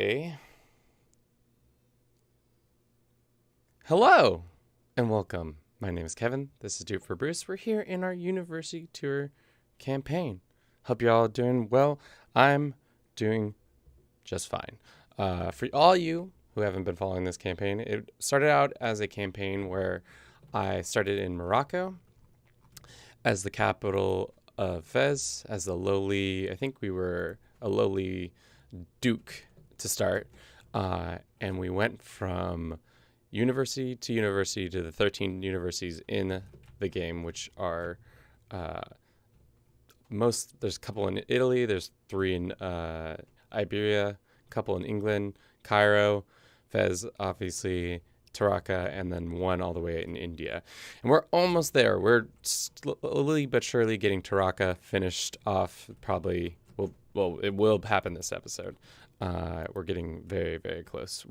say hello and welcome. My name is Kevin. This is Do It for Bruce. We're here in our university tour campaign. Hope you're all doing well. I'm doing just fine. For all you who haven't been following this campaign, it started out as a campaign where I started in Morocco as the capital of Fez, as a lowly, I think we were a lowly duke to start, and we went from university to the 13 universities in the game, which are there's a couple in Italy, there's 3 in Iberia, a couple in England, Cairo, Fez, obviously, Taraka, and then 1 all the way in India. And we're almost there. We're slowly but surely getting Taraka finished off. Probably, it will happen this episode. We're getting very, very close.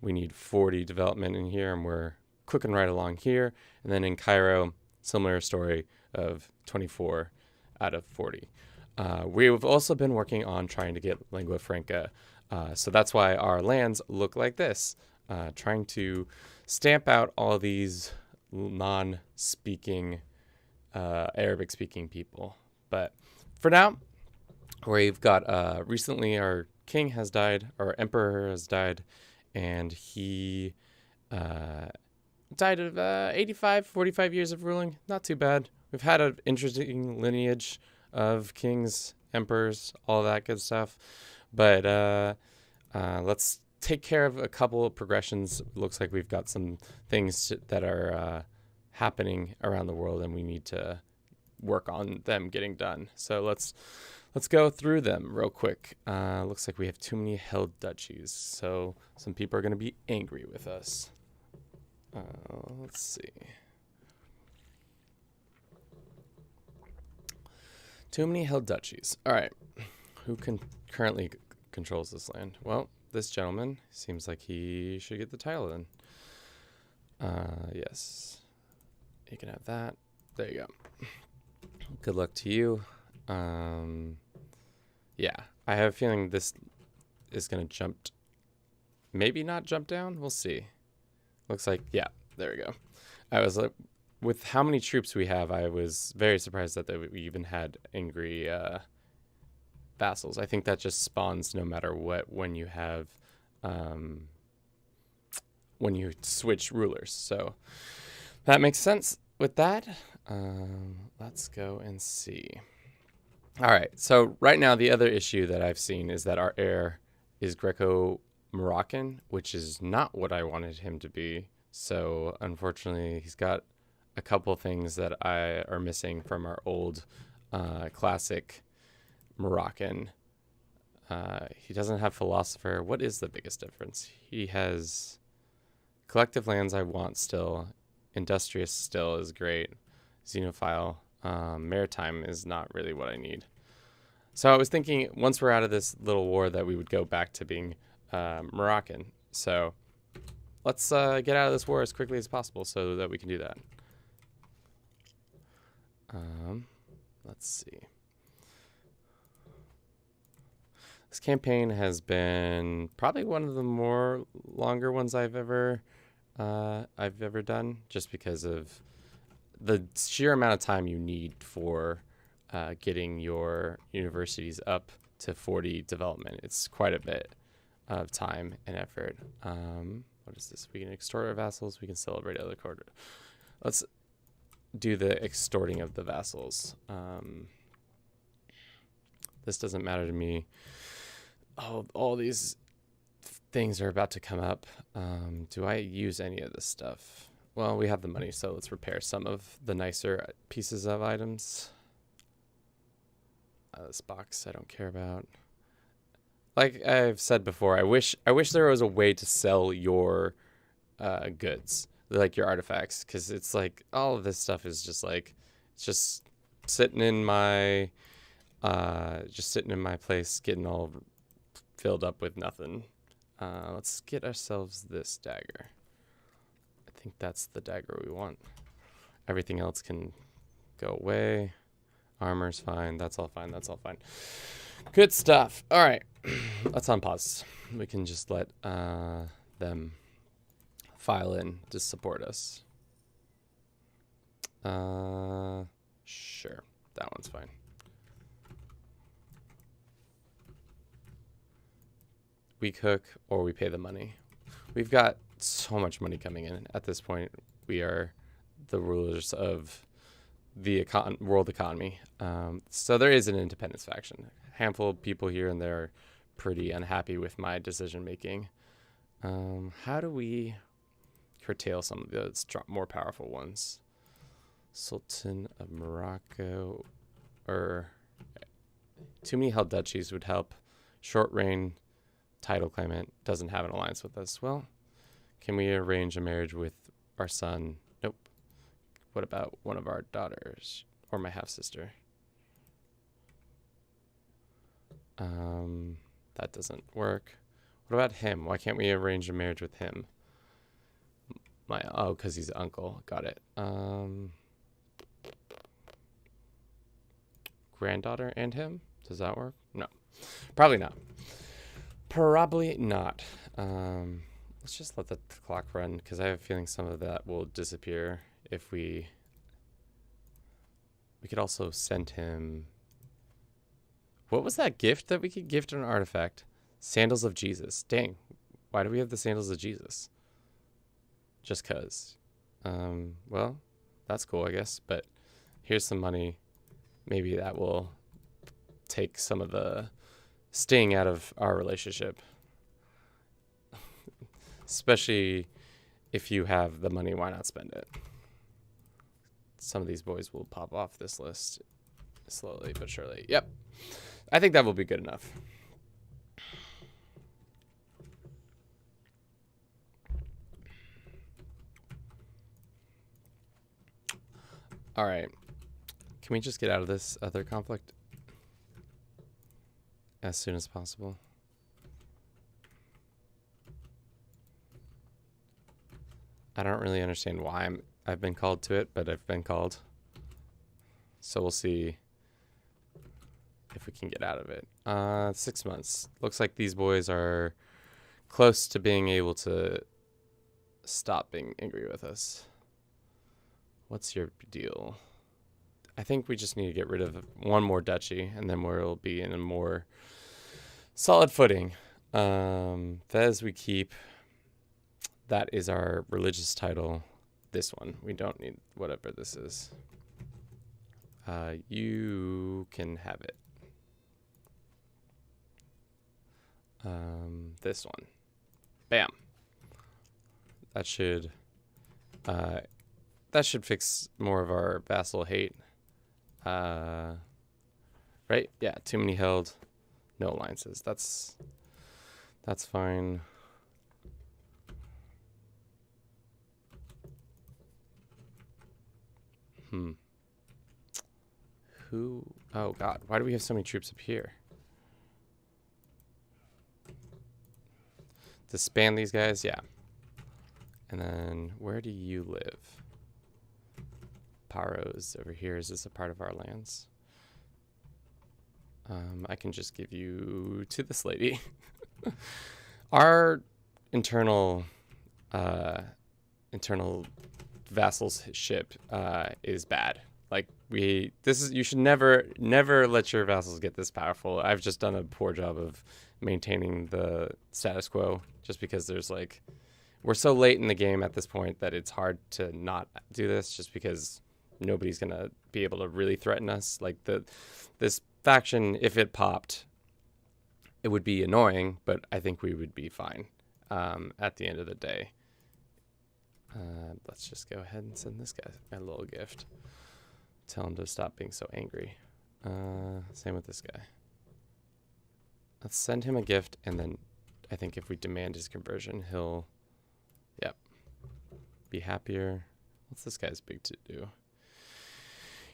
We need 40 development in here, and we're cooking right along here. And then in Cairo, similar story of 24 out of 40. We've also been working on trying to get lingua franca. So that's why our lands look like this. Trying to stamp out all these non-speaking, Arabic-speaking people. But for now, we've got recently our king has died, our emperor has died, and he died of 45 years of ruling. Not too bad. We've had an interesting lineage of kings, emperors, all that good stuff. But let's take care of a couple of progressions. Looks like we've got some things that are happening around the world, and we need to work on them getting done. So let's go through them real quick. Looks like we have too many held duchies, so some people are going to be angry with us. Let's see. Too many held duchies. All right. Who currently controls this land? Well, this gentleman seems like he should get the title then. Yes. You can have that. There you go. Good luck to you. Yeah, I have a feeling this is going to jump. Maybe not jump down. We'll see. Looks like, yeah, there we go. I was like, with how many troops we have, I was very surprised that we even had angry vassals. I think that just spawns no matter what when you have, when you switch rulers. So that makes sense with that. Let's go and see. All right, so right now the other issue that I've seen is that our heir is Greco-Moroccan, which is not what I wanted him to be. So unfortunately, he's got a couple things that are missing from our old classic Moroccan. He doesn't have philosopher. What is the biggest difference? He has collective lands I want still. Industrious still is great. Xenophile. Maritime is not really what I need. So I was thinking once we're out of this little war that we would go back to being Moroccan. So let's get out of this war as quickly as possible so that we can do that. Let's see. This campaign has been probably one of the more longer ones I've ever done, just because of the sheer amount of time you need for getting your universities up to 40 development. It's quite a bit of time and effort. What is this? We can extort our vassals. We can celebrate other quarter. Let's do the extorting of the vassals. This doesn't matter to me. Oh, all these things are about to come up. Do I use any of this stuff? Well, we have the money, so let's repair some of the nicer pieces of items. This box I don't care about. Like I've said before, I wish there was a way to sell your goods, like your artifacts, because it's like all of this stuff is just like it's just sitting in my place, getting all filled up with nothing. Let's get ourselves this dagger. I think that's the dagger we want. Everything else can go away. Armor's fine. That's all fine. Good stuff. All right. Let's unpause. We can just let them file in to support us. Sure. That one's fine. We cook or we pay the money. We've got so much money coming in. At this point, we are the rulers of the world economy. So there is an independence faction. A handful of people here and there are pretty unhappy with my decision making. How do we curtail some of the more powerful ones? Sultan of Morocco, or too many held duchies would help. Short reign title claimant doesn't have an alliance with us. Well, can we arrange a marriage with our son? Nope. What about one of our daughters or my half sister? That doesn't work. What about him? Why can't we arrange a marriage with him? Because he's uncle. Got it. Granddaughter and him? Does that work? No. Probably not. Probably not. Let's just let the clock run, because I have a feeling some of that will disappear if we could also send him... What was that gift that we could gift an artifact? Sandals of Jesus. Dang. Why do we have the sandals of Jesus? Just cause. Well, that's cool, I guess. But here's some money. Maybe that will take some of the sting out of our relationship. Especially if you have the money, why not spend it? Some of these boys will pop off this list slowly but surely. Yep. I think that will be good enough. All right. Can we just get out of this other conflict as soon as possible? I don't really understand why I've been called to it, but I've been called. So we'll see if we can get out of it. 6 months. Looks like these boys are close to being able to stop being angry with us. What's your deal? I think we just need to get rid of one more duchy, and then we'll be in a more solid footing. Fez we keep. That is our religious title. This one. We don't need whatever this is. You can have it. This one. Bam. That should fix more of our vassal hate. Right? Yeah, too many held. No alliances. That's fine. Who? Oh, God. Why do we have so many troops up here? Disband these guys? Yeah. And then, where do you live? Paros over here. Is this a part of our lands? I can just give you to this lady. Our internal vassalship is bad. Like you should never let your vassals get this powerful. I've just done a poor job of maintaining the status quo, just because we're so late in the game at this point that it's hard to not do this, just because nobody's gonna be able to really threaten us. Like this faction, if it popped, it would be annoying, but I think we would be fine at the end of the day. Let's just go ahead and send this guy a little gift. Tell him to stop being so angry. Same with this guy. Let's send him a gift, and then I think if we demand his conversion, he'll, yep, be happier. What's this guy's big to do?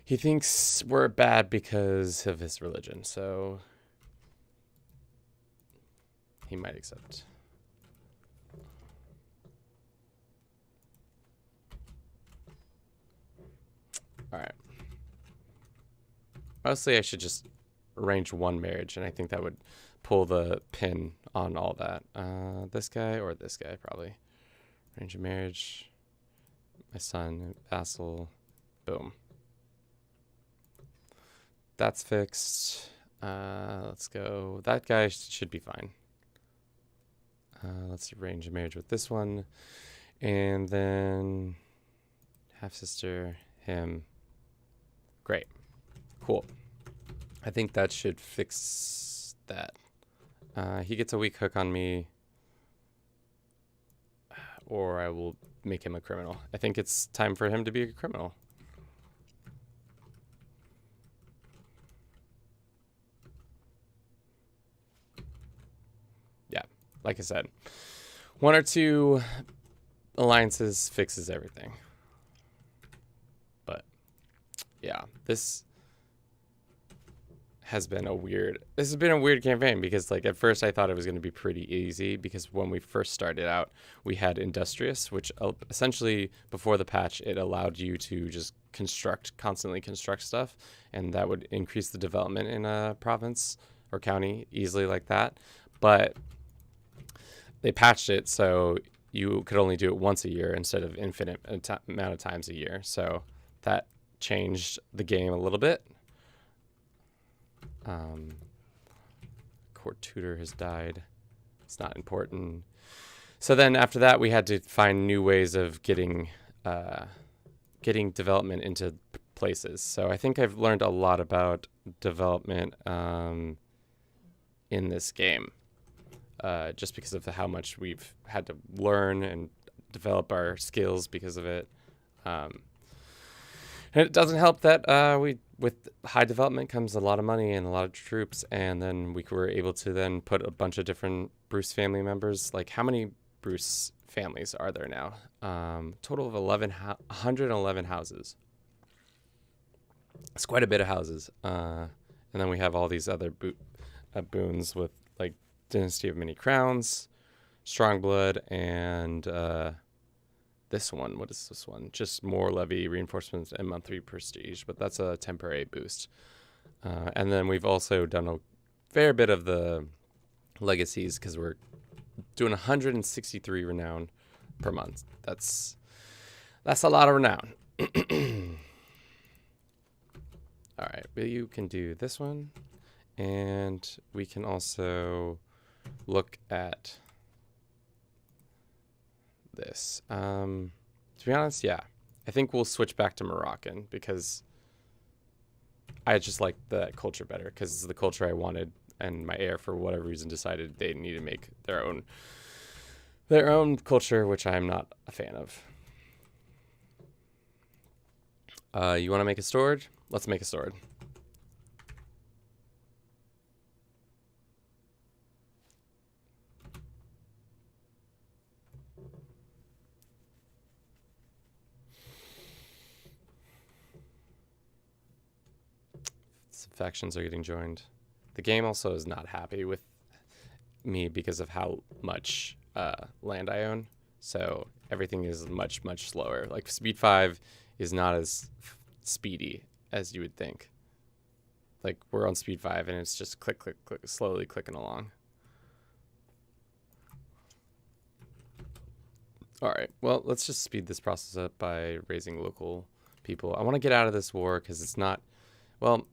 He thinks we're bad because of his religion, so he might accept. All right. Mostly I should just arrange one marriage, and I think that would pull the pin on all that. This guy or this guy, probably. Arrange a marriage. My son, vassal. Boom. That's fixed. Let's go. That guy should be fine. Let's arrange a marriage with this one. And then half-sister, him. Great. Cool. I think that should fix that. He gets a weak hook on me, or I will make him a criminal. I think it's time for him to be a criminal. Yeah, like I said, 1 or 2 alliances fixes everything. But yeah, this has been a weird campaign, because like at first I thought it was going to be pretty easy, because when we first started out we had Industrious, which essentially before the patch it allowed you to just constantly construct stuff, and that would increase the development in a province or county easily like that. But they patched it so you could only do it once a year instead of infinite amount of times a year, so that changed the game a little bit. Court tutor has died. It's not important. So then after that, we had to find new ways of getting development into places. So I think I've learned a lot about development in this game, just because of how much we've had to learn and develop our skills because of it. And it doesn't help that with high development comes a lot of money and a lot of troops, and then we were able to then put a bunch of different Burce family members. Like, how many Burce families are there now? Total of 111 houses. It's quite a bit of houses. And then we have all these other boons with like Dynasty of Many Crowns, Strongblood, and this one, what is this one? Just more levy, reinforcements, and monthly prestige, but that's a temporary boost. And then we've also done a fair bit of the legacies, because we're doing 163 renown per month. That's a lot of renown. All right, you can do this one, and we can also look at this. To be honest, yeah, I think we'll switch back to Moroccan, because I just like the culture better, because it's the culture I wanted, and my heir, for whatever reason, decided they need to make their own culture, which I'm not a fan of. You want to make a sword? Let's make a sword. Some factions are getting joined. The game also is not happy with me because of how much land I own. So everything is much, much slower. Like speed 5 is not as speedy as you would think. Like we're on speed 5 and it's just click, click, click, slowly clicking along. All right, well, let's just speed this process up by raising local people. I want to get out of this war because it's not, well,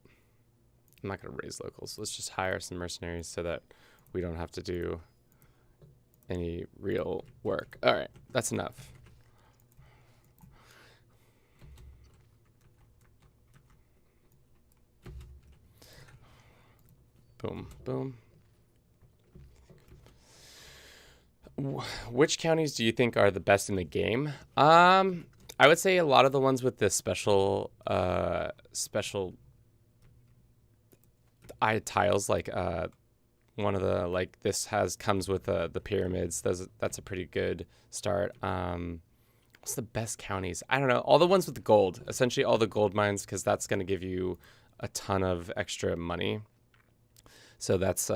I'm not going to raise locals. Let's just hire some mercenaries so that we don't have to do any real work. All right, that's enough. Boom, boom. Which counties do you think are the best in the game? I would say a lot of the ones with the special tiles, like one of the, like this comes with the pyramids. That's a pretty good start. What's the best counties? I don't know. All the ones with the gold, essentially all the gold mines, because that's going to give you a ton of extra money. So that's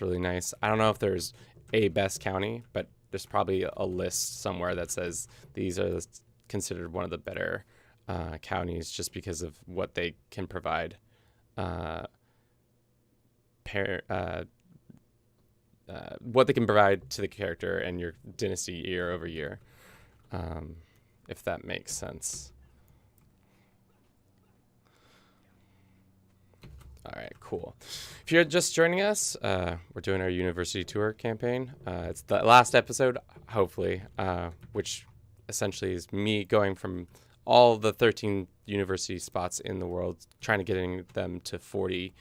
really nice. I don't know if there's a best county, but there's probably a list somewhere that says these are considered one of the better counties just because of what they can provide what they can provide to the character and your dynasty year over year, if that makes sense. All right, cool. If you're just joining us, we're doing our university tour campaign. It's the last episode, hopefully, which essentially is me going from all the 13 university spots in the world, trying to get them to 40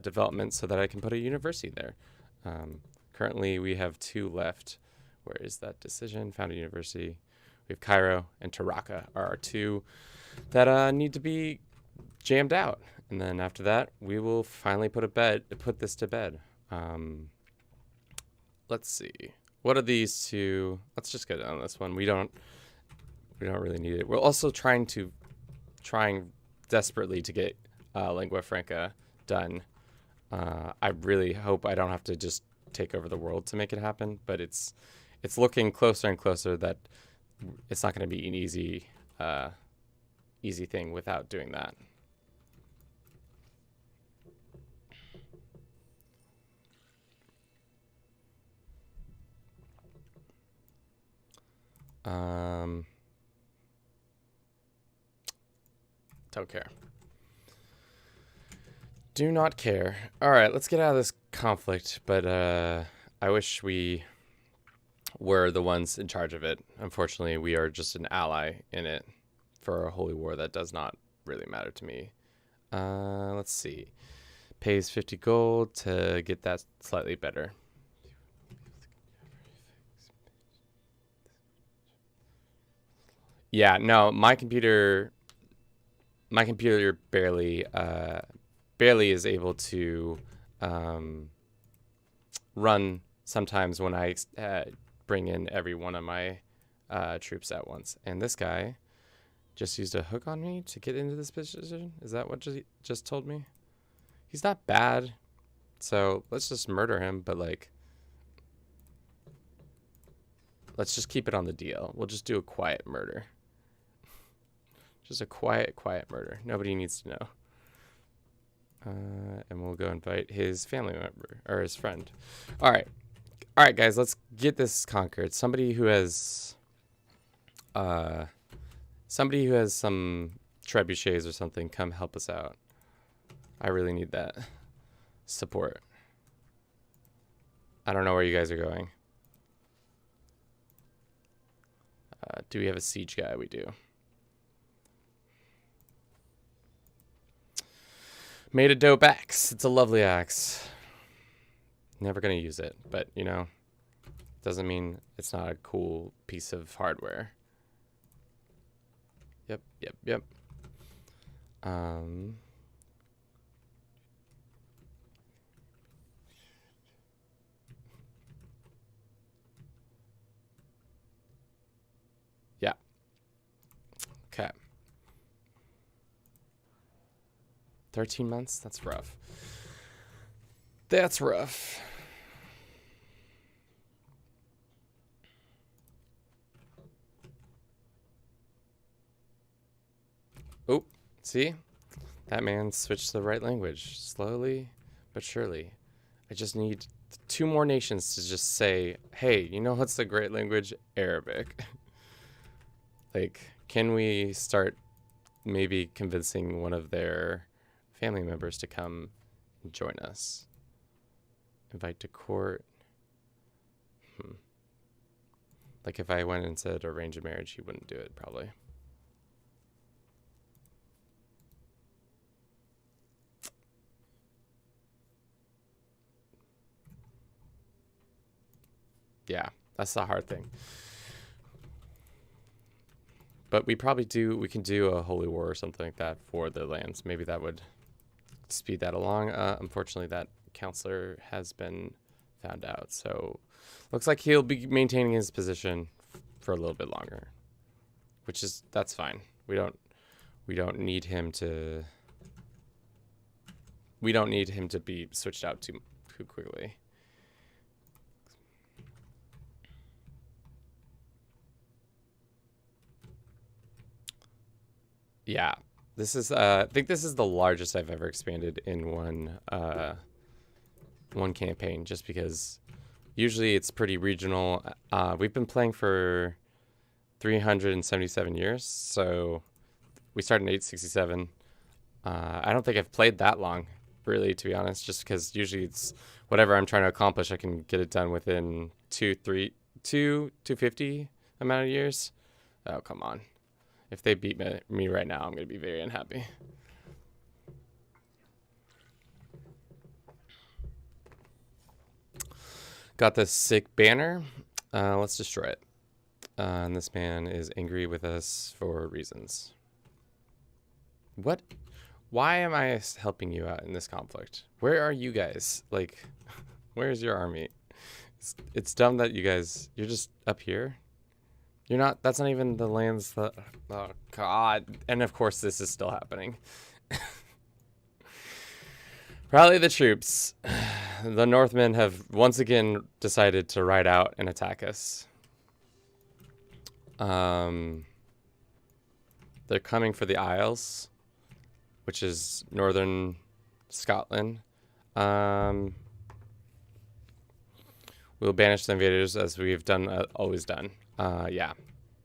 development so that I can put a university there. Currently, we have 2 left. Where is that decision? Found a university. We have Cairo and Taraka are our 2 that need to be jammed out. And then after that, we will finally put this to bed. Let's see. What are these 2? Let's just get on this one. We don't really need it. We're also trying desperately to get Lingua Franca done. I really hope I don't have to just take over the world to make it happen, but it's looking closer and closer that it's not going to be an easy thing without doing that. Don't care. Do not care. All right, let's get out of this conflict, but I wish we were the ones in charge of it. Unfortunately, we are just an ally in it for a holy war that does not really matter to me. Let's see. Pays 50 gold to get that slightly better. Yeah, no, my computer barely is able to run sometimes when I bring in every one of my troops at once. And this guy just used a hook on me to get into this position. Is that what just told me? He's not bad, so let's just murder him. But like, let's just keep it on the DL. We'll just do a quiet murder. Just a quiet murder. Nobody needs to know. And we'll go invite his family member or his friend. All right, guys, let's get this conquered. Somebody who has some trebuchets or something, come help us out. I really need that support. I don't know where you guys are going. Do we have a siege guy? We do. Made a dope axe. It's a lovely axe. Never gonna use it, but you know, doesn't mean it's not a cool piece of hardware. Yep. Yeah. Okay. 13 months? That's rough. That's rough. Oh, see? That man switched to the right language. Slowly but surely. I just need 2 more nations to just say, hey, you know what's the great language? Arabic. Like, can we start maybe convincing one of their family members to come and join us? Invite to court. Like if I went and said arrange a marriage, he wouldn't do it probably. Yeah, that's the hard thing. But we can do a holy war or something like that for the lands. Maybe that would speed that along. Unfortunately, that counselor has been found out. So looks like he'll be maintaining his position for a little bit longer, that's fine. We don't need him to be switched out too quickly. Yeah, this is I think this is the largest I've ever expanded in one campaign, just because Usually it's pretty regional. We've been playing for 377 years, so we started in 867. I don't think I've played that long, really, to be honest, just because usually it's whatever I'm trying to accomplish, I can get it done within 250 amount of years. Oh, come on. If they beat me right now, I'm going to be very unhappy. Got this sick banner. Let's destroy it. And this man is angry with us for reasons. What? Why am I helping you out in this conflict? Where are you guys? Like, where's your army? It's dumb that you're just up here. You're not, that's not even the lands that, oh God. And of course this is still happening. Rally the troops. The Northmen have once again decided to ride out and attack us. They're coming for the Isles, which is northern Scotland. We'll banish the invaders as we've done, always done. Yeah.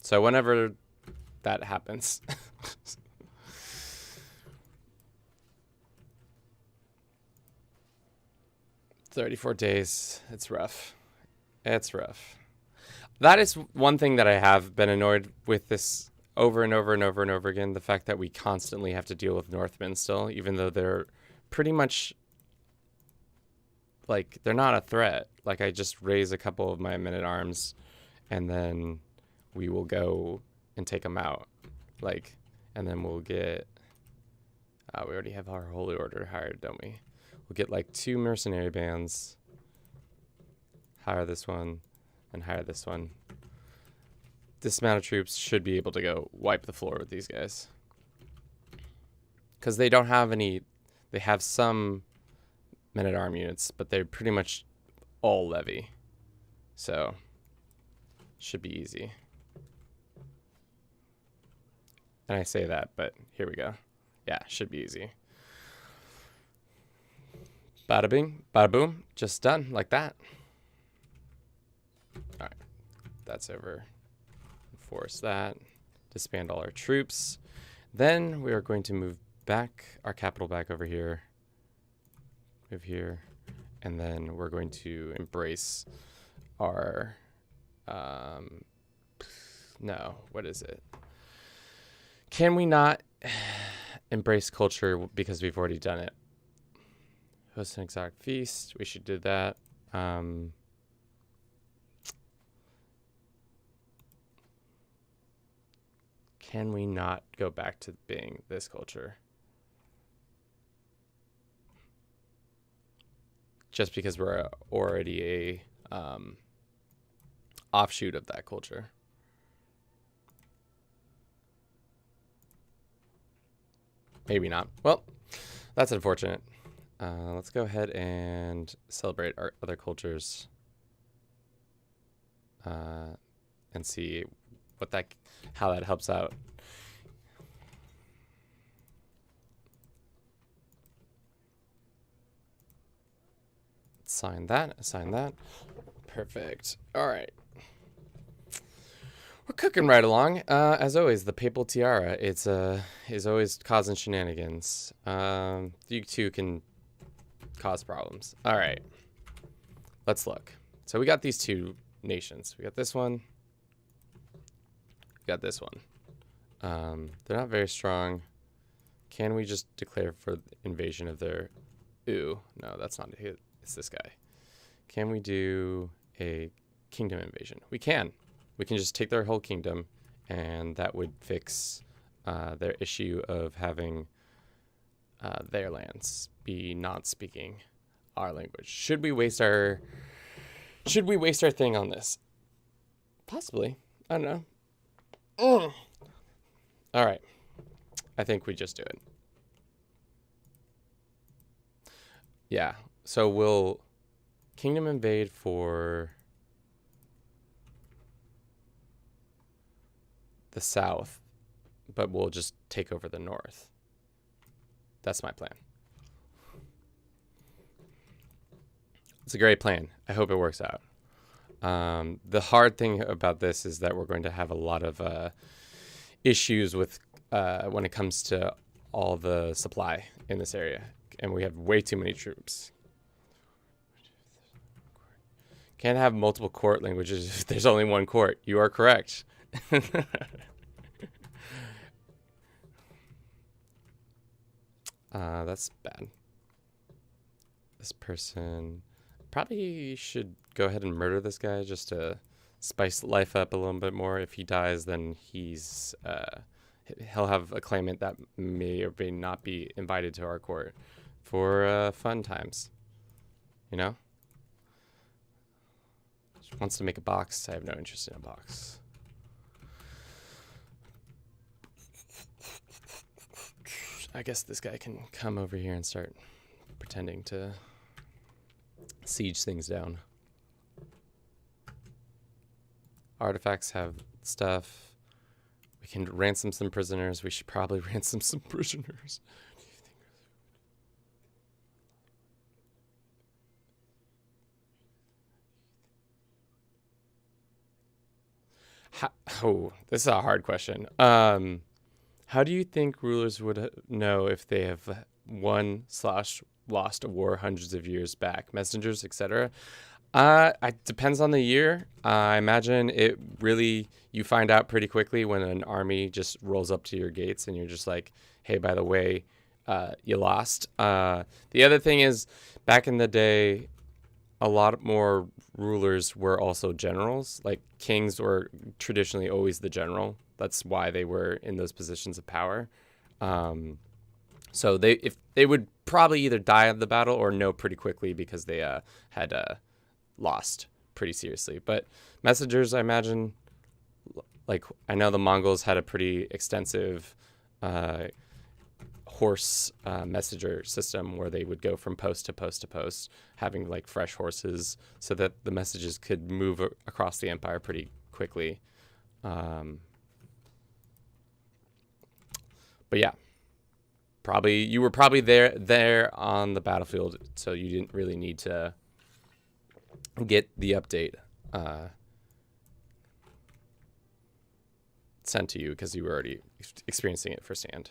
So whenever that happens. 34 days. It's rough. It's rough. That is one thing that I have been annoyed with this over and over and over and over again. The fact that we constantly have to deal with Northmen still, even though they're pretty much like, they're not a threat. Like, I just raise a couple of my men-at-arms and then we will go and take them out. Like, and then we'll get, we already have our Holy Order hired, don't we? We'll get like 2 mercenary bands, hire this one, and hire this one. This amount of troops should be able to go wipe the floor with these guys. Because they don't have any, they have some men-at-arm units, but they're pretty much all levy. So, should be easy. And I say that, but here we go. Yeah, should be easy. Bada bing, bada boom, just done like that. All right, that's over. Enforce that. Disband all our troops. Then we are going to move back our capital back over here. Move here, and then we're going to embrace our. No, what is it? Can we not embrace culture because we've already done it? Host an exotic feast. We should do that. Can we not go back to being this culture? Just because we're already a offshoot of that culture. Maybe not. Well, that's unfortunate. Let's go ahead and celebrate our other cultures and see what how that helps out. Sign that, assign that. Perfect. All right. We're cooking right along. As always, the papal tiara, is always causing shenanigans. You two can cause problems. All right. Let's look. So we got these 2 nations. We got this one. We got this one. They're not very strong. Can we just declare for invasion of their... Ooh, no, that's not it. It's this guy. Can we do a kingdom invasion? We can. We can just take their whole kingdom, and that would fix their issue of having their lands be not speaking our language. Should we waste our thing on this? Possibly. I don't know. All right. I think we just do it. Yeah. So we'll kingdom invade for the south, but we'll just take over the north. That's my plan. It's a great plan. I hope it works out. The hard thing about this is that we're going to have a lot of issues with when it comes to all the supply in this area, and we have way too many troops. Can't have multiple court languages if there's only one court. You are correct. That's bad. This person probably should go ahead and murder this guy just to spice life up a little bit more. If he dies, then he'll have a claimant that may or may not be invited to our court for fun times. You know? Just wants to make a box. I have no interest in a box. I guess this guy can come over here and start pretending to siege things down. Artifacts have stuff. We can ransom some prisoners. We should probably ransom some prisoners. This is a hard question. How do you think rulers would know if they have won/lost a war hundreds of years back? Messengers, etc. It depends on the year. I imagine you find out pretty quickly when an army just rolls up to your gates and you're just like, hey, by the way, you lost. The other thing is, back in the day, a lot more rulers were also generals. Like, kings were traditionally always the general. That's why they were in those positions of power. So they would probably either die of the battle or know pretty quickly because they had lost pretty seriously. But messengers, I imagine, like, I know the Mongols had a pretty extensive horse messenger system where they would go from post to post to post, having like fresh horses so that the messages could move across the empire pretty quickly. But yeah, you were probably there on the battlefield, so you didn't really need to get the update sent to you because you were already experiencing it firsthand.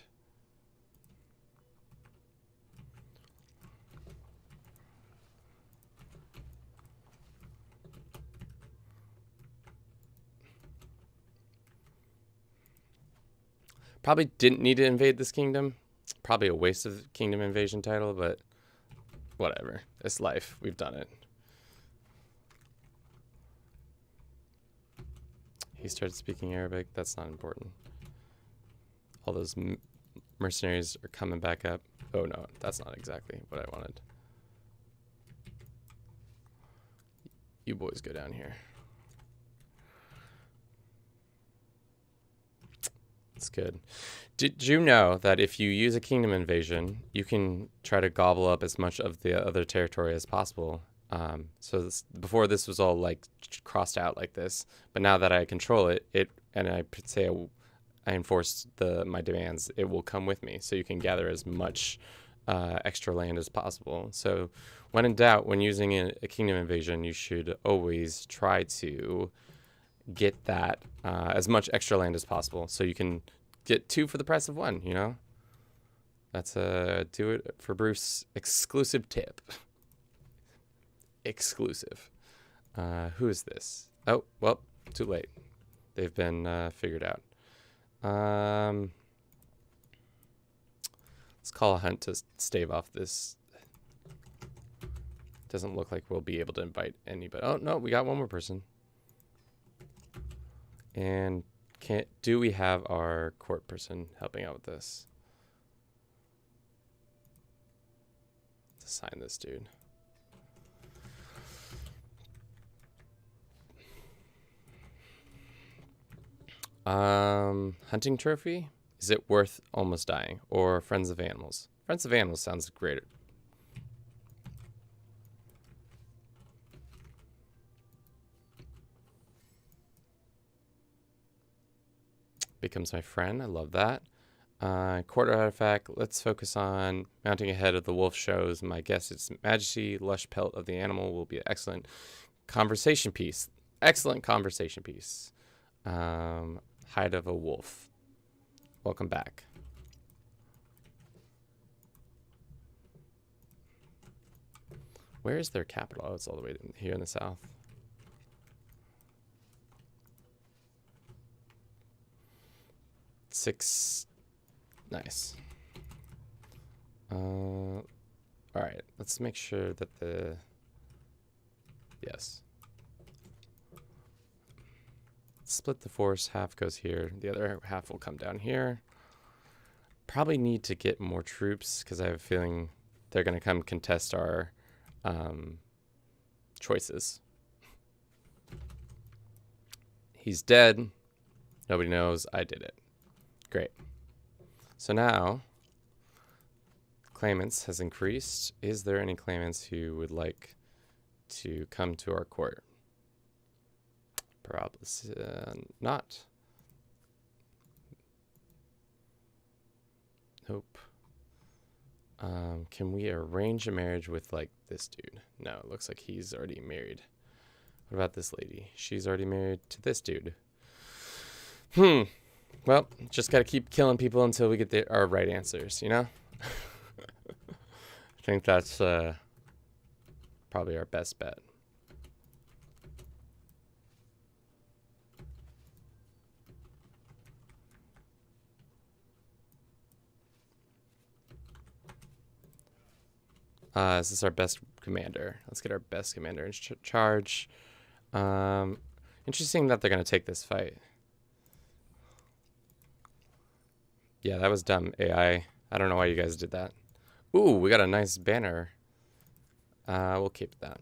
Probably didn't need to invade this kingdom. Probably a waste of the kingdom invasion title, but whatever. It's life. We've done it. He started speaking Arabic. That's not important. All those mercenaries are coming back up. Oh no, that's not exactly what I wanted. You boys go down here. That's good. Did you know that if you use a kingdom invasion, you can try to gobble up as much of the other territory as possible? Before this was all like crossed out like this, but now that I control it, and I say I enforce my demands, it will come with me. So you can gather as much extra land as possible. So when in doubt, when using a kingdom invasion, you should always try to get that as much extra land as possible, so you can get 2 for the price of 1. You know, that's a do it for Bruce exclusive tip. Exclusive. Who is this? Oh, well, too late. They've been figured out. Let's call a hunt to stave off this. Doesn't look like we'll be able to invite anybody. Oh no, we got one more person. And do we have our court person helping out with this? Let's assign this dude. Hunting trophy? Is it worth almost dying? Or Friends of Animals? Friends of Animals sounds great. Becomes my friend. I love that. Court artifact. Let's focus on mounting ahead of the wolf shows. My guess is majesty. Lush pelt of the animal will be an excellent conversation piece. Excellent conversation piece. Hide of a wolf. Welcome back. Where is their capital? Oh, it's all the way here in the south. Six. Nice. All right. Let's make sure that the... Yes. Split the force. Half goes here. The other half will come down here. Probably need to get more troops because I have a feeling they're going to come contest our choices. He's dead. Nobody knows I did it. Great. So now, claimants has increased. Is there any claimants who would like to come to our court? Probably not. Nope. Can we arrange a marriage with, like, this dude? No, it looks like he's already married. What about this lady? She's already married to this dude. Well, just got to keep killing people until we get our right answers, you know? I think that's probably our best bet. Is this our best commander? Let's get our best commander in charge. Interesting that they're going to take this fight. Yeah, that was dumb, AI. I don't know why you guys did that. Ooh, we got a nice banner. We'll keep that.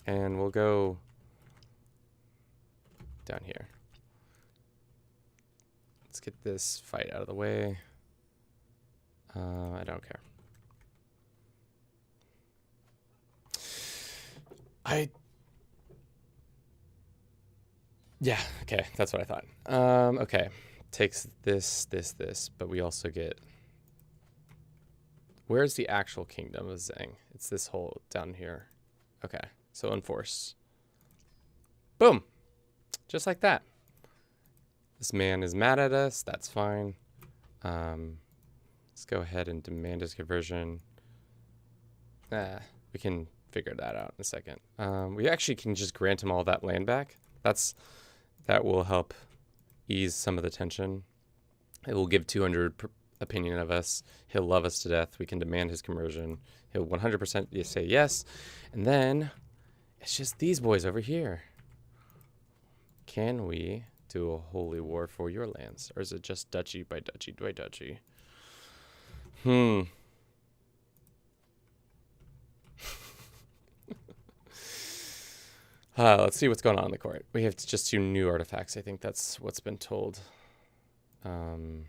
And we'll go down here. Let's get this fight out of the way. I don't care. Yeah, okay, that's what I thought. Okay, takes this, but we also get... Where's the actual kingdom of Zhang? It's this whole down here. Okay, so enforce. Boom! Just like that. This man is mad at us, that's fine. Let's go ahead and demand his conversion. We can figure that out in a second. We actually can just grant him all that land back. That will help ease some of the tension. It will give 200 opinion of us. He'll love us to death. We can demand his conversion. He'll 100% say yes. And then it's just these boys over here. Can we do a holy war for your lands? Or is it just duchy by duchy by duchy? Let's see what's going on in the court. We have just 2 new artifacts. I think that's what's been told. No.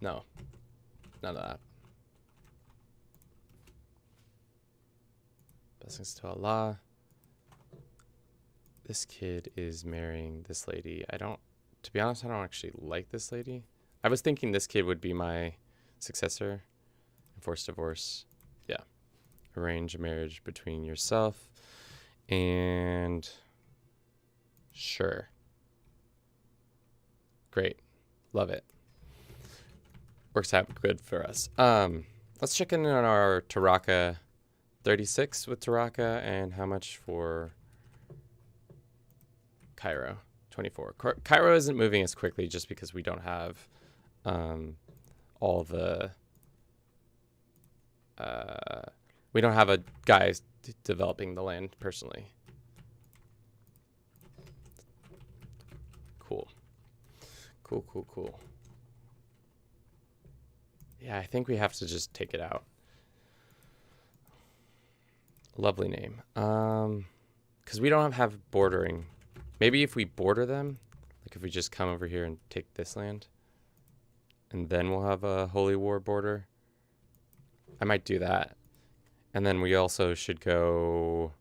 None of that. Blessings to Allah. This kid is marrying this lady. To be honest, I don't actually like this lady. I was thinking this kid would be my successor. Enforced divorce. Yeah. Arrange a marriage between yourself and... Sure. Great. Love it. Works out good for us. Let's check in on our Taraka. 36 with Taraka, and how much for Cairo? 24. Cairo isn't moving as quickly just because we don't have all the... we don't have a guy developing the land personally. Cool. Cool. Yeah, I think we have to just take it out. Lovely name. Because we don't have bordering. Maybe if we border them, like if we just come over here and take this land, and then we'll have a holy war border. I might do that. And then we also should go...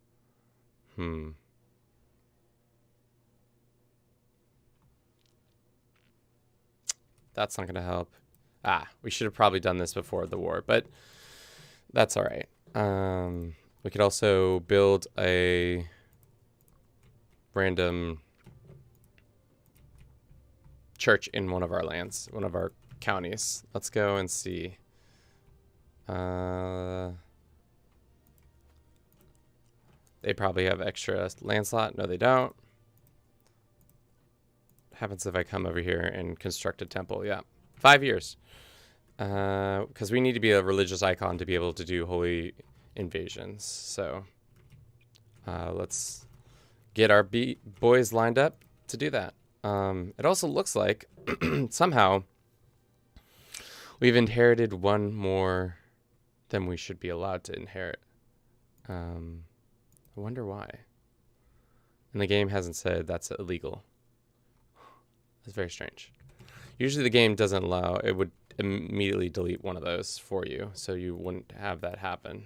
That's not going to help. We should have probably done this before the war, but that's all right. We could also build a random church in one of our lands, one of our counties. Let's go and see. They probably have extra land slot. No, they don't. Happens if I come over here and construct a temple. Yeah, 5 years. Because we need to be a religious icon to be able to do holy invasions. So let's get our boys lined up to do that. It also looks like somehow we've inherited one more than we should be allowed to inherit. I wonder why. And the game hasn't said that's illegal. That's very strange. Usually the game doesn't allow, it would immediately delete one of those for you, so you wouldn't have that happen.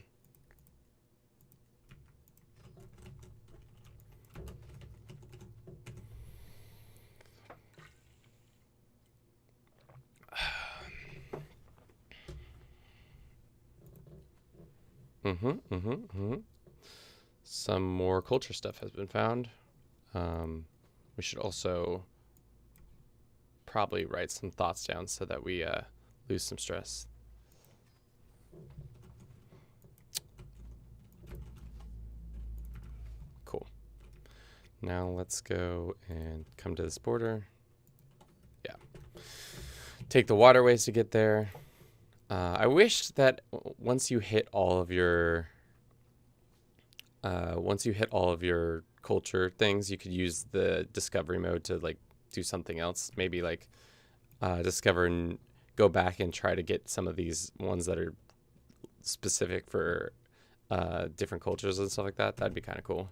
Some more culture stuff has been found. We should also probably write some thoughts down so that we lose some stress. Cool. Now let's go and come to this border. Yeah. Take the waterways to get there. I wish that once you hit all of your culture things, you could use the discovery mode to like do something else. Maybe like discover and go back and try to get some of these ones that are specific for different cultures and stuff like that. That'd be kind of cool.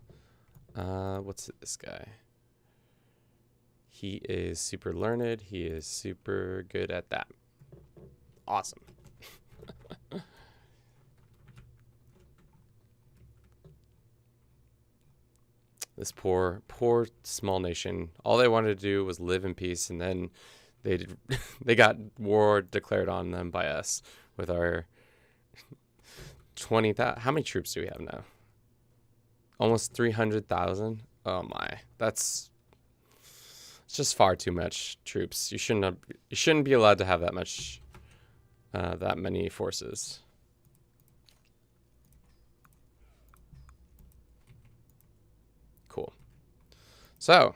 What's this guy? He is super learned. He is super good at that. Awesome. This poor small nation. All they wanted to do was live in peace, and then they got war declared on them by us with our 20,000. How many troops do we have now? Almost 300,000. Oh my, it's just far too much troops. You shouldn't be allowed to have that much, that many forces. Cool. So,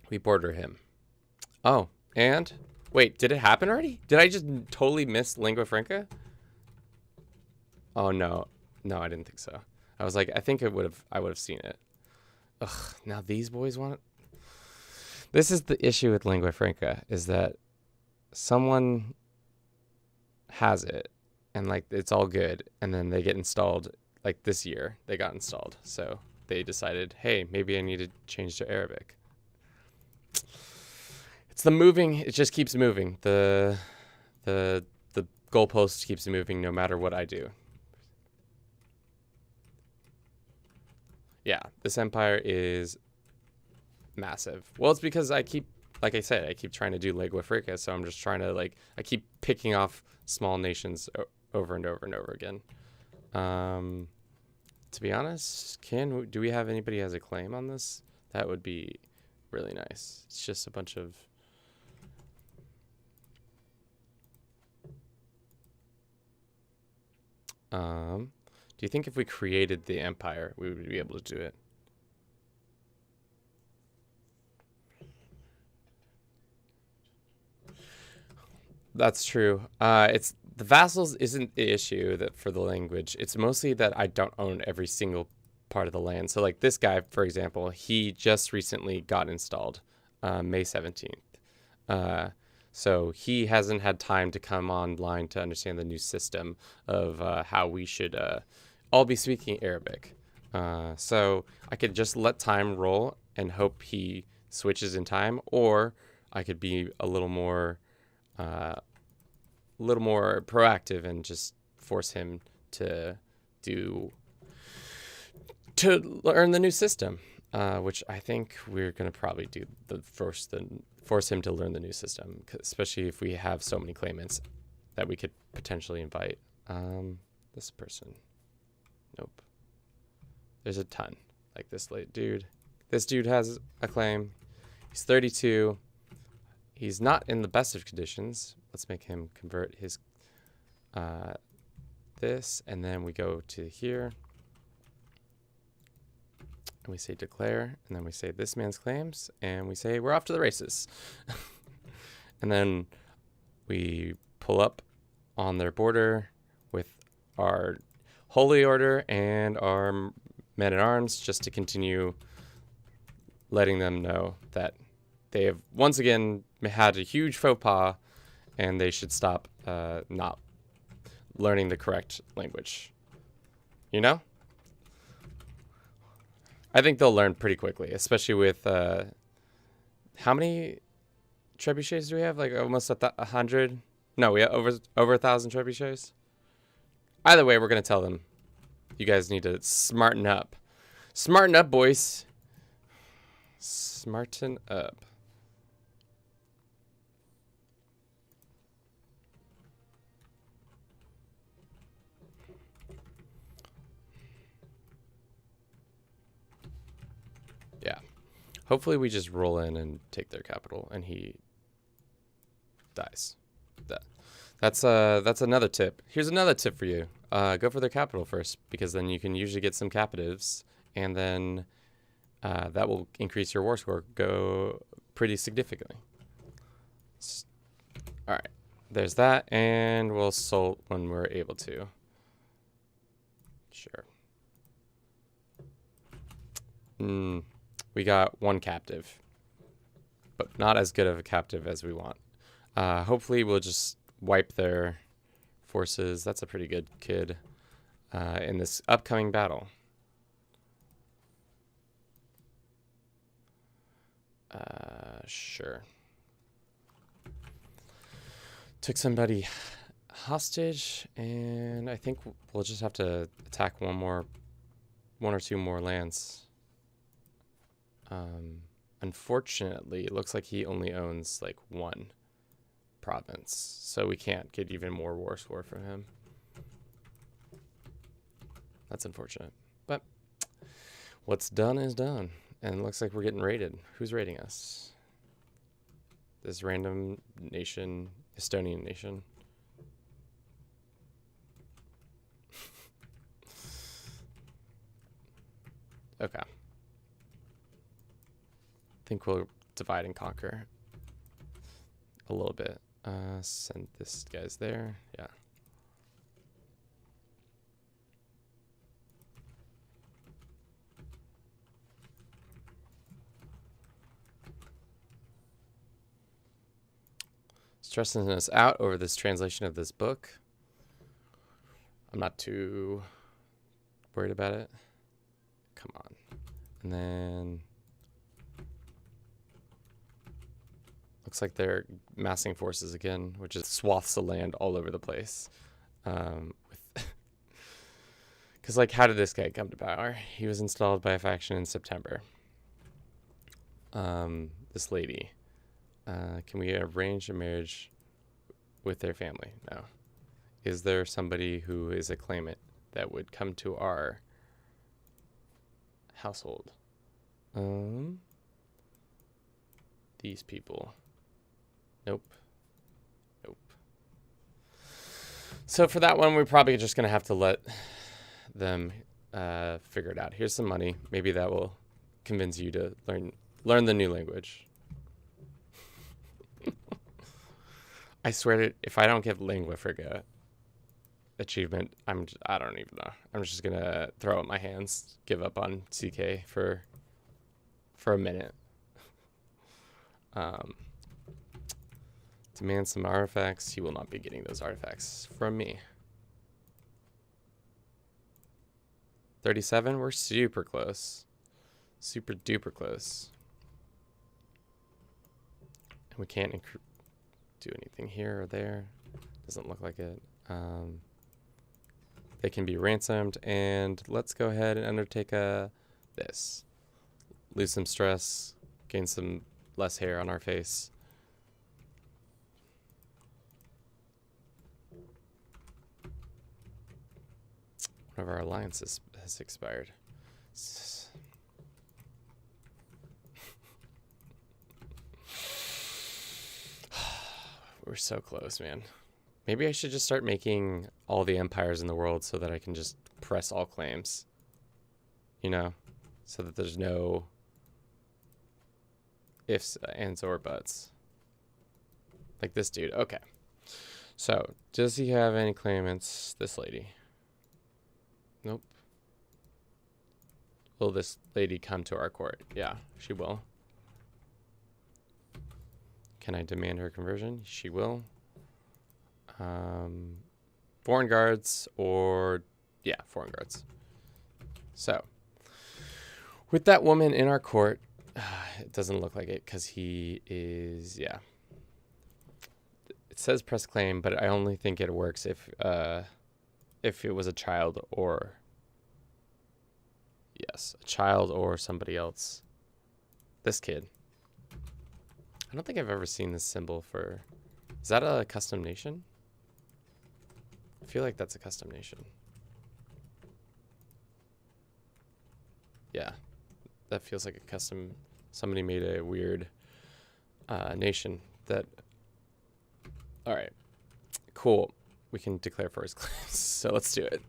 we border him. Oh, and wait, did it happen already? Did I just totally miss lingua franca? Oh no, I didn't think so. I was like, I think I would have seen it. Ugh, now these boys want it. This is the issue with lingua franca, is that someone has it and like it's all good, and then they get installed. Like this year, they got installed, so they decided, hey, maybe I need to change to Arabic. It's the moving. It just keeps moving. The goalpost keeps moving no matter what I do. Yeah, this empire is massive. Well, it's because like I said, I keep trying to do lingua franca, so I'm just trying to I keep picking off small nations over and over and over again. To be honest, do we have anybody who has a claim on this? That would be really nice. It's just a bunch of... do you think if we created the empire, we would be able to do it? That's true. It's the vassals isn't the issue that for the language. It's mostly that I don't own every single part of the land. So like this guy, for example, he just recently got installed May 17th. So he hasn't had time to come online to understand the new system of how we should all be speaking Arabic. So I could just let time roll and hope he switches in time, or I could be a little more proactive and just force him to learn the new system, which I think we're going to probably do force him to learn the new system, especially if we have so many claimants that we could potentially invite. This person. Nope. There's a ton. Like this late dude. This dude has a claim. He's 32. He's not in the best of conditions. Let's make him convert his this, and then we go to here. And we say declare, and then we say this man's claims, and we say we're off to the races. And then we pull up on their border with our holy order and our men-at-arms just to continue letting them know that they have once again had a huge faux pas and they should stop not learning the correct language. You know? I think they'll learn pretty quickly, especially with how many trebuchets do we have? Like almost 100? No, we have over 1,000 trebuchets. Either way, we're gonna tell them, you guys need to smarten up. Smarten up, boys. Smarten up. Yeah. Hopefully we just roll in and take their capital and he dies. That's another tip. Here's another tip for you. Go for their capital first, because then you can usually get some captives, and then that will increase your war score pretty significantly. All right, there's that, and we'll salt when we're able to. Sure. We got one captive, but not as good of a captive as we want. Hopefully we'll just wipe their forces. That's a pretty good kid in this upcoming battle. Sure. Took somebody hostage, and I think we'll just have to attack one or two more lands. Unfortunately, it looks like he only owns like one province, so we can't get even more war score from him. That's unfortunate, but what's done is done, and it looks like we're getting raided. Who's raiding us? This random nation, Estonian nation. Okay. I think we'll divide and conquer a little bit. Send this guy's there. Yeah. Stressing us out over this translation of this book. I'm not too worried about it. Come on. And then looks like they're massing forces again, which is swaths of land all over the place. Because, like, how did this guy come to power? He was installed by a faction in September. This lady. Can we arrange a marriage with their family? No. Is there somebody who is a claimant that would come to our household? These people. Nope. Nope. So for that one, we're probably just going to have to let them figure it out. Here's some money. Maybe that will convince you to learn the new language. I swear to, if I don't get Lingua Franca achievement, I don't even know. I'm just going to throw up my hands, give up on CK for a minute. Demand some artifacts. He will not be getting those artifacts from me. 37, we're super close. Super duper close. And we can't do anything here or there. Doesn't look like it. They can be ransomed, and let's go ahead and undertake this. Lose some stress, gain some less hair on our face. One of our alliances has expired. we're so close, man. Maybe I should just start making all the empires in the world so that I can just press all claims. You know? So that there's no ifs, ands, or buts. Like this dude. Okay. So, does he have any claimants? This lady. Nope. Will this lady come to our court? Yeah, she will. Can I demand her conversion? She will. Foreign guards or... Yeah, foreign guards. So, with that woman in our court, it doesn't look like it because he is... Yeah. It says press claim, but I only think it works if it was a child or... Yes, a child or somebody else. This kid. I don't think I've ever seen this symbol for... Is that a custom nation? I feel like that's a custom nation. Yeah, that feels like a custom... Somebody made a weird nation that... All right, cool. We can declare first claims, so let's do it.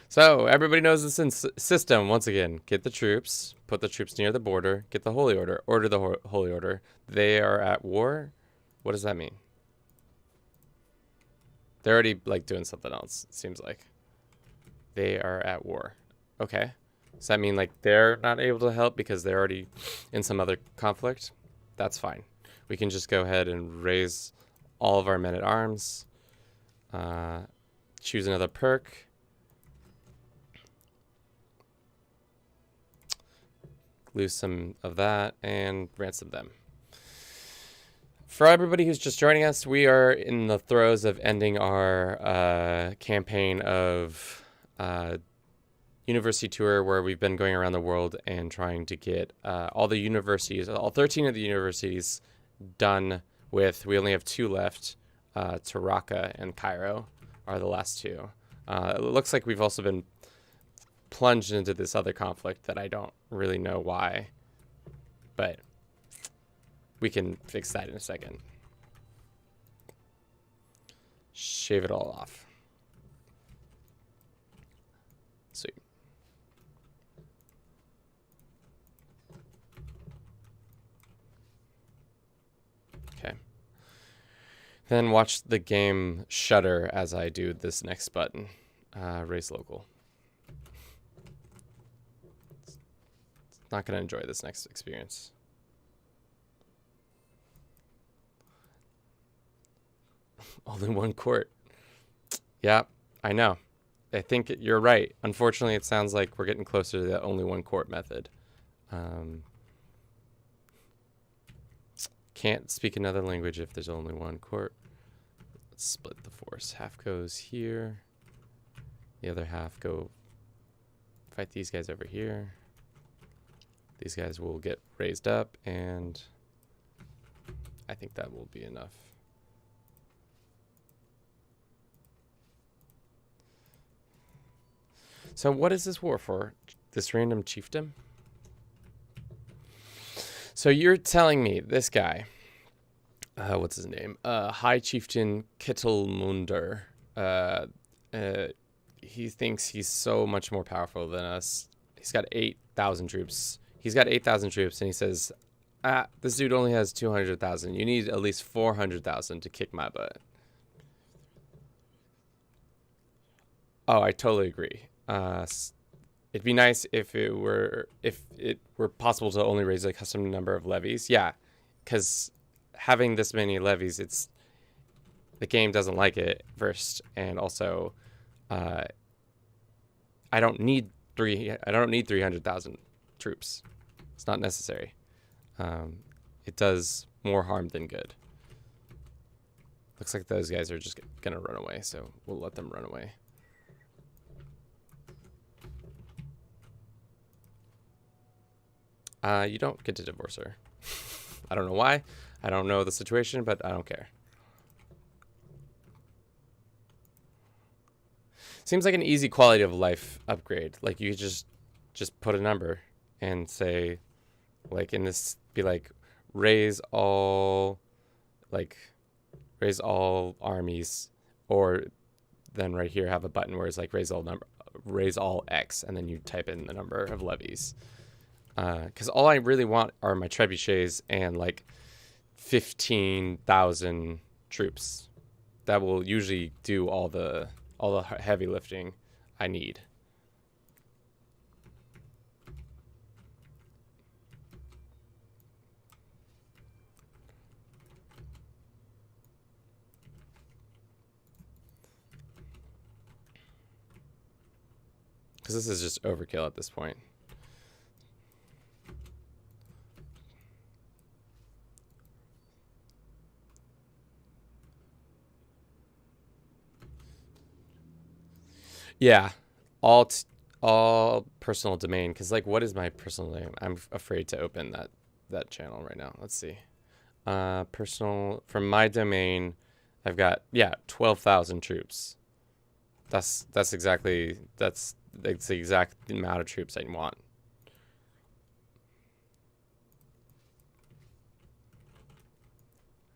So everybody knows this system. Once again, get the troops, put the troops near the border, get the holy order, order the holy order. They are at war. What does that mean? They're already like doing something else. It seems like they are at war. Okay. Does that mean like they're not able to help because they're already in some other conflict? That's fine. We can just go ahead and raise all of our men at arms. Choose another perk. Lose some of that and ransom them. For everybody who's just joining us, we are in the throes of ending our campaign of university tour where we've been going around the world and trying to get all the universities, all 13 of the universities done with. We only have 2 left. Taraka and Cairo are the last 2. It looks like we've also been plunged into this other conflict that I don't really know why, but we can fix that in a second. Shave it all off. Sweet. Okay. Then watch the game shudder as I do this next button. Raise local. Not going to enjoy this next experience. Only one court. Yeah, I know. I think you're right. Unfortunately, it sounds like we're getting closer to the only one court method. Can't speak another language if there's only one court. Let's split the force. Half goes here. The other half go fight these guys over here. These guys will get raised up, and I think that will be enough. So what is this war for? This random chiefdom? So you're telling me this guy, what's his name? High Chieftain Kittelmunder. He thinks he's so much more powerful than us. He's got 8,000 troops. He's got 8,000 troops, and he says, this dude only has 200,000. You need at least 400,000 to kick my butt. Oh, I totally agree. It'd be nice if it were possible to only raise a custom number of levies. Yeah, because having this many levies, the game doesn't like it first, and also I don't need 300,000 troops. It's not necessary. It does more harm than good. Looks like those guys are just gonna run away, so we'll let them run away. You don't get to divorce her. I don't know why. I don't know the situation, but I don't care. Seems like an easy quality of life upgrade. Like you could just put a number and say, like in this, be like, raise all raise all armies, or then right here have a button where it's like raise all X, and then you type in the number of levies. Because all I really want are my trebuchets and like 15,000 troops. That will usually do all the heavy lifting I need. Because this is just overkill at this point. Yeah, all personal domain. Because like, what is my personal name? I'm afraid to open that channel right now. Let's see. Personal from my domain, I've got 12,000 troops. That's exactly that's the exact amount of troops I want.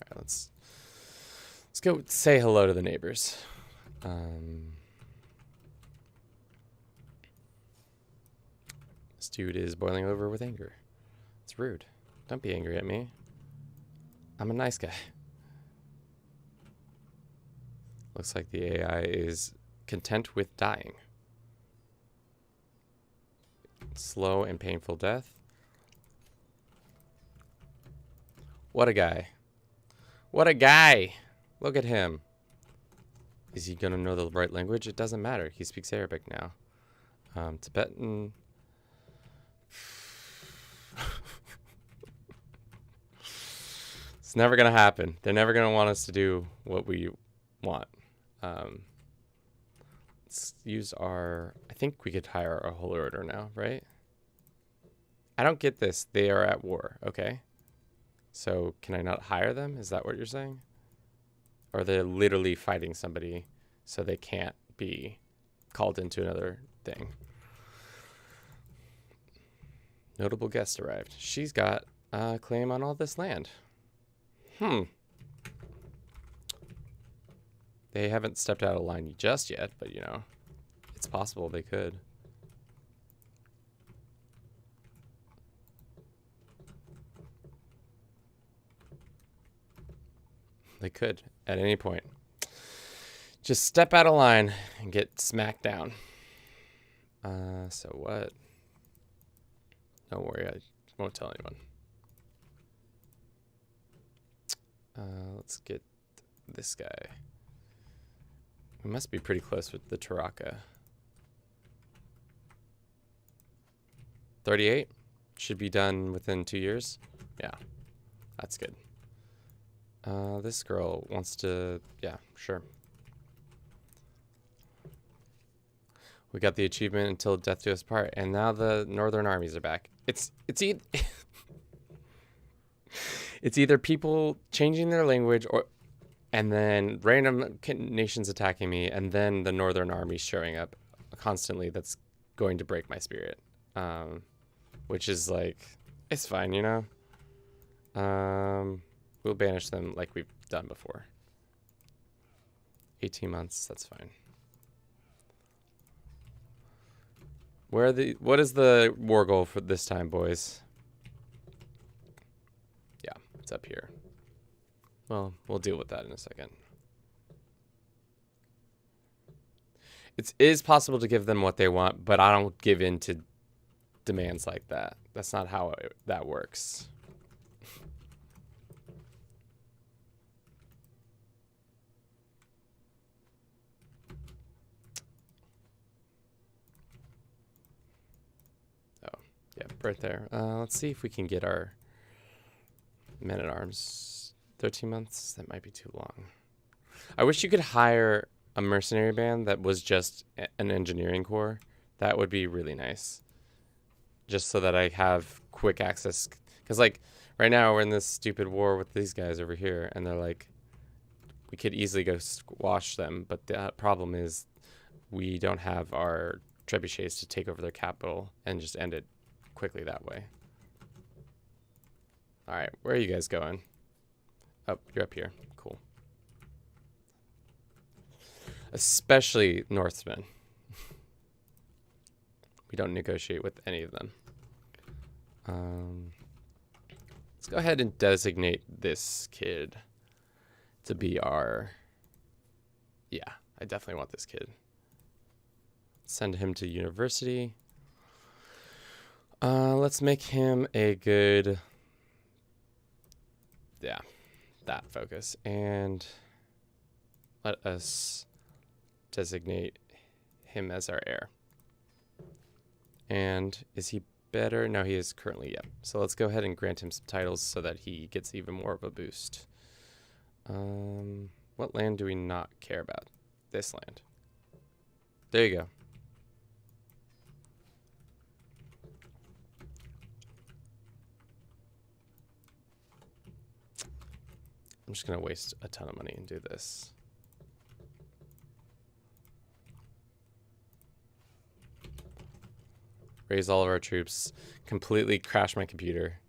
All right, let's go say hello to the neighbors. This dude is boiling over with anger. It's rude. Don't be angry at me. I'm a nice guy. Looks like the AI is content with dying. Slow and painful death. What a guy. What a guy. Look at him. Is he gonna know the right language? It doesn't matter. He speaks Arabic now. Tibetan. It's never gonna happen. They're never gonna want us to do what we want. Let's use our... I think we could hire a holy order now, right? I don't get this. They are at war. Okay. So can I not hire them? Is that what you're saying? Or they're literally fighting somebody so they can't be called into another thing. Notable guest arrived. She's got a claim on all this land. They haven't stepped out of line just yet, but you know, it's possible they could. They could at any point. Just step out of line and get smacked down. So what? Don't worry, I won't tell anyone. Let's get this guy. We must be pretty close with the Taraka. 38? Should be done within 2 years. Yeah, that's good. This girl wants to... Yeah, sure. We got the achievement until death do us part, and now the northern armies are back. It's either people changing their language, and then random nations attacking me, and then the northern army showing up constantly. That's going to break my spirit. Which is like, it's fine, you know. We'll banish them like we've done before. 18 months, that's fine. What is the war goal for this time, boys? Yeah, it's up here. Well, we'll deal with that in a second. It is possible to give them what they want, but I don't give in to demands like that. That's not how that works. Oh, yeah, right there. Let's see if we can get our men-at-arms. 13 months? That might be too long. I wish you could hire a mercenary band that was just an engineering corps. That would be really nice. Just so that I have quick access. Because, like, right now we're in this stupid war with these guys over here. And they're like, we could easily go squash them. But the problem is we don't have our trebuchets to take over their capital and just end it quickly that way. All right, where are you guys going? Oh, you're up here. Cool. especially Northmen. We don't negotiate with any of them. Let's go ahead and designate this kid to be our... Yeah, I definitely want this kid. Send him to university. Let's make him a good... Yeah, that focus. And let us designate him as our heir. And is he better? No, he is currently, yeah. So let's go ahead and grant him some titles so that he gets even more of a boost. What land do we not care about? This land. There you go. I'm just going to waste a ton of money and do this. Raise all of our troops. Completely crash my computer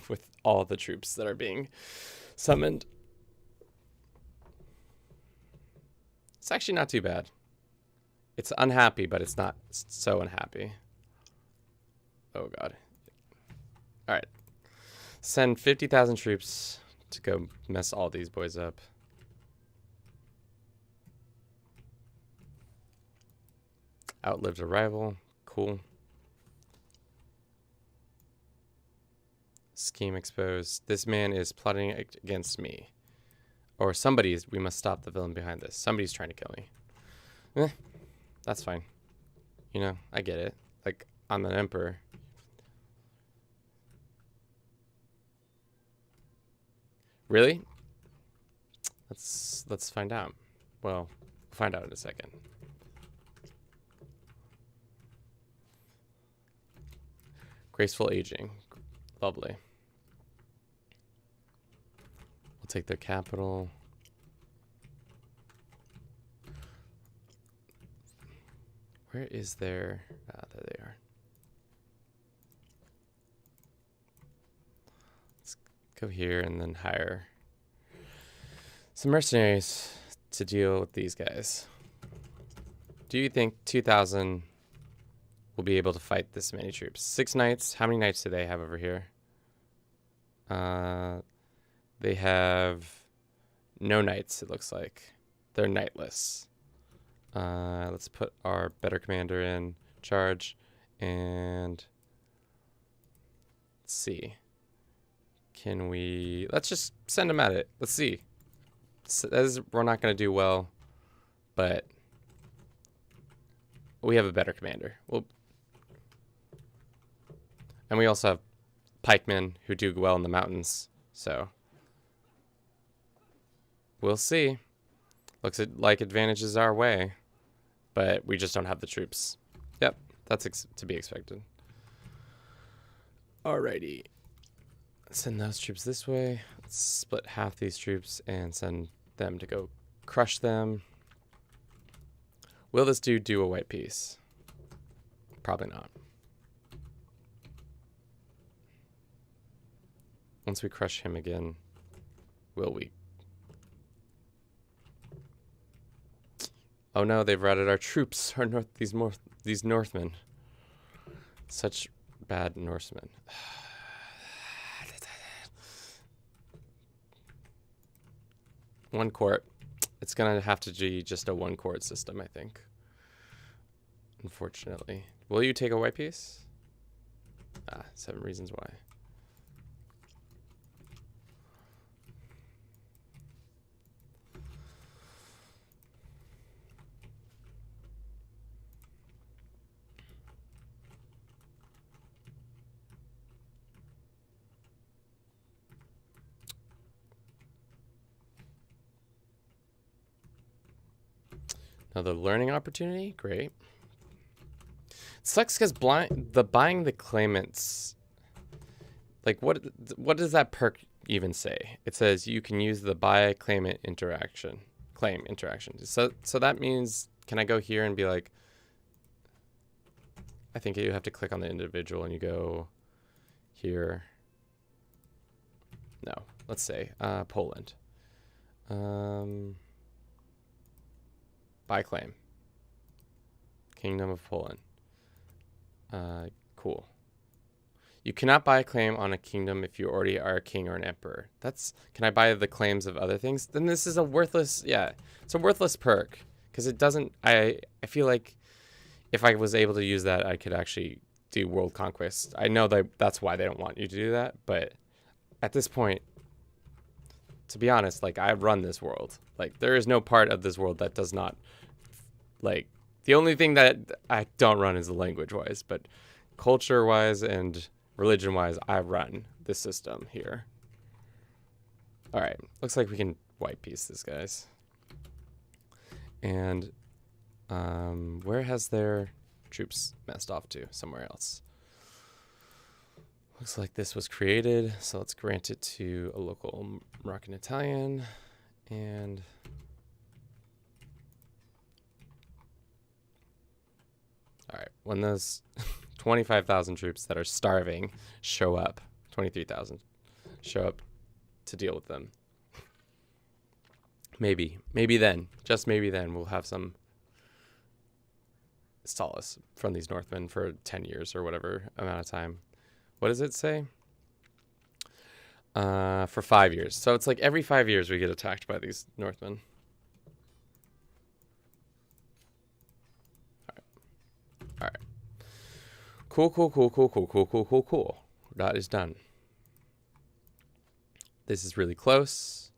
with all the troops that are being summoned. It's actually not too bad. It's unhappy, but it's not so unhappy. Oh, God. All right. Send 50,000 troops to go mess all these boys up. Outlived a rival. Cool. Scheme exposed. This man is plotting against me. Or somebody is. We must stop the villain behind this. Somebody's trying to kill me. That's fine. You know, I get it. Like, I'm an emperor. Really? Let's find out. Well, we'll find out in a second. Graceful aging. Lovely. We'll take their capital. Where is their... Ah, there they are. Let's go here and then hire some mercenaries to deal with these guys. Do you think 2,000 will be able to fight this many troops? 6 knights. How many knights do they have over here? They have no knights, it looks like. They're knightless. Let's put our better commander in charge. And let's see. Can we... Let's just send him at it. Let's see. We're not going to do well, but we have a better commander. And we also have pikemen who do well in the mountains, so we'll see. Looks like advantages our way, but we just don't have the troops. Yep, that's to be expected. Alrighty. Send those troops this way. Let's split half these troops and send them to go crush them. Will this dude do a white piece? Probably not. Once we crush him again, will we? Oh no, they've routed our troops. These Northmen. Such bad Norsemen. One court. It's gonna have to be just a one court system, I think. Unfortunately. Will you take a white piece? 7 reasons why. Another learning opportunity, great. Sucks because buying the claimants, like what does that perk even say? It says you can use the buy claim interaction. So that means, can I go here and be like, I think you have to click on the individual and you go here. No, let's say Poland. Buy claim. Kingdom of Poland. Cool. You cannot buy a claim on a kingdom if you already are a king or an emperor. Can I buy the claims of other things? Then this is a worthless, it's a worthless perk. Because it doesn't, I feel like if I was able to use that, I could actually do world conquest. I know that's why they don't want you to do that, but at this point, to be honest, like, I run this world. Like, there is no part of this world that does not, like, the only thing that I don't run is the language-wise, but culture-wise and religion-wise, I run this system here. All right, looks like we can white piece this, guys. And where has their troops messed off to? Somewhere else. Looks like this was created, so let's grant it to a local Moroccan Italian. And all right, when those 25,000 troops that are starving show up, 23,000 show up to deal with them. Maybe then, just maybe then, we'll have some solace from these Northmen for 10 years or whatever amount of time. What does it say? For 5 years. So it's like every 5 years we get attacked by these Northmen. All right. Cool. That is done. This is really close.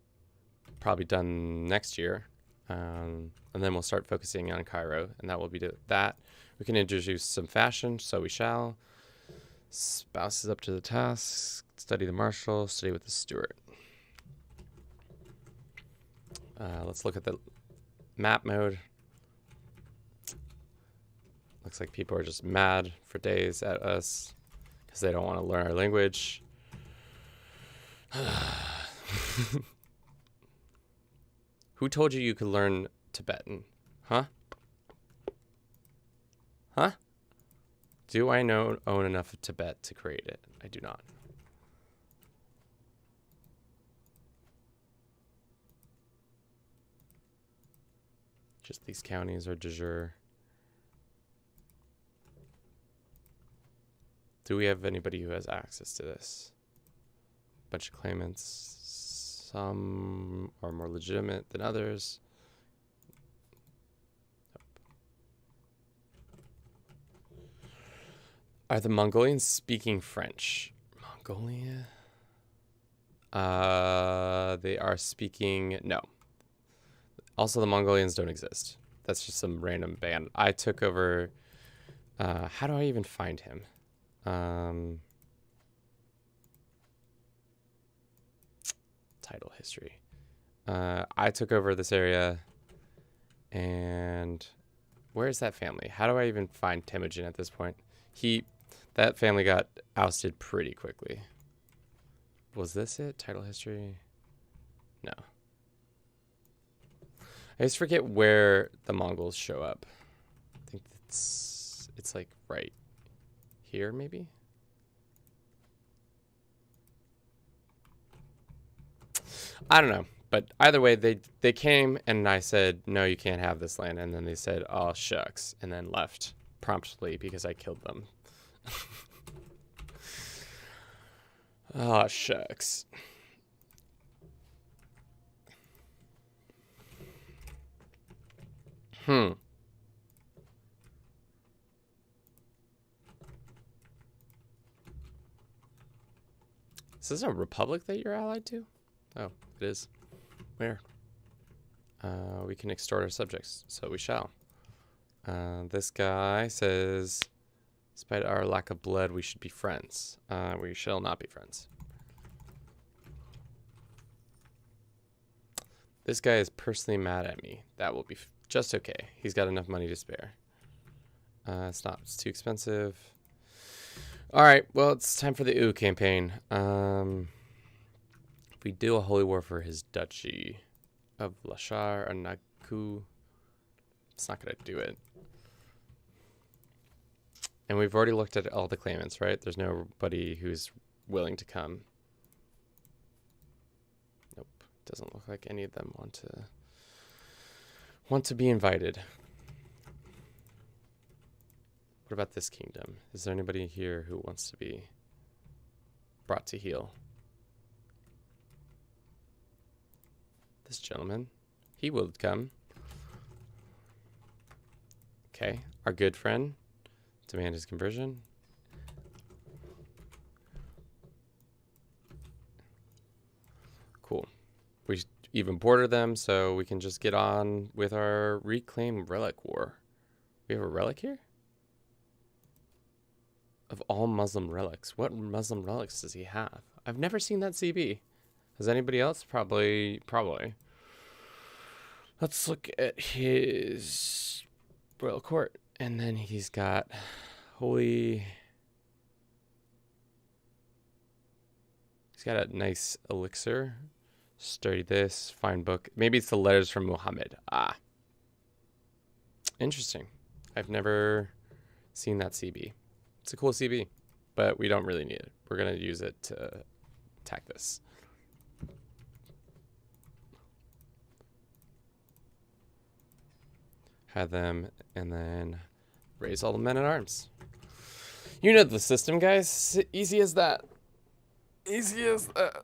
Probably done next year. And then we'll start focusing on Cairo, and that will be that. We can introduce some fashion, so we shall. Spouse is up to the task. Study the marshal, study with the steward. Let's look at the map mode. Looks like people are just mad for days at us because they don't want to learn our language. Who told you could learn Tibetan? Huh? Do I own enough of Tibet to create it? I do not. Just these counties are de jure. Do we have anybody who has access to this? Bunch of claimants. Some are more legitimate than others. Are the Mongolians speaking French? Mongolia? They are speaking... No. Also, the Mongolians don't exist. That's just some random band. I took over... how do I even find him? Title history. I took over this area, and where's that family? How do I even find Temujin at this point? That family got ousted pretty quickly. Was this it? Title history? No. I just forget where the Mongols show up. I think it's like right here, maybe? I don't know. But either way, they came and I said, no, you can't have this land. And then they said, oh, shucks. And then left promptly because I killed them. Oh, shucks. Is this a republic that you're allied to? Oh, it is. Where? We can extort our subjects, so we shall. This guy says, despite our lack of blood, we should be friends. We shall not be friends. This guy is personally mad at me. That will be just okay. He's got enough money to spare. It's too expensive. All right, well, it's time for the Ooh campaign. If we do a holy war for his duchy of Lashar and Nagu, it's not going to do it. And we've already looked at all the claimants, right? There's nobody who's willing to come. Nope, doesn't look like any of them want Want to be invited. What about this kingdom? Is there anybody here who wants to be brought to heel? This gentleman. He will come. Okay. Our good friend. Demand his conversion. Cool. We even border them so we can just get on with our reclaim relic war. We have a relic here? Of all Muslim relics. What Muslim relics does he have? I've never seen that CB. Has anybody else? Probably. Let's look at his royal court. And then he's got holy... He's got a nice elixir. Study this. Fine book. Maybe it's the letters from Muhammad. Ah. Interesting. I've never seen that CB. It's a cool CB, but we don't really need it. We're going to use it to attack this. Have them, and then raise all the men at arms. You know the system, guys. Easy as that. Easy as that.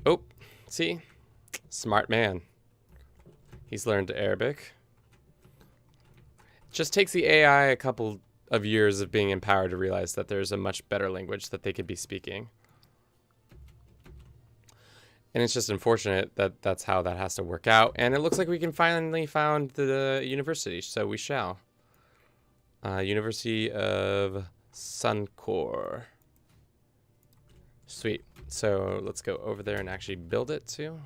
Oh, see? Smart man. He's learned Arabic. It just takes the AI a couple of years of being empowered to realize that there's a much better language that they could be speaking. And it's just unfortunate that that's how that has to work out. And it looks like we can finally found the university, so we shall. University of Suncor. Sweet. So let's go over there and actually build it too.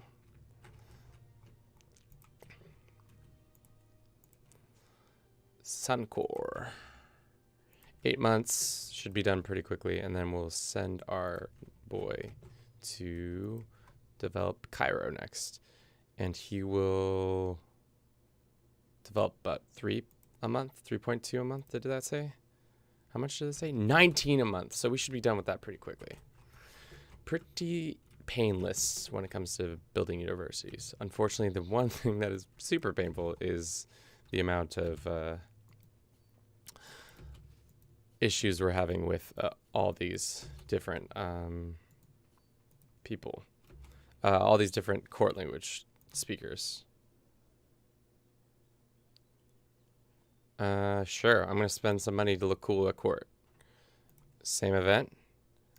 Suncor. 8 months should be done pretty quickly, and then we'll send our boy to develop Cairo next, and he will develop about 3 a month, 3.2 a month. Did that say? How much did it say? 19 a month. So we should be done with that pretty quickly. Pretty painless when it comes to building universities. Unfortunately, the one thing that is super painful is the amount of issues we're having with all these different people, all these different court language speakers. Sure, I'm going to spend some money to look cool at court. Same event,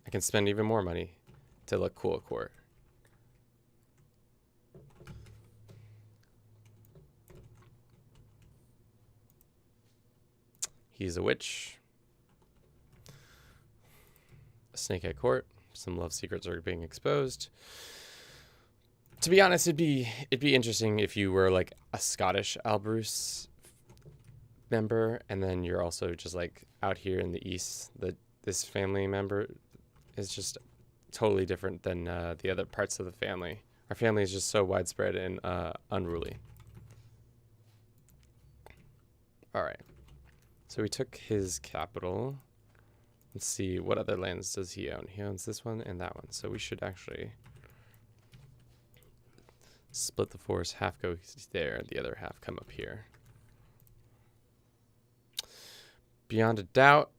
I can spend even more money to look cool at court. He's a witch. A snake at court. Some love secrets are being exposed. To be honest, it'd be interesting if you were like a Scottish Albruce member, and then you're also just like out here in the east. This family member is just totally different than the other parts of the family. Our family is just so widespread and unruly. All right. So we took his capital. Let's see, what other lands does he own? He owns this one and that one. So we should actually split the force. Half go there, the other half come up here. Beyond a doubt,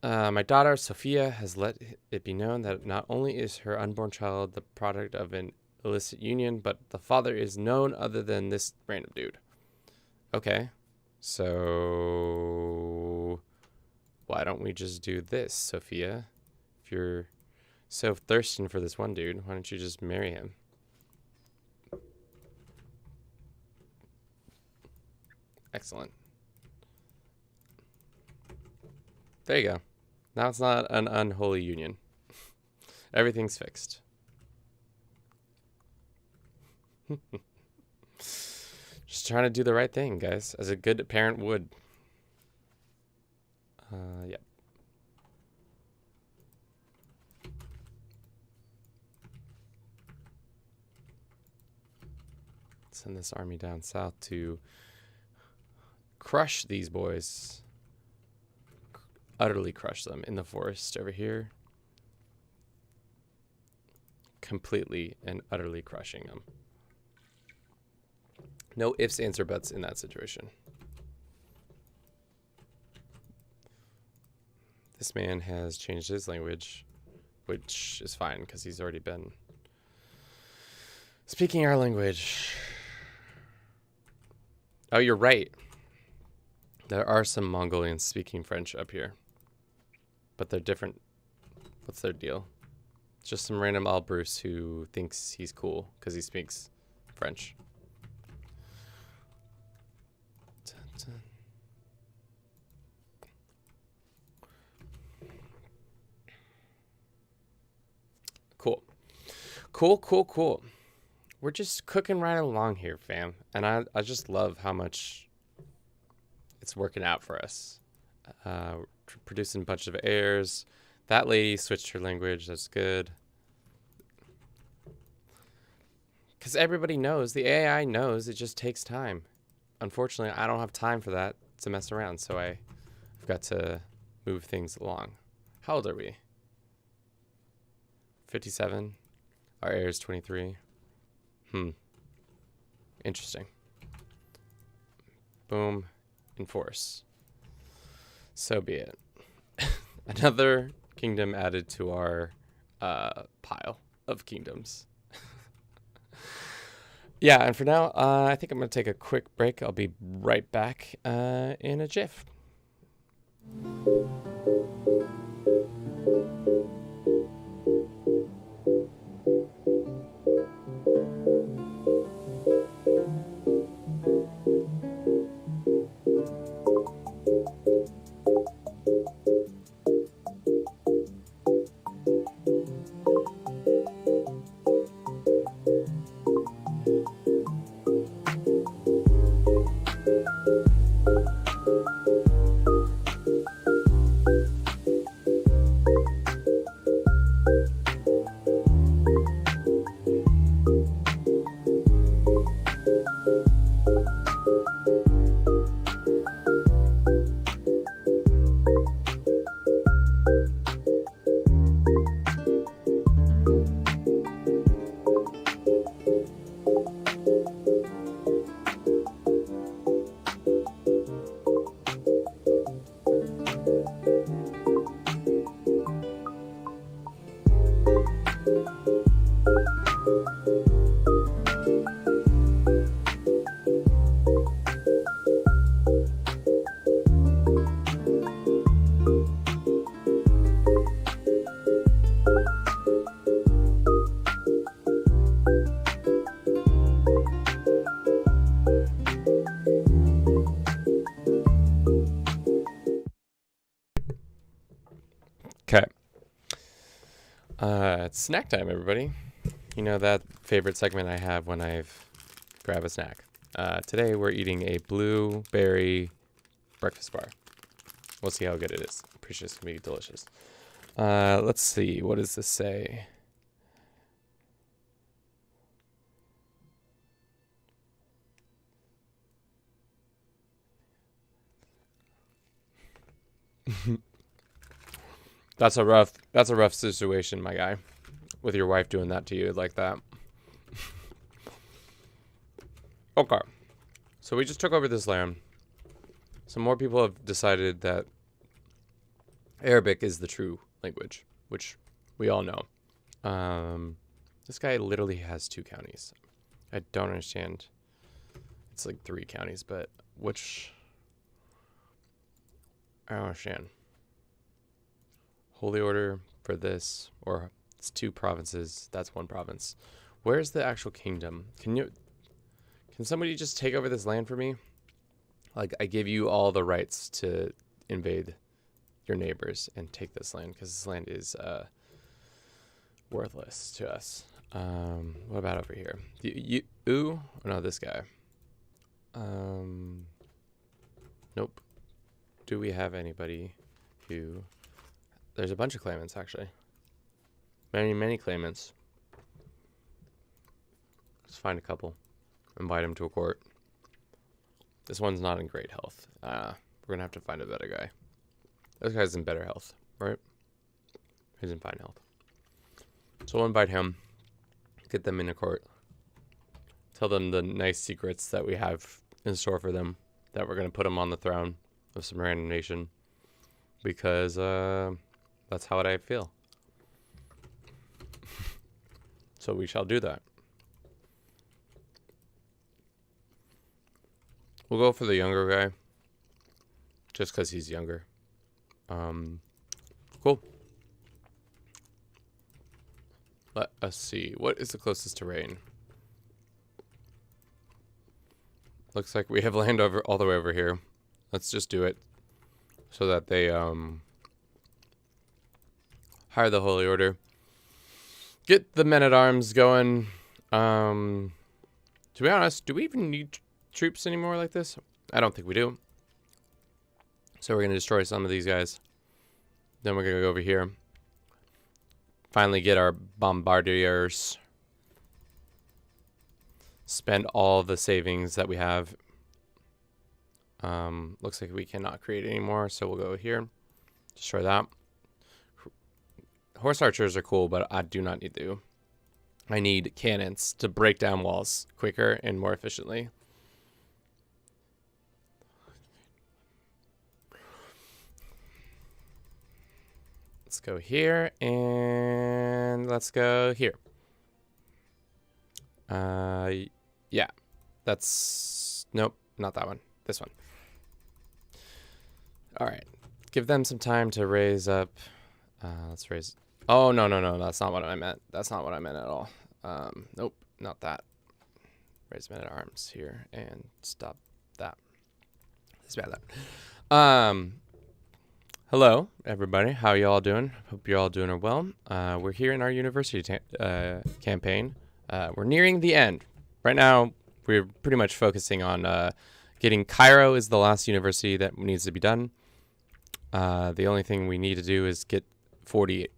my daughter, Sophia, has let it be known that not only is her unborn child the product of an illicit union, but the father is none other than this random dude. Okay. So why don't we just do this, Sophia? If you're so thirsting for this one dude, why don't you just marry him? Excellent. There you go. Now it's not an unholy union. Everything's fixed. Just trying to do the right thing, guys, as a good parent would. Yep. Send this army down south to crush these boys. Utterly crush them in the forest over here. Completely and utterly crushing them. No ifs, ands, or buts in that situation. This man has changed his language, which is fine because he's already been speaking our language. Oh, you're right. There are some Mongolians speaking French up here, but they're different. What's their deal? It's just some random Burce who thinks he's cool because he speaks French. Dun, dun. Cool. Cool. We're just cooking right along here, fam. And I just love how much it's working out for us. Producing a bunch of heirs. That lady switched her language. That's good. Because everybody knows, the AI knows it just takes time. Unfortunately, I don't have time for that to mess around. So I've got to move things along. How old are we? 57. Our heir is 23. Interesting. Boom. Enforce. So be it. Another kingdom added to our pile of kingdoms. Yeah, and for now, I think I'm going to take a quick break. I'll be right back in a jiff. Okay. It's snack time, everybody. You know that favorite segment I have when I've grab a snack. Today we're eating a blueberry breakfast bar. We'll see how good it is. I'm pretty sure it's gonna be delicious. Let's see. What does this say? That's a rough situation, my guy, with your wife doing that to you like that. Okay. So we just took over this land. Some more people have decided that Arabic is the true language, which we all know. This guy literally has 2 counties. I don't understand. It's like 3 counties, but which... I don't understand. Holy Order for this, or it's 2 provinces. That's 1 province. Where's the actual kingdom? Can somebody just take over this land for me? Like, I give you all the rights to invade your neighbors and take this land, because this land is worthless to us. What about over here? Ooh, no, this guy. Nope. Do we have anybody who... There's a bunch of claimants, actually. Many claimants. Let's find a couple. Invite him to a court. This one's not in great health. We're going to have to find a better guy. This guy's in better health, right? He's in fine health. So we'll invite him. Get them in a court Tell them the nice secrets that we have in store for them, that we're going to put them on the throne of some random nation, because that's how I feel. So we shall do that. We'll go for the younger guy, just because he's younger. Cool. Let us see. What is the closest terrain? Looks like we have land over all the way over here. Let's just do it so that they hire the Holy Order. Get the men-at-arms going. To be honest, do we even need troops anymore like this? I don't think we do. So we're going to destroy some of these guys. Then we're going to go over here. Finally get our bombardiers. Spend all the savings that we have. Looks like we cannot create anymore, so we'll go here. Destroy that. Horse archers are cool, but I do not need to. I need cannons to break down walls quicker and more efficiently. Let's go here, and let's go here. Yeah, that's, nope, not that one. This one. All right, give them some time to raise up. Let's raise. Oh, no, that's not what I meant. That's not what I meant at all. Nope, not that. Raise men at arms here and stop that. It's bad that. Hello, everybody. How you all doing? Hope you're all doing well. We're here in our university campaign. We're nearing the end. Right now, we're pretty much focusing on getting Cairo is the last university that needs to be done. The only thing we need to do is get 40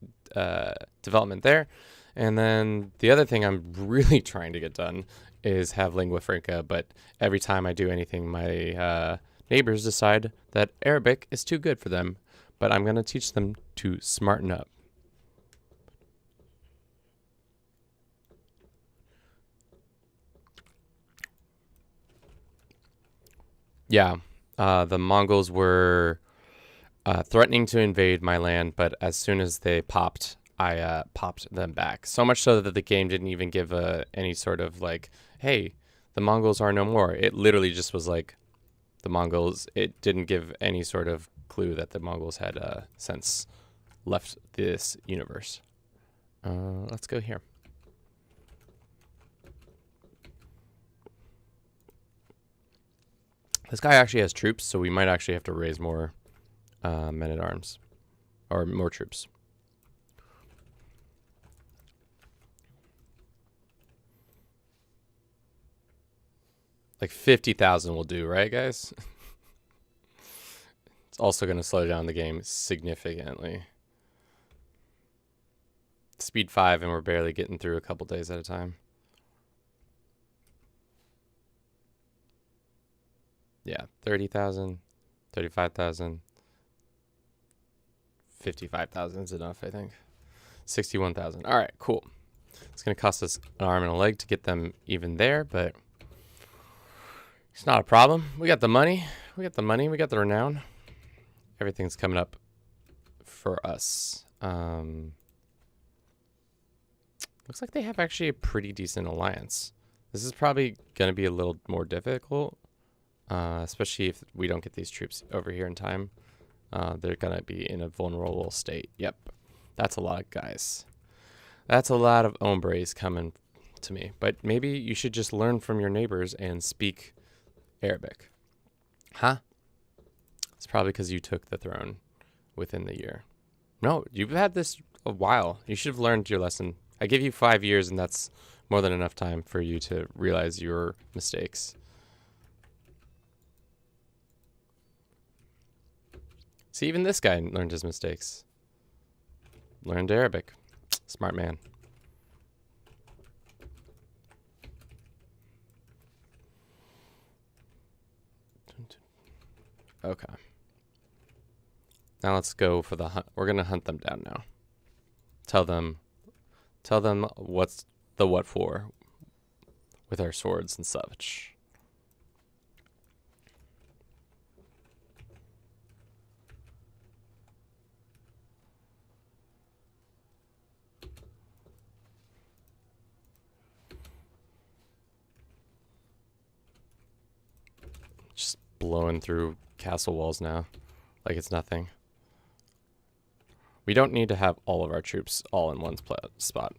development there. And then the other thing I'm really trying to get done is have lingua franca. But every time I do anything, my neighbors decide that Arabic is too good for them. But I'm going to teach them to smarten up. Yeah, the Mongols were threatening to invade my land, but as soon as they popped, I popped them back. So much so that the game didn't even give any sort of like, hey, the Mongols are no more. It literally just was like, the Mongols, it didn't give any sort of clue that the Mongols had since left this universe. Let's go here. This guy actually has troops, so we might actually have to raise more men-at-arms. Or more troops. Like 50,000 will do, right, guys? It's also going to slow down the game significantly. Speed 5, and we're barely getting through a couple days at a time. Yeah, 30,000, 35,000, 55,000 is enough, I think. 61,000. All right, cool. It's going to cost us an arm and a leg to get them even there, but it's not a problem. We got the money. We got the money. We got the renown. Everything's coming up for us. Looks like they have actually a pretty decent alliance. This is probably going to be a little more difficult. Especially if we don't get these troops over here in time. They're going to be in a vulnerable state. Yep. That's a lot, guys. That's a lot of hombres coming to me. But maybe you should just learn from your neighbors and speak Arabic. Huh? It's probably because you took the throne within the year. No, you've had this a while. You should have learned your lesson. I give you 5 years, and that's more than enough time for you to realize your mistakes. See, even this guy learned his mistakes. Learned Arabic. Smart man. Okay. Now let's go for the hunt. We're going to hunt them down now. Tell them what's the what for with our swords and such. Just blowing through castle walls now like it's nothing. We don't need to have all of our troops all in one spot.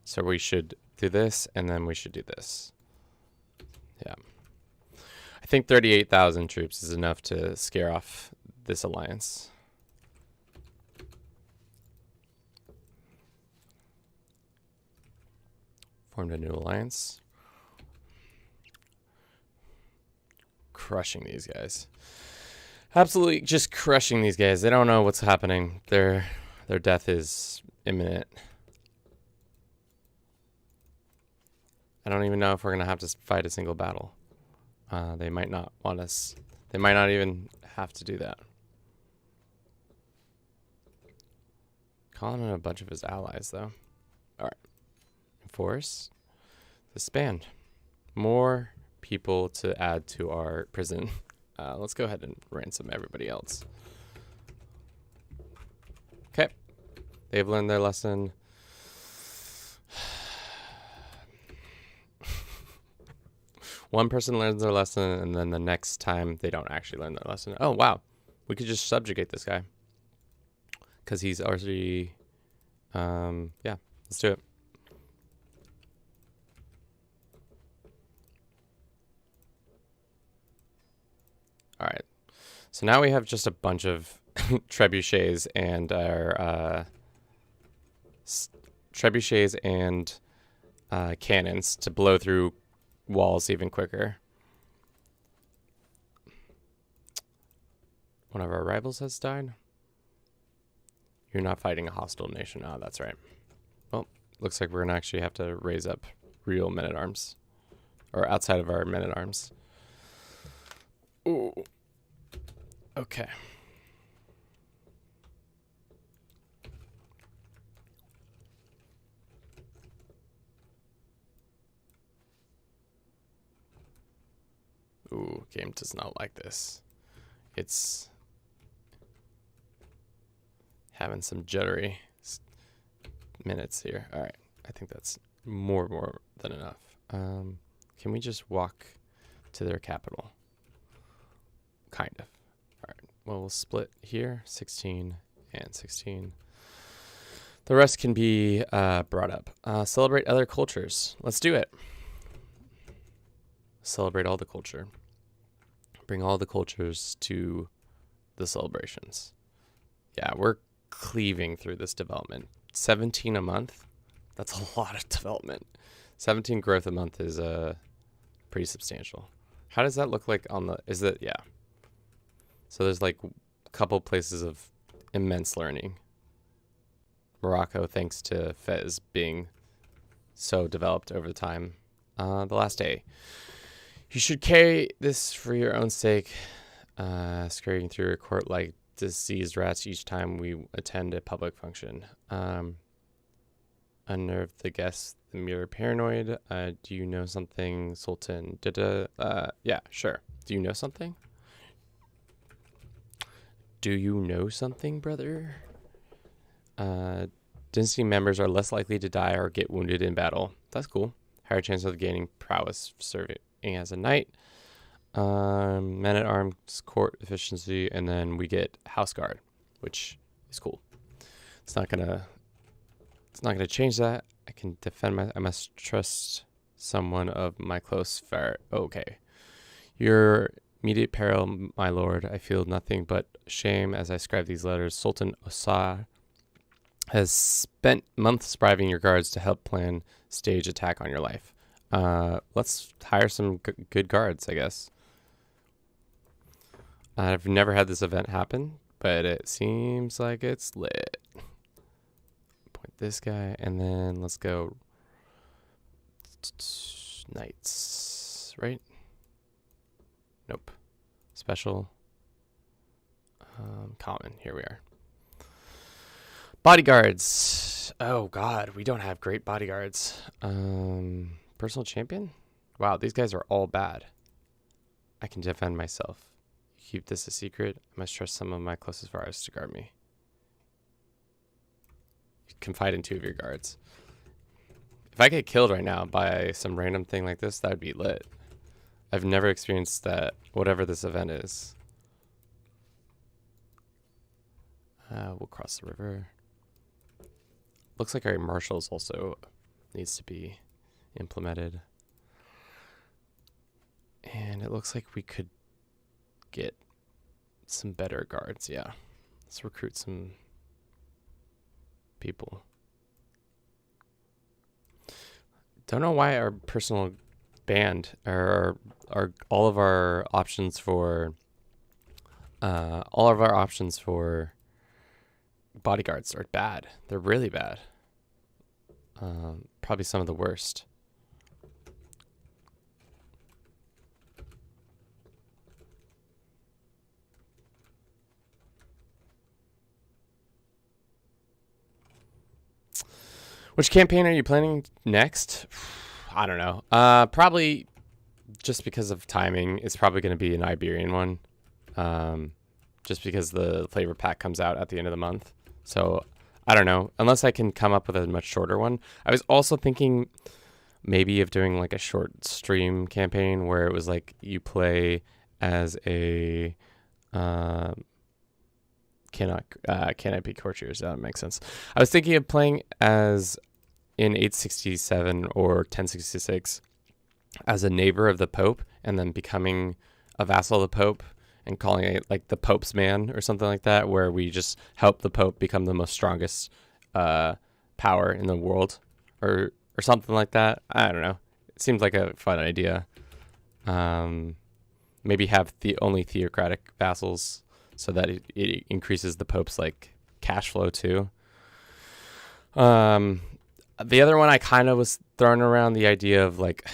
So we should do this, and then we should do this. Yeah. I think 38,000 troops is enough to scare off this alliance. Formed a new alliance. Crushing these guys. Absolutely just crushing these guys. They don't know what's happening. Their death is imminent. I don't even know if we're going to have to fight a single battle. They might not want us. They might not even have to do that. Calling in a bunch of his allies, though. All right. Enforce. Disband. More people to add to our prison. Let's go ahead and ransom everybody else. Okay. They've learned their lesson. One person learns their lesson, and then the next time they don't actually learn their lesson. Oh, wow. We could just subjugate this guy. Because he's already... yeah, let's do it. All right. So now we have just a bunch of trebuchets and our... trebuchets and cannons to blow through walls even quicker. One of our rivals has died. You're not fighting a hostile nation. Oh, that's right. Well, looks like we're gonna actually have to raise up real men-at-arms, or outside of our men-at-arms. Ooh. Okay. Ooh, game does not like this. It's having some jittery minutes here. All right, I think that's more than enough. Can we just walk to their capital? Kind of. All right, well, we'll split here, 16 and 16. The rest can be brought up. Celebrate other cultures. Let's do it. Celebrate all the culture. Bring all the cultures to the celebrations. Yeah, we're cleaving through this development. 17 a month? That's a lot of development. 17 growth a month is pretty substantial. How does that look like on the... Is that... Yeah. So there's like a couple places of immense learning. Morocco, thanks to Fez being so developed over time. The last day. You should carry this for your own sake, scurrying through a court like diseased rats each time we attend a public function. Unnerve the guests, the mere paranoid. Do you know something, Sultan? Yeah, sure. Do you know something? Do you know something, brother? Dynasty members are less likely to die or get wounded in battle. That's cool. Higher chance of gaining prowess serving as a knight. Men-at-arms, court efficiency, and then we get house guard, which is cool. It's not gonna change that. I can defend I must trust someone of my close fire. Okay. Your immediate peril, my lord. I feel nothing but shame as I scribe these letters. Sultan Osar has spent months bribing your guards to help plan stage attack on your life. Let's hire some good guards, I guess. I've never had this event happen, but it seems like it's lit. Point this guy, and then let's go knights, right? Nope. Special. Common. Here we are. Bodyguards. Oh God, we don't have great bodyguards. Personal champion? Wow, these guys are all bad. I can defend myself. Keep this a secret. I must trust some of my closest warriors to guard me. Confide in 2 of your guards. If I get killed right now by some random thing like this, that would be lit. I've never experienced that, whatever this event is. We'll cross the river. Looks like our marshals also needs to be implemented. And it looks like we could get some better guards. Yeah. Let's recruit some people. Don't know why our personal band or all of our options for bodyguards are bad. They're really bad. Probably some of the worst. Which campaign are you planning next? I don't know. Probably just because of timing, it's probably going to be an Iberian one. Just because the flavor pack comes out at the end of the month. So I don't know. Unless I can come up with a much shorter one. I was also thinking maybe of doing like a short stream campaign where it was like you play as a cannot be courtiers. That makes sense. I was thinking of playing as in 867 or 1066 as a neighbor of the Pope and then becoming a vassal of the Pope and calling it like the Pope's man or something like that, where we just help the Pope become the most strongest power in the world or something like that. I don't know. It seems like a fun idea. Maybe have only theocratic vassals so that it increases the Pope's like cash flow too. The other one I kind of was throwing around the idea of like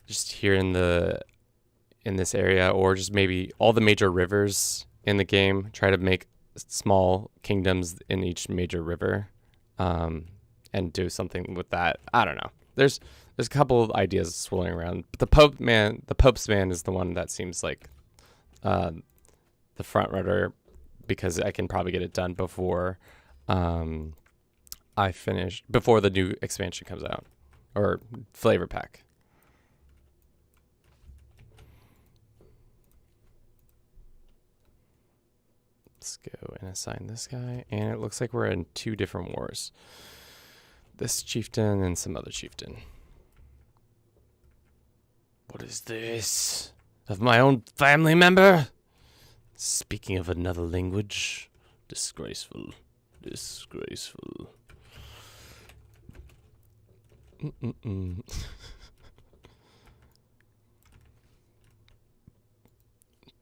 just here in this area, or just maybe all the major rivers in the game, try to make small kingdoms in each major river, and do something with that. I don't know. There's a couple of ideas swirling around, but the Pope's man is the one that seems like the front runner because I can probably get it done before before the new expansion comes out or flavor pack. Let's go and assign this guy, and it looks like we're in 2 different wars. This chieftain and some other chieftain. What is this? Of my own family member? Speaking of another language. Disgraceful. Disgraceful.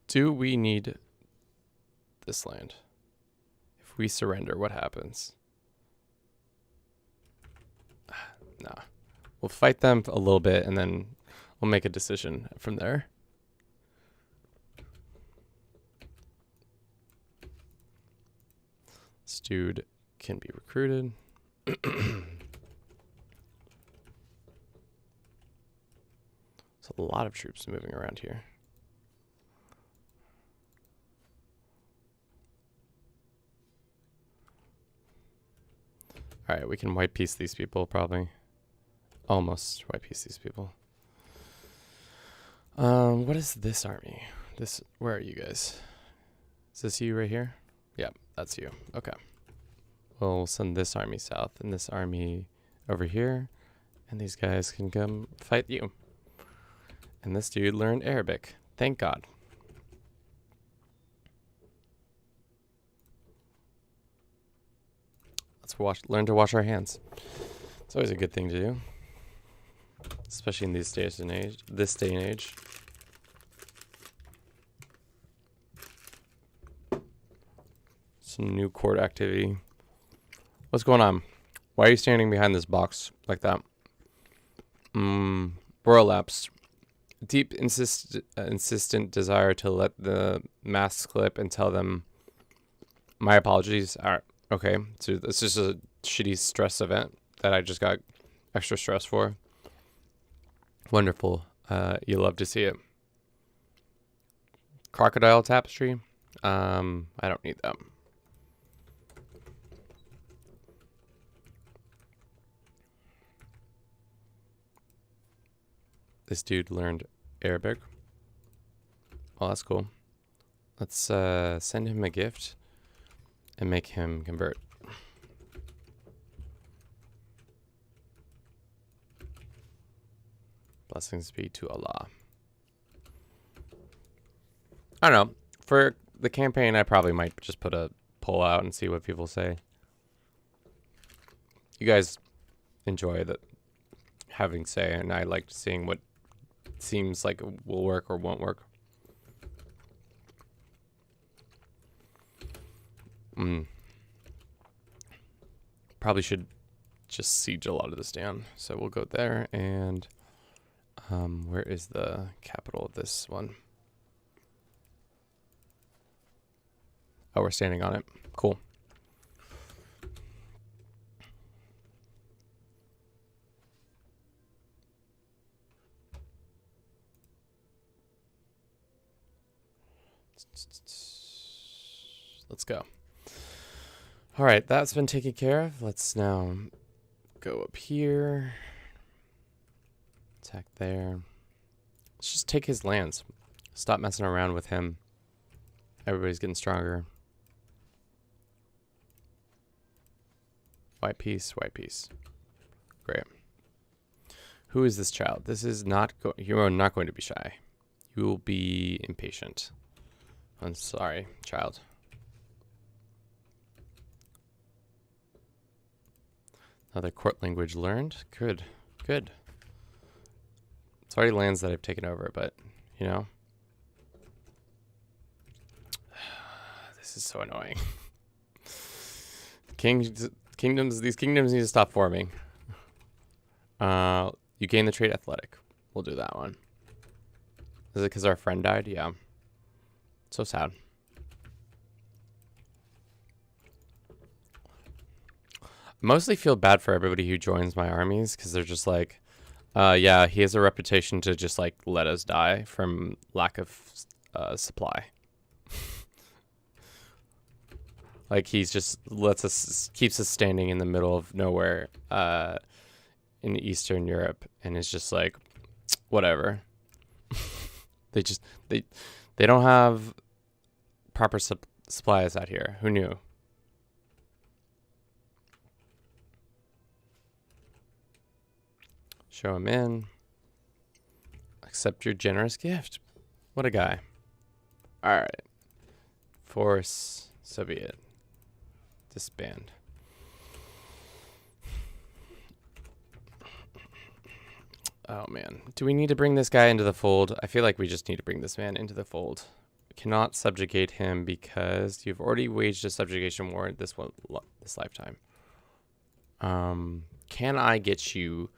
Do we need this land? If we surrender, what happens? Nah. We'll fight them a little bit and then we'll make a decision from there. This dude can be recruited. There's a lot of troops moving around here. All right, we can white piece these people probably. Almost white piece these people. What is this army? Where are you guys? Is this you right here? Yep, that's you. Okay. Well, we'll send this army south and this army over here, and these guys can come fight you. And this dude learned Arabic. Thank God. Let's learn to wash our hands. It's always a good thing to do, especially in this day and age. Some new court activity. What's going on? Why are you standing behind this box like that? Royal lapse. Deep insistent desire to let the masks clip and tell them my apologies. All right. Okay, so this is a shitty stress event that I just got extra stress for. Wonderful. You love to see it. Crocodile tapestry. I don't need that. This dude learned Arabic. Well, that's cool. Let's send him a gift and make him convert. Blessings be to Allah. I don't know. For the campaign, I probably might just put a poll out and see what people say. You guys enjoy the having say, and I like seeing what seems like it will work or won't work. Probably should just siege a lot of this down. So we'll go there, and where is the capital of this one? Oh, we're standing on it. Cool. Let's go. All right, that's been taken care of. Let's now go up here. Attack there. Let's just take his lands. Stop messing around with him. Everybody's getting stronger. White piece, white piece. Great. Who is this child? This is not you are not going to be shy. You will be impatient. I'm sorry, child. Another court language learned. Good. Good. It's already lands that I've taken over, but, you know. This is so annoying. These kingdoms need to stop forming. You gain the trait athletic. We'll do that one. Is it because our friend died? Yeah. So sad. Mostly feel bad for everybody who joins my armies because they're just like, yeah, he has a reputation to just like let us die from lack of supply. Like he's just keeps us standing in the middle of nowhere in Eastern Europe and is just like, whatever. they don't have proper supplies out here. Who knew? Show him in. Accept your generous gift. What a guy. All right. Force Soviet. Disband. Oh, man. Do we need to bring this guy into the fold? I feel like we just need to bring this man into the fold. We cannot subjugate him because you've already waged a subjugation war this lifetime. Can I get you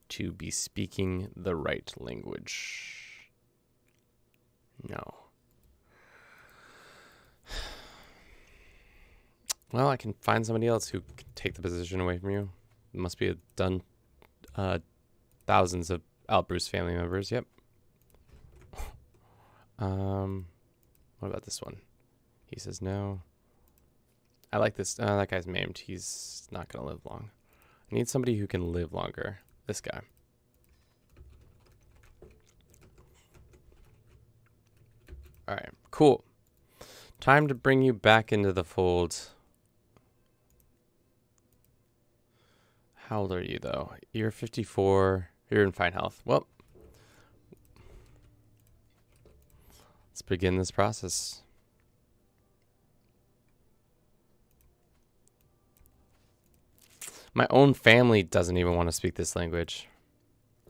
to be speaking the right language? No. Well, I can find somebody else who can take the position away from you. It must be done thousands of Burce family members. Yep. What about this one? He says no. I like this. That guy's maimed. He's not going to live long. I need somebody who can live longer. This guy. All right, cool. Time to bring you back into the fold. How old are you, though? You're 54. You're in fine health. Well, let's begin this process. My own family doesn't even want to speak this language.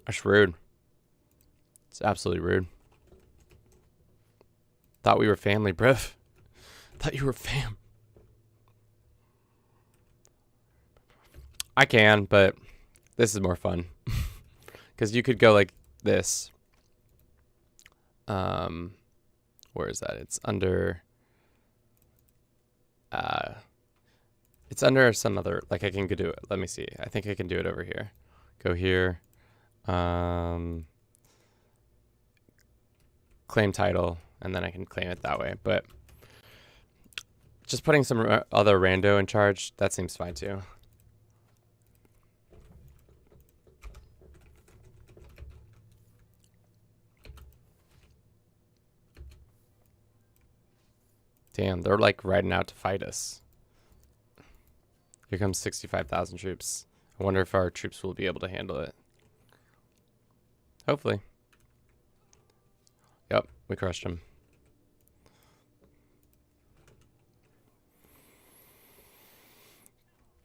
That's rude. It's absolutely rude. Thought we were family, bruv. Thought you were fam. I can, but this is more fun. Because you could go like this. Where is that? It's under... it's under some other... Like I can go do it. Let me see. I think I can do it over here. Go here. claim title, and then I can claim it that way. But just putting some other rando in charge, that seems fine too. Damn, they're like riding out to fight us. Here comes 65,000 troops. I wonder if our troops will be able to handle it. Hopefully. Yep, we crushed them.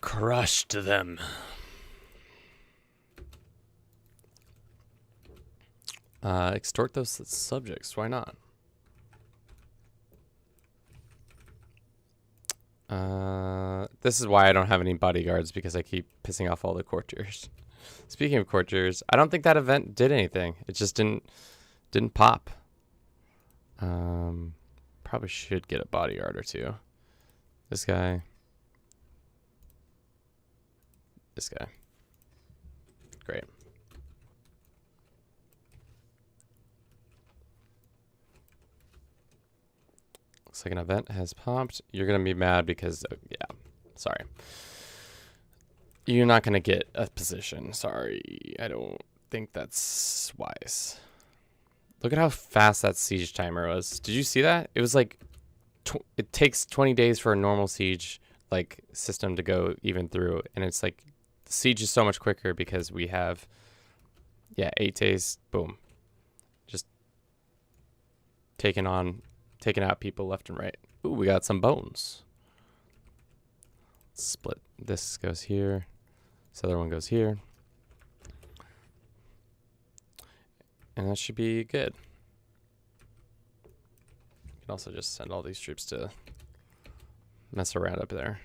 Crushed them. Extort those subjects. Why not? This is why I don't have any bodyguards, because I keep pissing off all the courtiers. Speaking of courtiers, I don't think that event did anything. It just didn't pop. Probably should get a bodyguard or two. This guy. This guy. Great. Looks like an event has popped. You're going to be mad because, yeah, sorry. You're not going to get a position. Sorry. I don't think that's wise. Look at how fast that siege timer was. Did you see that? It was like, it takes 20 days for a normal siege like system to go even through. And it's like, the siege is so much quicker because we have, yeah, 8 days. Boom. Just taking out people left and right. Ooh, we got some bones. Split. This goes here. This other one goes here. And that should be good. You can also just send all these troops to mess around up there.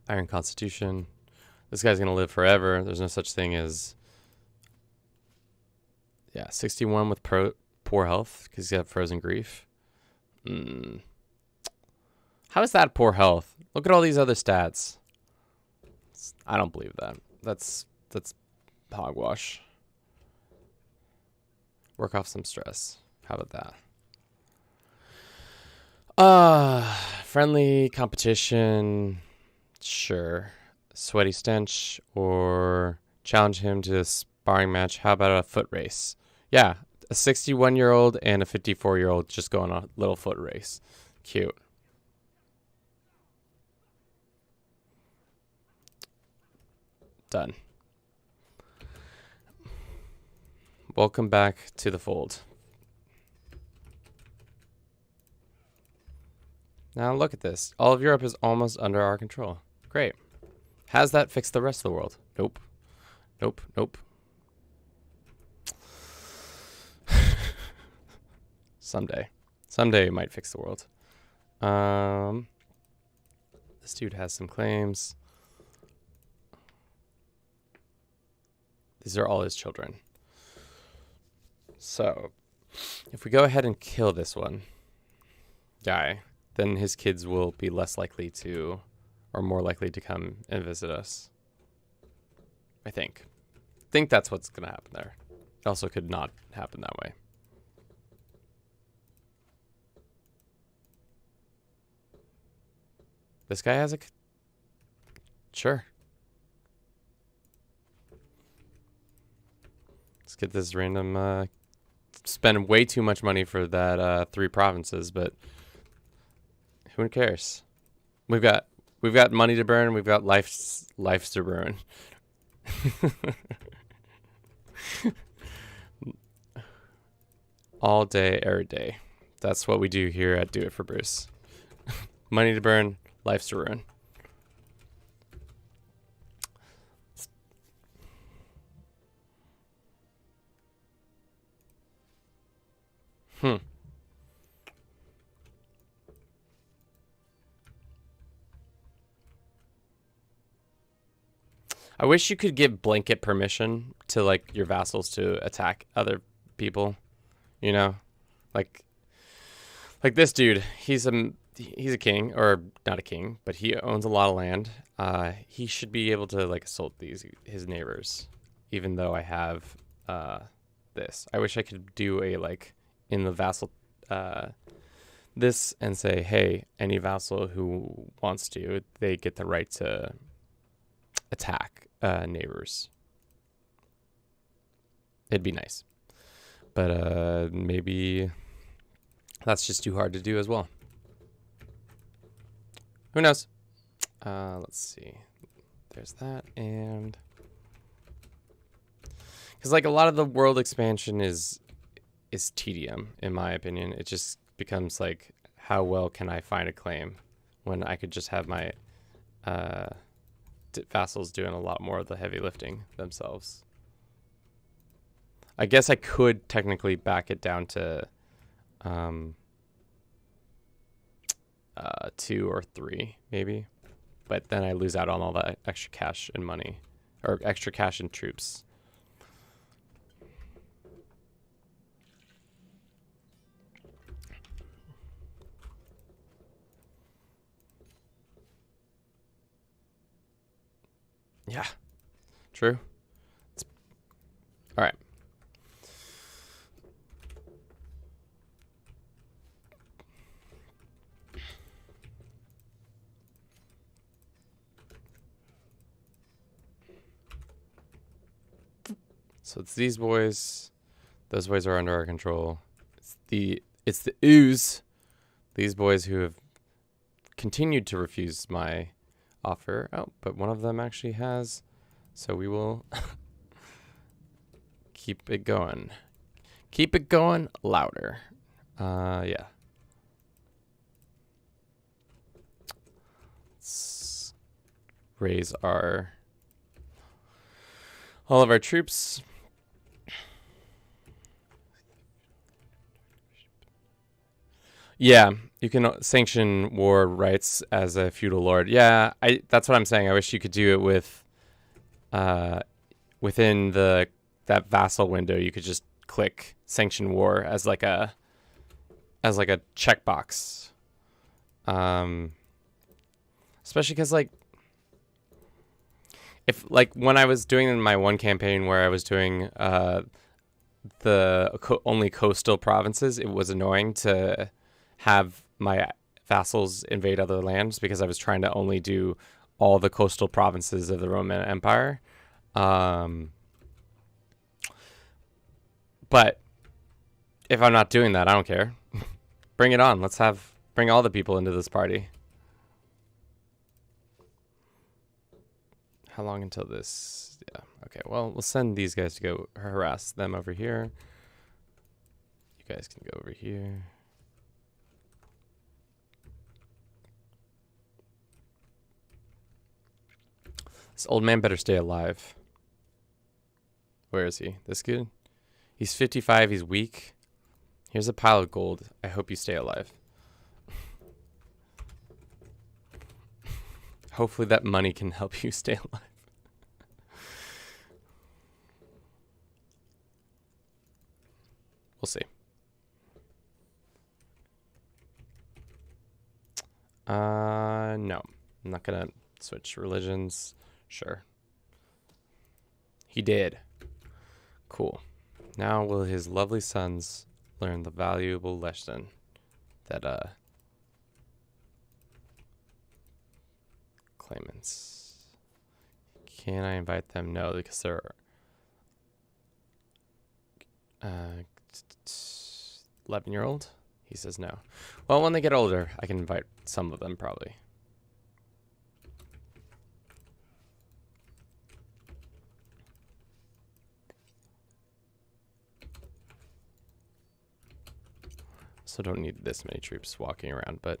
Iron Constitution. This guy's gonna live forever. There's no such thing as, yeah, 61 with poor health because he's got frozen grief. How is that poor health? Look at all these other stats. I don't believe that. That's hogwash. Work off some stress. How about that? Friendly competition. Sure. Sweaty stench, or challenge him to a sparring match. How about a foot race? Yeah, a 61-year-old and a 54-year-old just go on a little foot race. Cute. Done. Welcome back to the fold. Now look at this. All of Europe is almost under our control. Great. Has that fixed the rest of the world? Nope. Nope. Nope. Someday. Someday it might fix the world. This dude has some claims. These are all his children. So, if we go ahead and kill this one guy, then his kids will be less likely to, or more likely to come and visit us. I think that's what's going to happen there. It also could not happen that way. This guy has a... Sure. Let's get this random... spend way too much money for that 3 provinces, but who cares? We've got money to burn. We've got lives to burn. All day, every day. That's what we do here at Do It for Burce. Money to burn, lives to ruin. I wish you could give blanket permission to like your vassals to attack other people, you know? Like this dude, he's a king, or not a king, but he owns a lot of land. He should be able to like assault his neighbors, even though I have this. I wish I could do a like in the vassal this and say, hey, any vassal who wants to, they get the right to attack neighbors. It'd be nice, but maybe that's just too hard to do as well. Who knows? Let's see. There's that, and because like a lot of the world expansion is tedium, in my opinion. It just becomes like, how well can I find a claim when I could just have my vassals doing a lot more of the heavy lifting themselves. I guess I could technically back it down to 2 or 3 maybe, but then I lose out on all that extra cash and money, or extra cash and troops. Yeah, true. All right. So it's these boys. Those boys are under our control. It's the ooze. These boys who have continued to refuse my offer. Oh, but one of them actually has. So we will keep it going. Keep it going louder. Yeah. Let's raise all of our troops. Yeah, you can sanction war rights as a feudal lord. Yeah, that's what I'm saying. I wish you could do it with within that vassal window. You could just click sanction war as like a checkbox. Especially because like if like when I was doing my one campaign where I was doing only coastal provinces, it was annoying to have my vassals invade other lands because I was trying to only do all the coastal provinces of the Roman Empire. But if I'm not doing that, I don't care. Bring it on. Bring all the people into this party. How long until this? Yeah. Okay. Well, we'll send these guys to go harass them over here. You guys can go over here. This old man better stay alive. Where is he? This good? He's 55. He's weak. Here's a pile of gold. I hope you stay alive. Hopefully that money can help you stay alive. We'll see. No. I'm not gonna switch religions. Sure. He did. Cool. Now will his lovely sons learn the valuable lesson that claimants. Can I invite them? No, because they're 11-year-old. He says no. Well, when they get older, I can invite some of them probably. So don't need this many troops walking around, but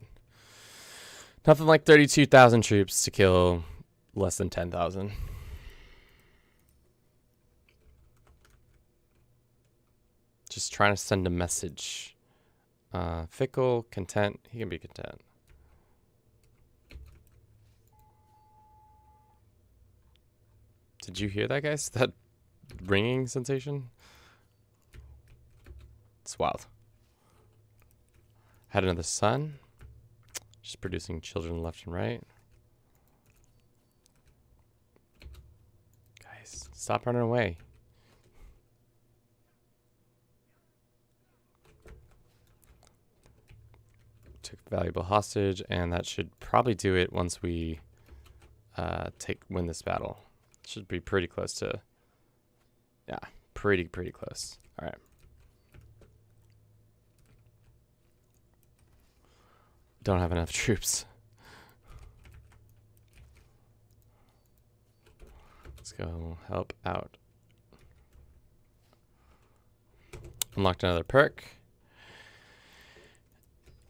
nothing like 32,000 troops to kill less than 10,000. Just trying to send a message. Fickle, content. He can be content. Did you hear that, guys? That ringing sensation? It's wild. Had another son. Just producing children left and right. Guys, stop running away. Took valuable hostage, and that should probably do it once we win this battle. Should be pretty close to, yeah, pretty close. All right. Don't have enough troops. Let's go help out. Unlocked another perk.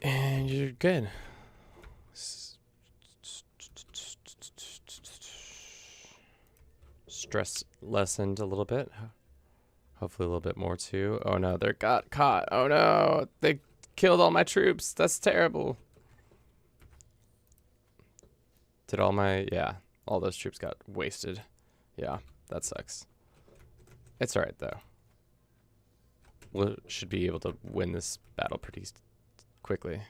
And you're good. Stress lessened a little bit. Hopefully a little bit more too. Oh no, they got caught. Oh no, they killed all my troops. That's terrible. Did all my, yeah, all those troops got wasted. Yeah, that sucks. It's alright though. We should be able to win this battle pretty quickly.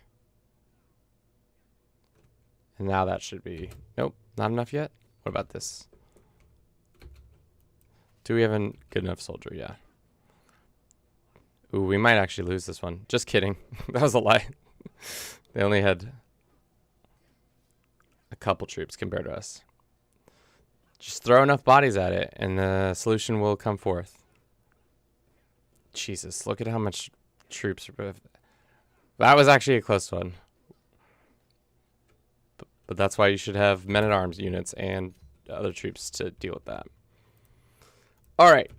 And now that should be, nope, not enough yet. What about this? Do we have a good enough soldier? Yeah. Ooh, we might actually lose this one. Just kidding. That was a lie. They only had a couple troops compared to us. Just throw enough bodies at it and the solution will come forth. Jesus, look at how much troops. That was actually a close one. But that's why you should have men-at-arms units and other troops to deal with that. All right.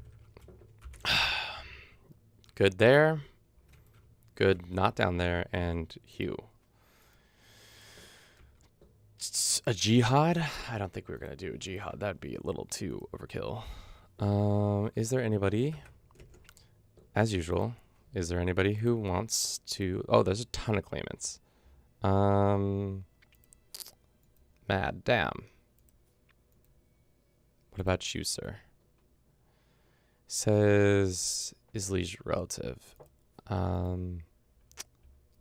Good there. Good not down there. And Hugh. A jihad? I don't think we're going to do a jihad. That'd be a little too overkill. Is there anybody, as usual, is there anybody who wants to... Oh, there's a ton of claimants. Mad damn. What about you, sir? Says, is liege relative.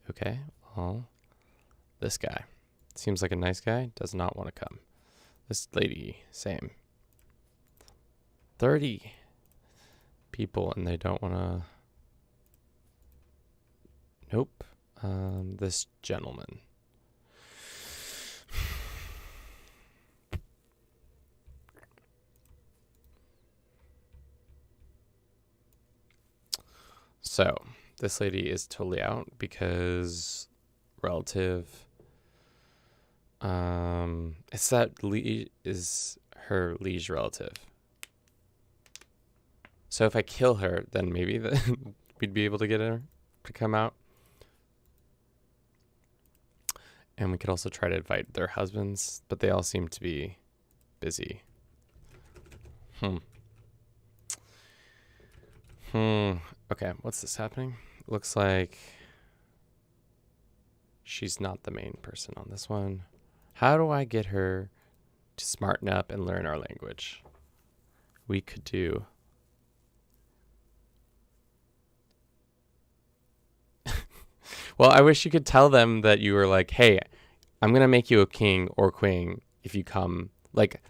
Okay, well, this guy. Seems like a nice guy. Does not want to come. This lady, same. 30 people, and they don't want to... Nope. This gentleman. So, this lady is totally out because relative... it's that is her liege relative. So if I kill her, then maybe we'd be able to get her to come out. And we could also try to invite their husbands, but they all seem to be busy. Okay, what's this happening? Looks like she's not the main person on this one. How do I get her to smarten up and learn our language? We could do... Well, I wish you could tell them that you were like, hey, I'm going to make you a king or queen if you come. Like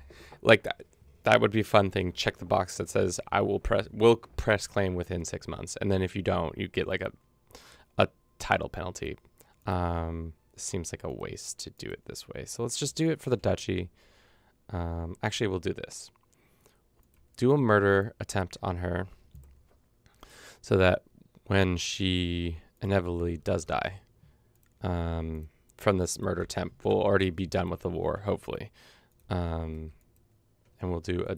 that. That would be a fun thing. Check the box that says will press claim within 6 months. And then if you don't, you get like a title penalty. Seems like a waste to do it this way. So let's just do it for the duchy. Actually, we'll do this. Do a murder attempt on her so that when she inevitably does die from this murder attempt, we'll already be done with the war, hopefully. And we'll do a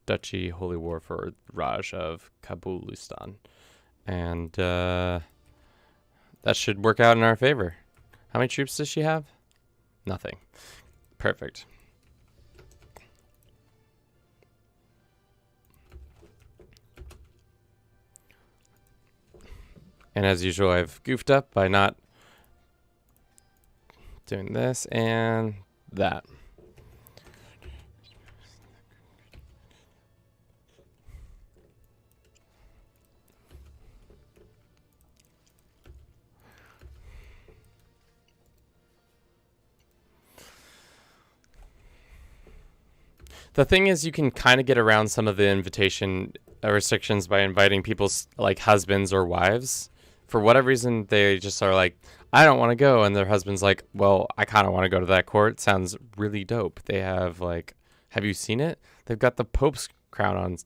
duchy holy war for Raj of Kabulistan. And that should work out in our favor. How many troops does she have? Nothing. Perfect. And as usual, I've goofed up by not doing this and that. The thing is, you can kind of get around some of the invitation restrictions by inviting people's like husbands or wives. For whatever reason, they just are like, I don't want to go, and their husband's like, well, I kind of want to go to that court. Sounds really dope. They have like, have you seen it? They've got the Pope's crown on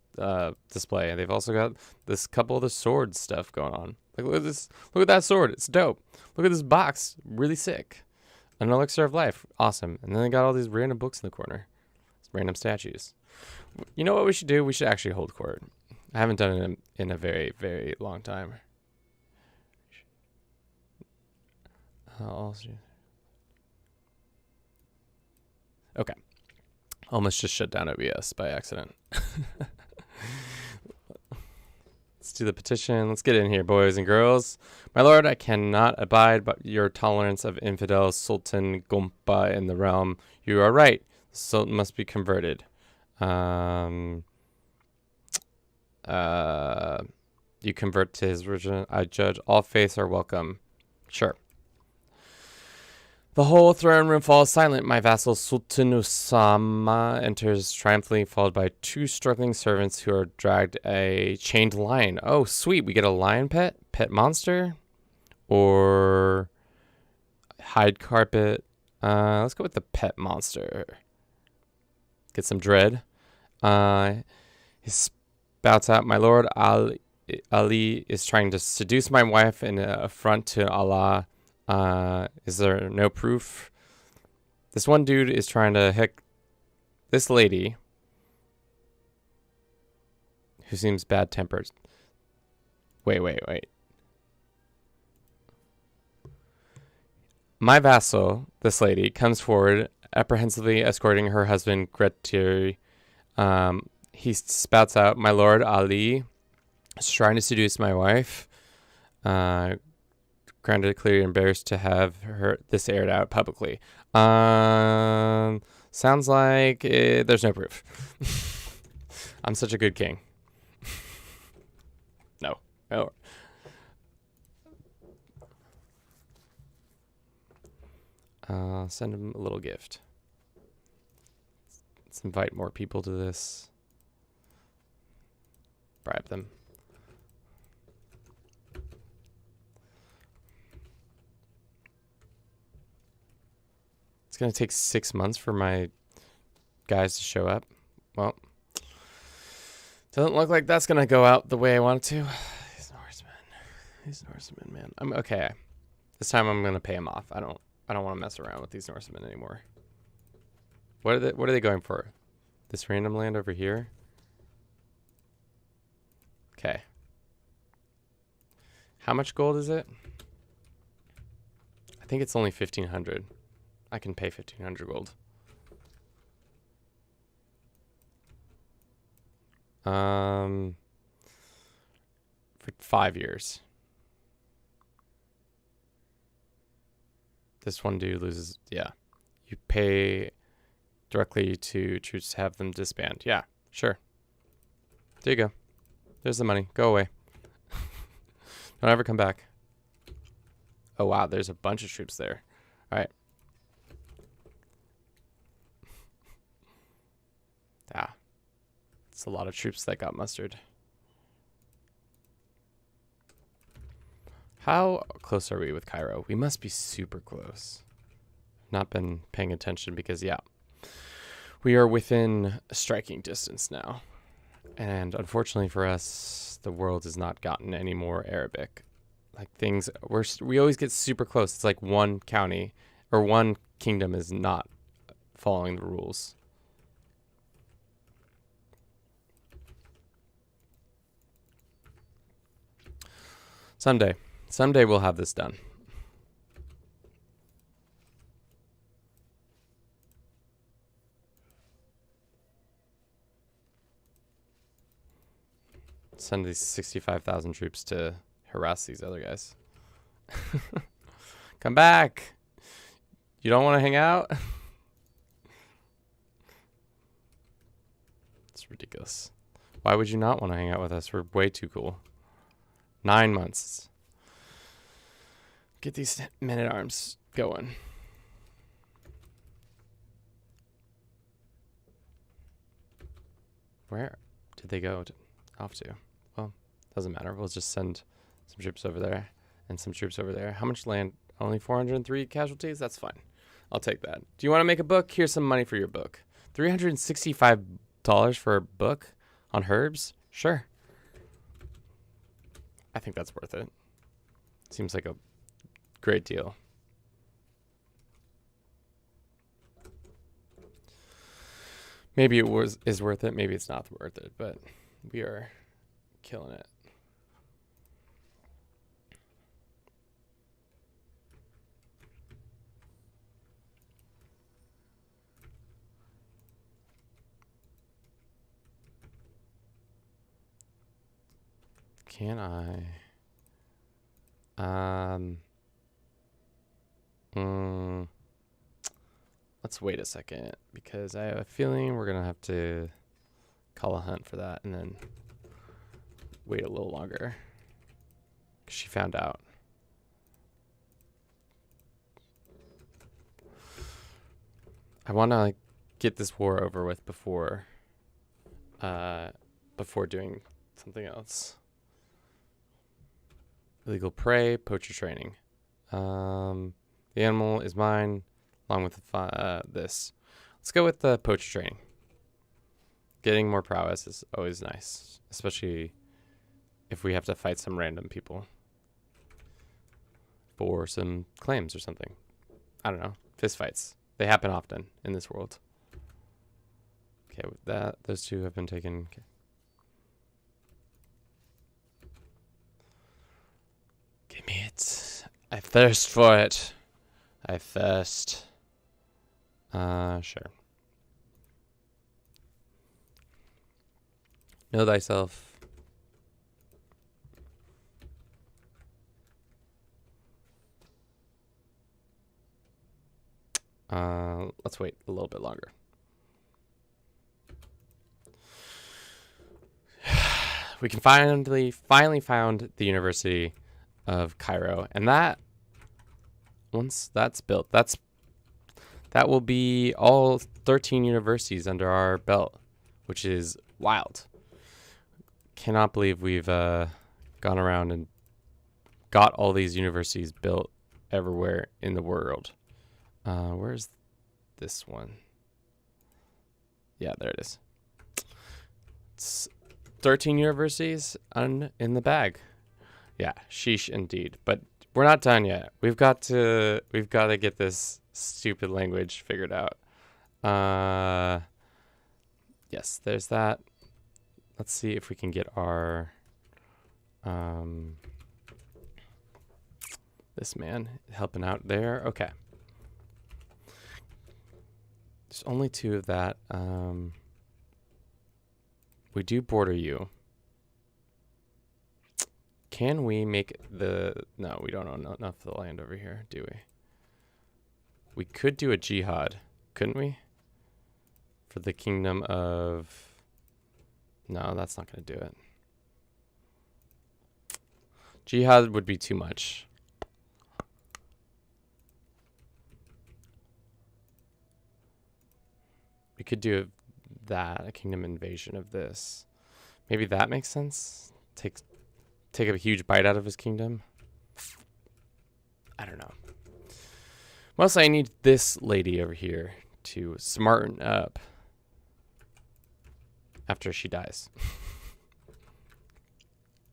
display, and they've also got this couple of the sword stuff going on. Like, look at this, look at that sword. It's dope. Look at this box, really sick. An elixir of life, awesome. And then they got all these random books in the corner, random statues. You know what we should do? We should actually hold court. I haven't done it in a very, very long time. Okay. Almost just shut down OBS by accident. Let's do the petition. Let's get in here, boys and girls. My lord, I cannot abide but your tolerance of infidel Sultan Gumpa in the realm. You are right. The Sultan must be converted. You convert to his religion. I judge all faiths are welcome. Sure. The whole throne room falls silent. My vassal Sultanusama enters triumphantly, followed by two struggling servants who are dragged a chained lion. Oh, sweet. We get a lion pet monster, or hide carpet. Let's go with the pet monster. Get some dread. He spouts out, my lord, Ali is trying to seduce my wife in an affront to Allah. Is there no proof? This one dude is trying to hick this lady who seems bad-tempered. Wait. My vassal, this lady, comes forward, apprehensively escorting her husband, Gretiri. He spouts out, my lord, Ali is trying to seduce my wife. Granted, clearly embarrassed to have this aired out publicly. Sounds like there's no proof. I'm such a good king. No. Send him a little gift. Let's invite more people to this. Bribe them. It's going to take 6 months for my guys to show up. Well, doesn't look like that's going to go out the way I want it to. These Norsemen, man. I'm okay. This time I'm going to pay them off. I don't want to mess around with these Norsemen anymore. What are they going for? This random land over here? Okay. How much gold is it? I think it's only 1,500. I can pay 1,500 gold. For 5 years. This one dude loses, yeah. You pay directly to troops to have them disband. Yeah, sure. There you go. There's the money. Go away. Don't ever come back. Oh, wow. There's a bunch of troops there. All right. Ah. It's a lot of troops that got mustered. How close are we with Cairo? We must be super close. Not been paying attention because, yeah. We are within striking distance now. And unfortunately for us, the world has not gotten any more Arabic. Like things, we always get super close. It's like one county or one kingdom is not following the rules. Someday we'll have this done. Send these 65,000 troops to harass these other guys. Come back. You don't want to hang out? It's ridiculous. Why would you not want to hang out with us? We're way too cool. 9 months. Get these men-at-arms going. Where did they go off to? Well, doesn't matter. We'll just send some troops over there and some troops over there. How much land? Only 403 casualties? That's fine. I'll take that. Do you want to make a book? Here's some money for your book. $365 for a book on herbs? Sure. I think that's worth it. Seems like a great deal. Maybe it is worth it. Maybe it's not worth it, but we are killing it. Can I? Let's wait a second because I have a feeling we're gonna have to call a hunt for that and then wait a little longer. 'Cause she found out. I want to get this war over with before doing something else. Illegal prey, poacher training. The animal is mine, along with this. Let's go with the poacher training. Getting more prowess is always nice, especially if we have to fight some random people for some claims or something. I don't know. Fist fights. They happen often in this world. Okay, with that, those two have been taken. Okay. Give me it. I thirst for it. I thirst. Sure. Know thyself. Let's wait a little bit longer. We can finally found the University of Cairo, and that once that's built, that will be all 13 universities under our belt, which is wild. Cannot believe we've gone around and got all these universities built everywhere in the world. Where's this one? Yeah, there it is. It's 13 universities in the bag. Yeah, sheesh indeed. But we're not done yet. We've got to get this stupid language figured out. Yes, there's that. Let's see if we can get our this man helping out there. Okay. There's only 2 of that. We do border you. Can we make the... No, we don't own enough of the land over here, do we? We could do a jihad, couldn't we? For the kingdom of... No, that's not going to do it. Jihad would be too much. We could do a kingdom invasion of this. Maybe that makes sense? Take a huge bite out of his kingdom? I don't know. Mostly I need this lady over here to smarten up after she dies.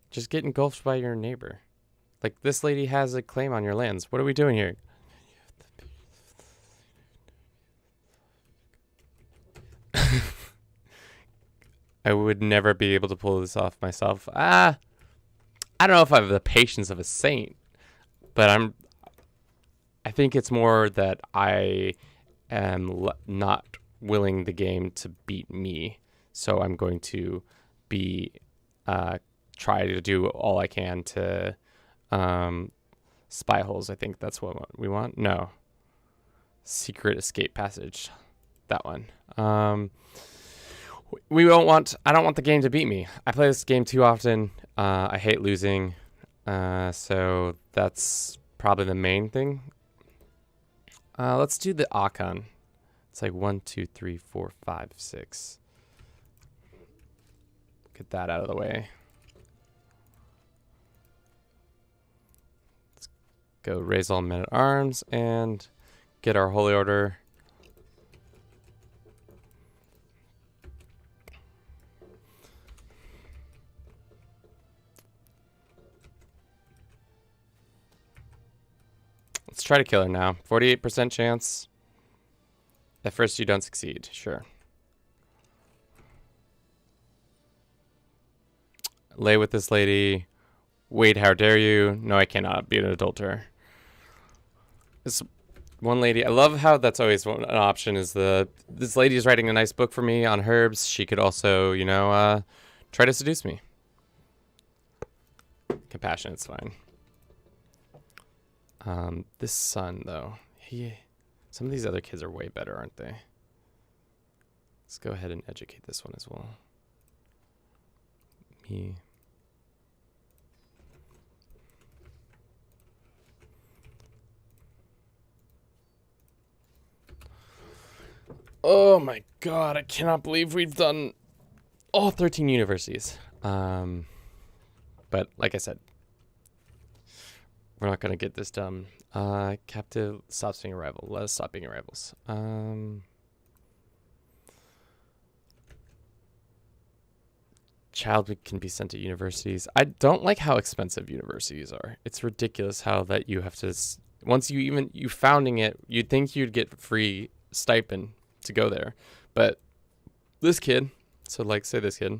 Just get engulfed by your neighbor. Like, this lady has a claim on your lands. What are we doing here? I would never be able to pull this off myself. I don't know if I have the patience of a saint, but I think it's more that I am not willing the game to beat me. So I'm going to be try to do all I can to spy holes. I think that's what we want. No, secret escape passage. That one. We won't want. I don't want the game to beat me. I play this game too often. I hate losing. So that's probably the main thing. Let's do the Akan. It's like 1, 2, 3, 4, 5, 6. Get that out of the way. Let's go raise all men at arms and get our holy order. Let's try to kill her now. 48% chance. At first you don't succeed. Sure. Lay with this lady. Wait, how dare you? No, I cannot be an adulterer. This one lady, I love how that's always an option, is this lady is writing a nice book for me on herbs. She could also, you know, try to seduce me. Compassionate's fine. This son, though, some of these other kids are way better, aren't they? Let's go ahead and educate this one as well. Me. Oh my god, I cannot believe we've done all 13 universities. But like I said, we're not going to get this done. Captive stops being a rival. Let us stop being rivals. Child can be sent to universities. I don't like how expensive universities are. It's ridiculous how that you have to, once you founding it, you'd think you'd get free stipend to go there. But this kid, so like say this kid,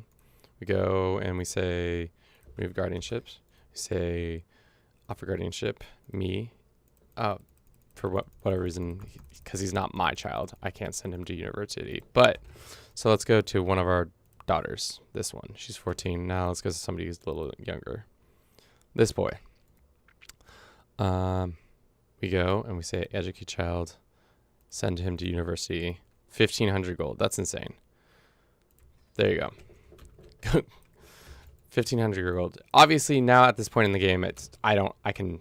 we go and we say remove guardianships. We say offer guardianship, me, for whatever reason, because he's not my child, I can't send him to university. But so let's go to one of our daughters. This one, she's 14 now. Let's go to somebody who's a little younger. This boy. We go and we say educate child, send him to university. 1,500 gold. That's insane. There you go. 1,500 gold. Obviously, now at this point in the game, I can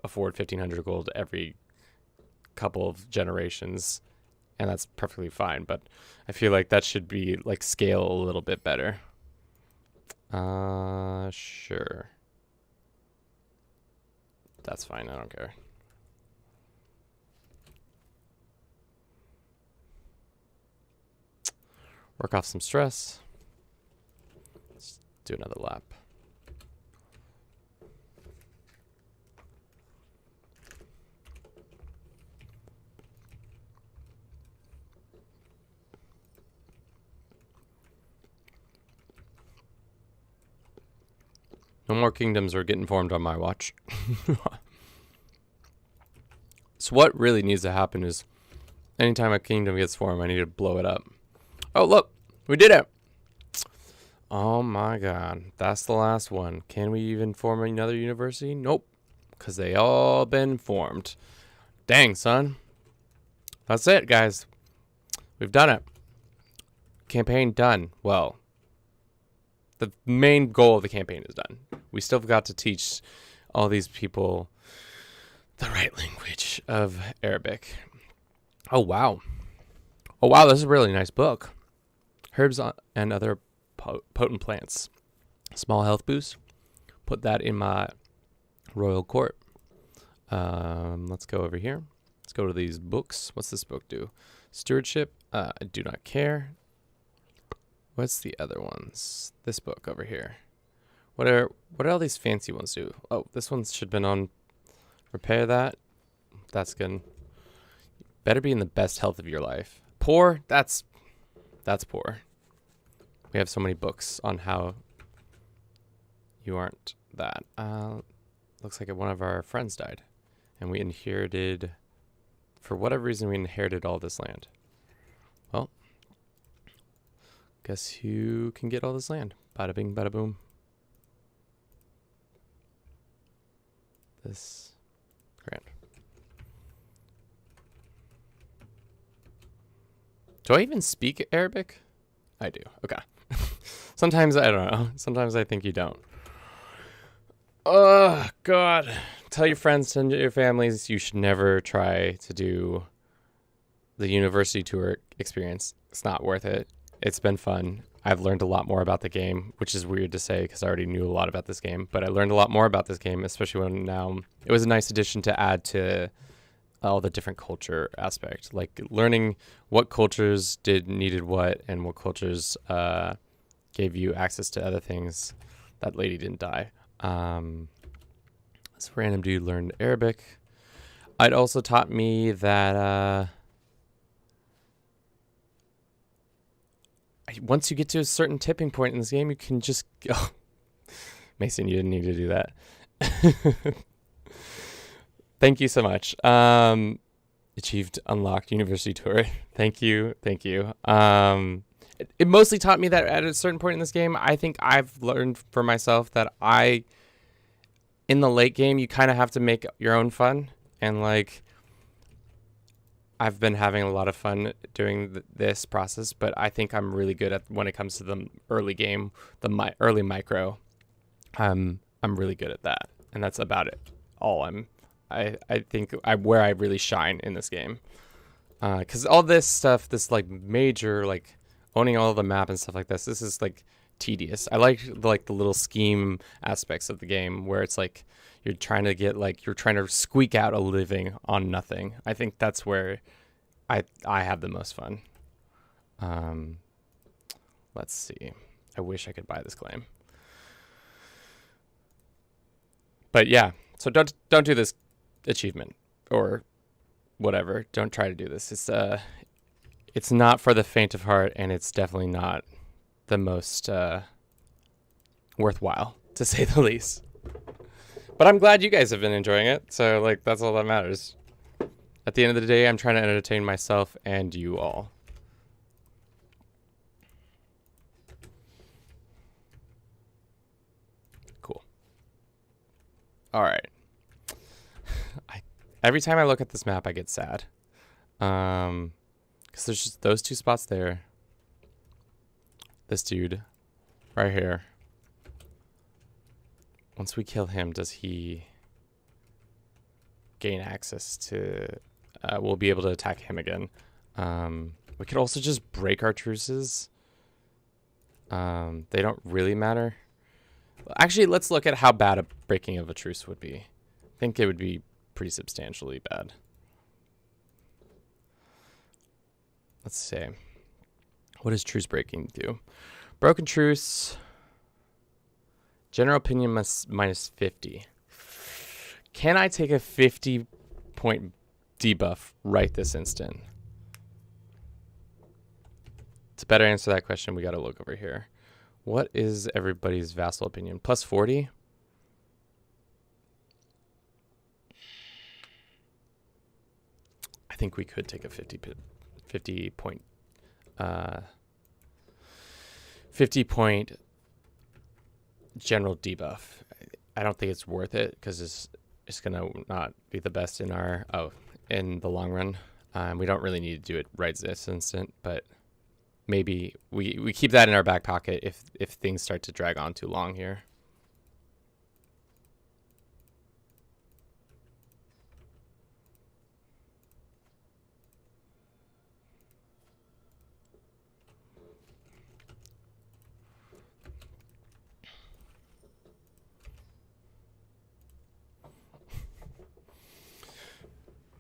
afford 1,500 gold every couple of generations, and that's perfectly fine. But I feel like that should be like scale a little bit better. Sure. That's fine. I don't care. Work off some stress. Let's do another lap. No more kingdoms are getting formed on my watch. So what really needs to happen is anytime a kingdom gets formed, I need to blow it up. Oh, look, we did it. Oh my god, that's the last one. Can we even form another university? Nope, because they all been formed. Dang, son. That's it, guys. We've done it. Campaign done. Well, the main goal of the campaign is done. We still got to teach all these people the right language of Arabic. Oh, wow. Oh, wow, this is a really nice book. Herbs and other potent plants. Small health boost. Put that in my royal court. Let's go over here. Let's go to these books. What's this book do? Stewardship. I do not care. What's the other ones? This book over here. What are all these fancy ones do? Oh, this one should have been on repair that. That's good. Better be in the best health of your life. Poor? That's poor. We have so many books on how you aren't that. Looks like one of our friends died. And we inherited, for whatever reason, we inherited all this land. Well, guess who can get all this land? Bada bing, bada boom. This grand. Do I even speak Arabic? I do. Okay. Sometimes I don't know. Sometimes I think you don't. Oh, God. Tell your friends, tell your families, you should never try to do the university tour experience. It's not worth it. It's been fun. I've learned a lot more about the game, which is weird to say because I already knew a lot about this game. But I learned a lot more about this game, especially when now it was a nice addition to add to all the different culture aspect, like learning what cultures needed what and what cultures gave you access to other things. That lady didn't die. This random dude learned Arabic. It also taught me that once you get to a certain tipping point in this game, you can just go. Mason, you didn't need to do that. Thank you so much. Achieved unlocked university tour. Thank you. It mostly taught me that at a certain point in this game, I think I've learned for myself that in the late game, you kind of have to make your own fun. And like, I've been having a lot of fun doing this process, but I think I'm really good at when it comes to the early game, early micro. I'm really good at that, and that's about it. I think where I really shine in this game, because all this stuff, this like major like owning all of the map and stuff like this is like tedious. I like the little scheme aspects of the game where it's like you're trying to squeak out a living on nothing. I think that's where I have the most fun. Let's see. I wish I could buy this claim. But yeah, so don't do this achievement or whatever. Don't try to do this. It's not for the faint of heart, and it's definitely not the most worthwhile, to say the least. But I'm glad you guys have been enjoying it. So like that's all that matters. At the end of the day, I'm trying to entertain myself and you all. Cool. All right. Every time I look at this map, I get sad. Because there's just those two spots there. This dude right here. Once we kill him, does he gain access to... we'll be able to attack him again. We could also just break our truces. They don't really matter. Actually, let's look at how bad a breaking of a truce would be. I think it would be pretty substantially bad. Let's see. What does truce breaking do? Broken truce. General opinion minus 50. Can I take a 50-point debuff right this instant? To better answer that question, we got to look over here. What is everybody's vassal opinion? Plus 40? I think we could take a 50 point 50 point general debuff. I don't think it's worth it because it's gonna not be the best in in the long run. We don't really need to do it right this instant, but maybe we keep that in our back pocket if things start to drag on too long here.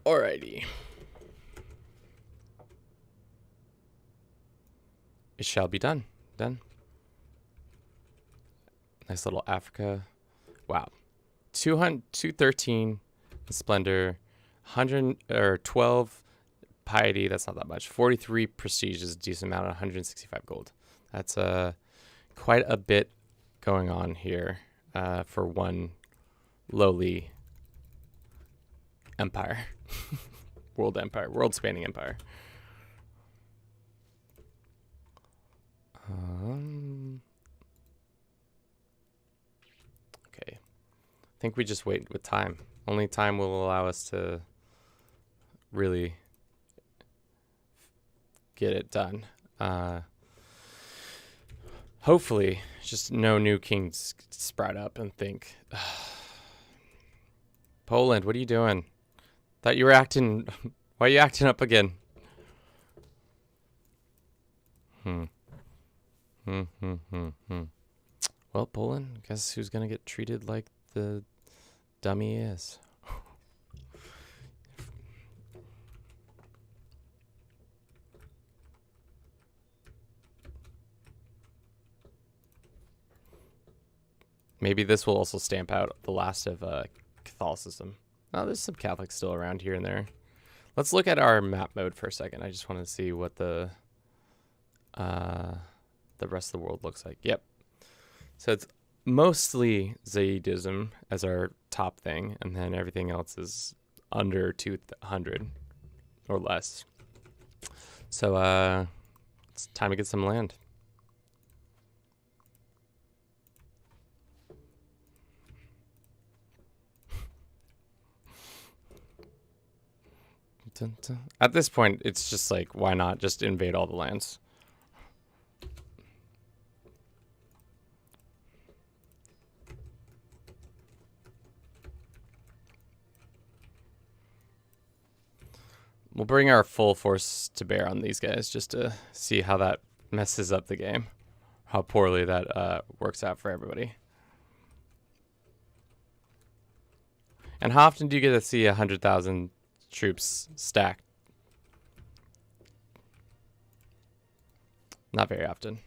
Alrighty. It shall be done. Done. Nice little Africa. Wow. 213 Splendor. 112 Piety. That's not that much. 43 Prestige is a decent amount. 165 gold. That's quite a bit going on here for one lowly empire. World-spanning empire. Okay. I think we just wait with time. Only time will allow us to really get it done. Hopefully, just no new kings sprout up and think, Poland, what are you doing? Thought you were acting... Why are you acting up again? Well, Poland, guess who's gonna get treated like the dummy he is? Maybe this will also stamp out the last of Catholicism. Oh, there's some Catholics still around here and there. Let's look at our map mode for a second. I just want to see what the rest of the world looks like. Yep. So it's mostly Zaydism as our top thing, and then everything else is under 200 or less. So it's time to get some land. At this point, it's just like, why not just invade all the lands? We'll bring our full force to bear on these guys just to see how that messes up the game. How poorly that works out for everybody. And how often do you get to see 100,000 troops stacked? Not very often.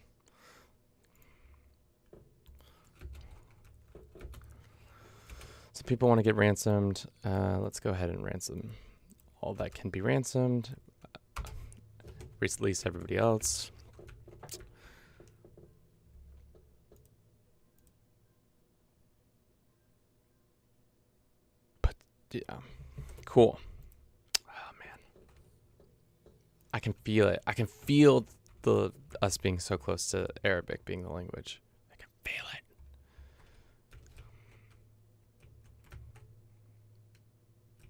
So people want to get ransomed. Let's go ahead and ransom all that can be ransomed. Release everybody else. But yeah, cool. Oh man, I can feel it. I can feel us being so close to Arabic being the language. I can feel it.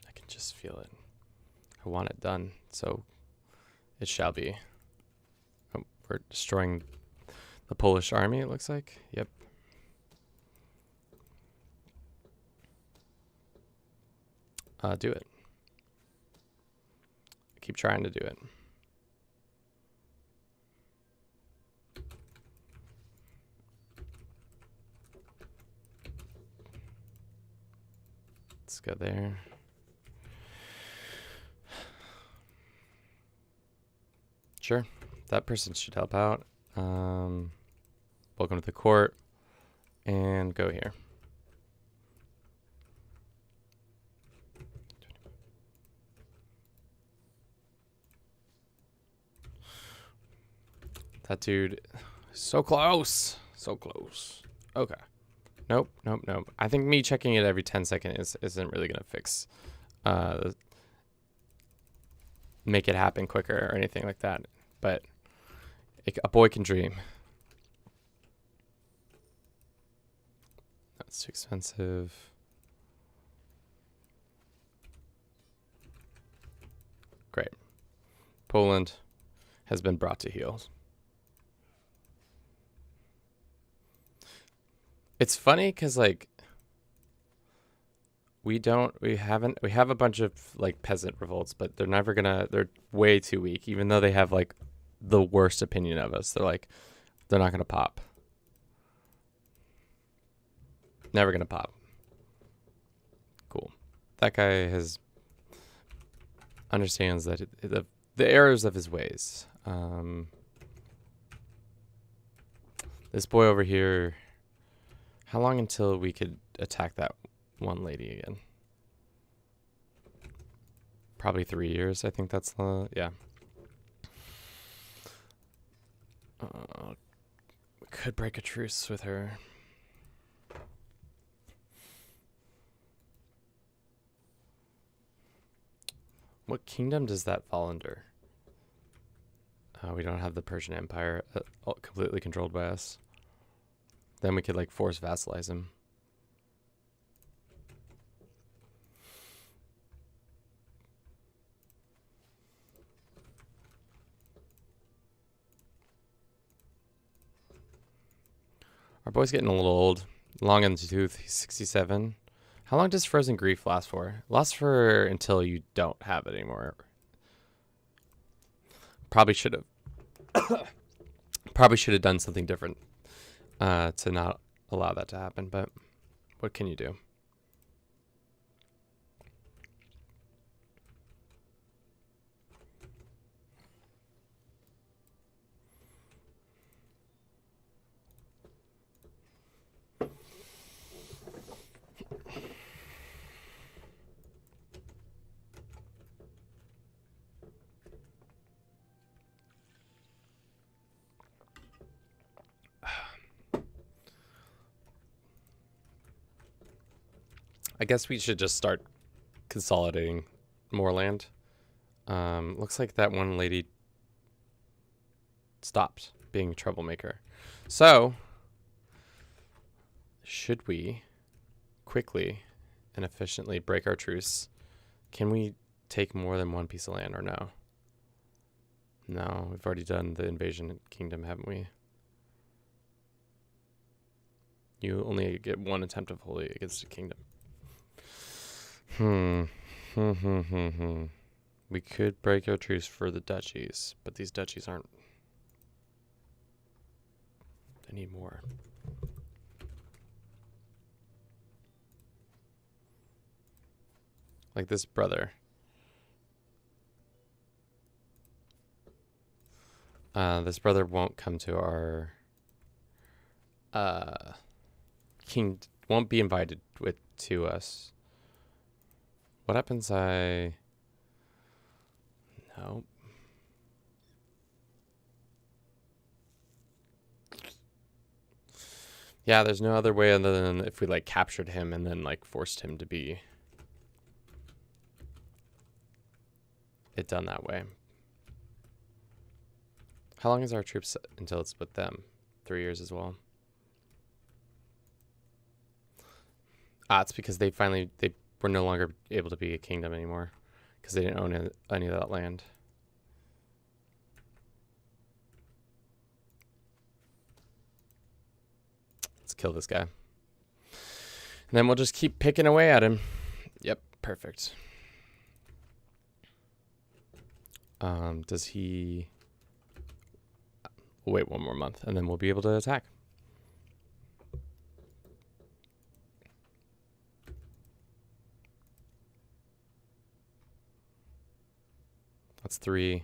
I can just feel it. I want it done, so it shall be. Oh, we're destroying the Polish army, it looks like. Yep. Do it. Keep trying to do it. Let's go there. Sure, that person should help out. Welcome to the court, and go here. That dude, so close, so close. Okay, nope. I think me checking it every 10 seconds isn't really gonna fix, make it happen quicker or anything like that. But a boy can dream. That's too expensive. Great. Poland has been brought to heel. It's funny because like we have a bunch of like peasant revolts, but they're way too weak, even though they have like the worst opinion of us. They're not gonna pop. Never gonna pop. Cool. That guy understands that the errors of his ways. This boy over here. How long until we could attack that one lady again? Probably 3 years. I think that's the, yeah. We could break a truce with her. What kingdom does that fall under? We don't have the Persian Empire completely controlled by us. Then we could like force vassalize him. Our boy's getting a little old. Long in the tooth. He's 67. How long does frozen grief last for? It lasts for until you don't have it anymore. Probably should have Probably should have done something different to not allow that to happen, but what can you do? I guess we should just start consolidating more land. Looks like that one lady stopped being a troublemaker. So, should we quickly and efficiently break our truce? Can we take more than one piece of land or no? No, we've already done the invasion kingdom, haven't we? You only get one attempt of holy against a kingdom. We could break our truce for the duchies, but these duchies aren't. They need more. Like this brother. This brother won't come to our king. Won't be invited to us. What happens? No. Yeah, there's no other way other than if we like captured him and then like forced him to be it done that way. How long is our troops until it's with them? 3 years as well. It's because they were no longer able to be a kingdom anymore because they didn't own any of that land. Let's kill this guy. And then we'll just keep picking away at him. Yep, perfect. Does he... We'll wait 1 more month and then we'll be able to attack. That's 3.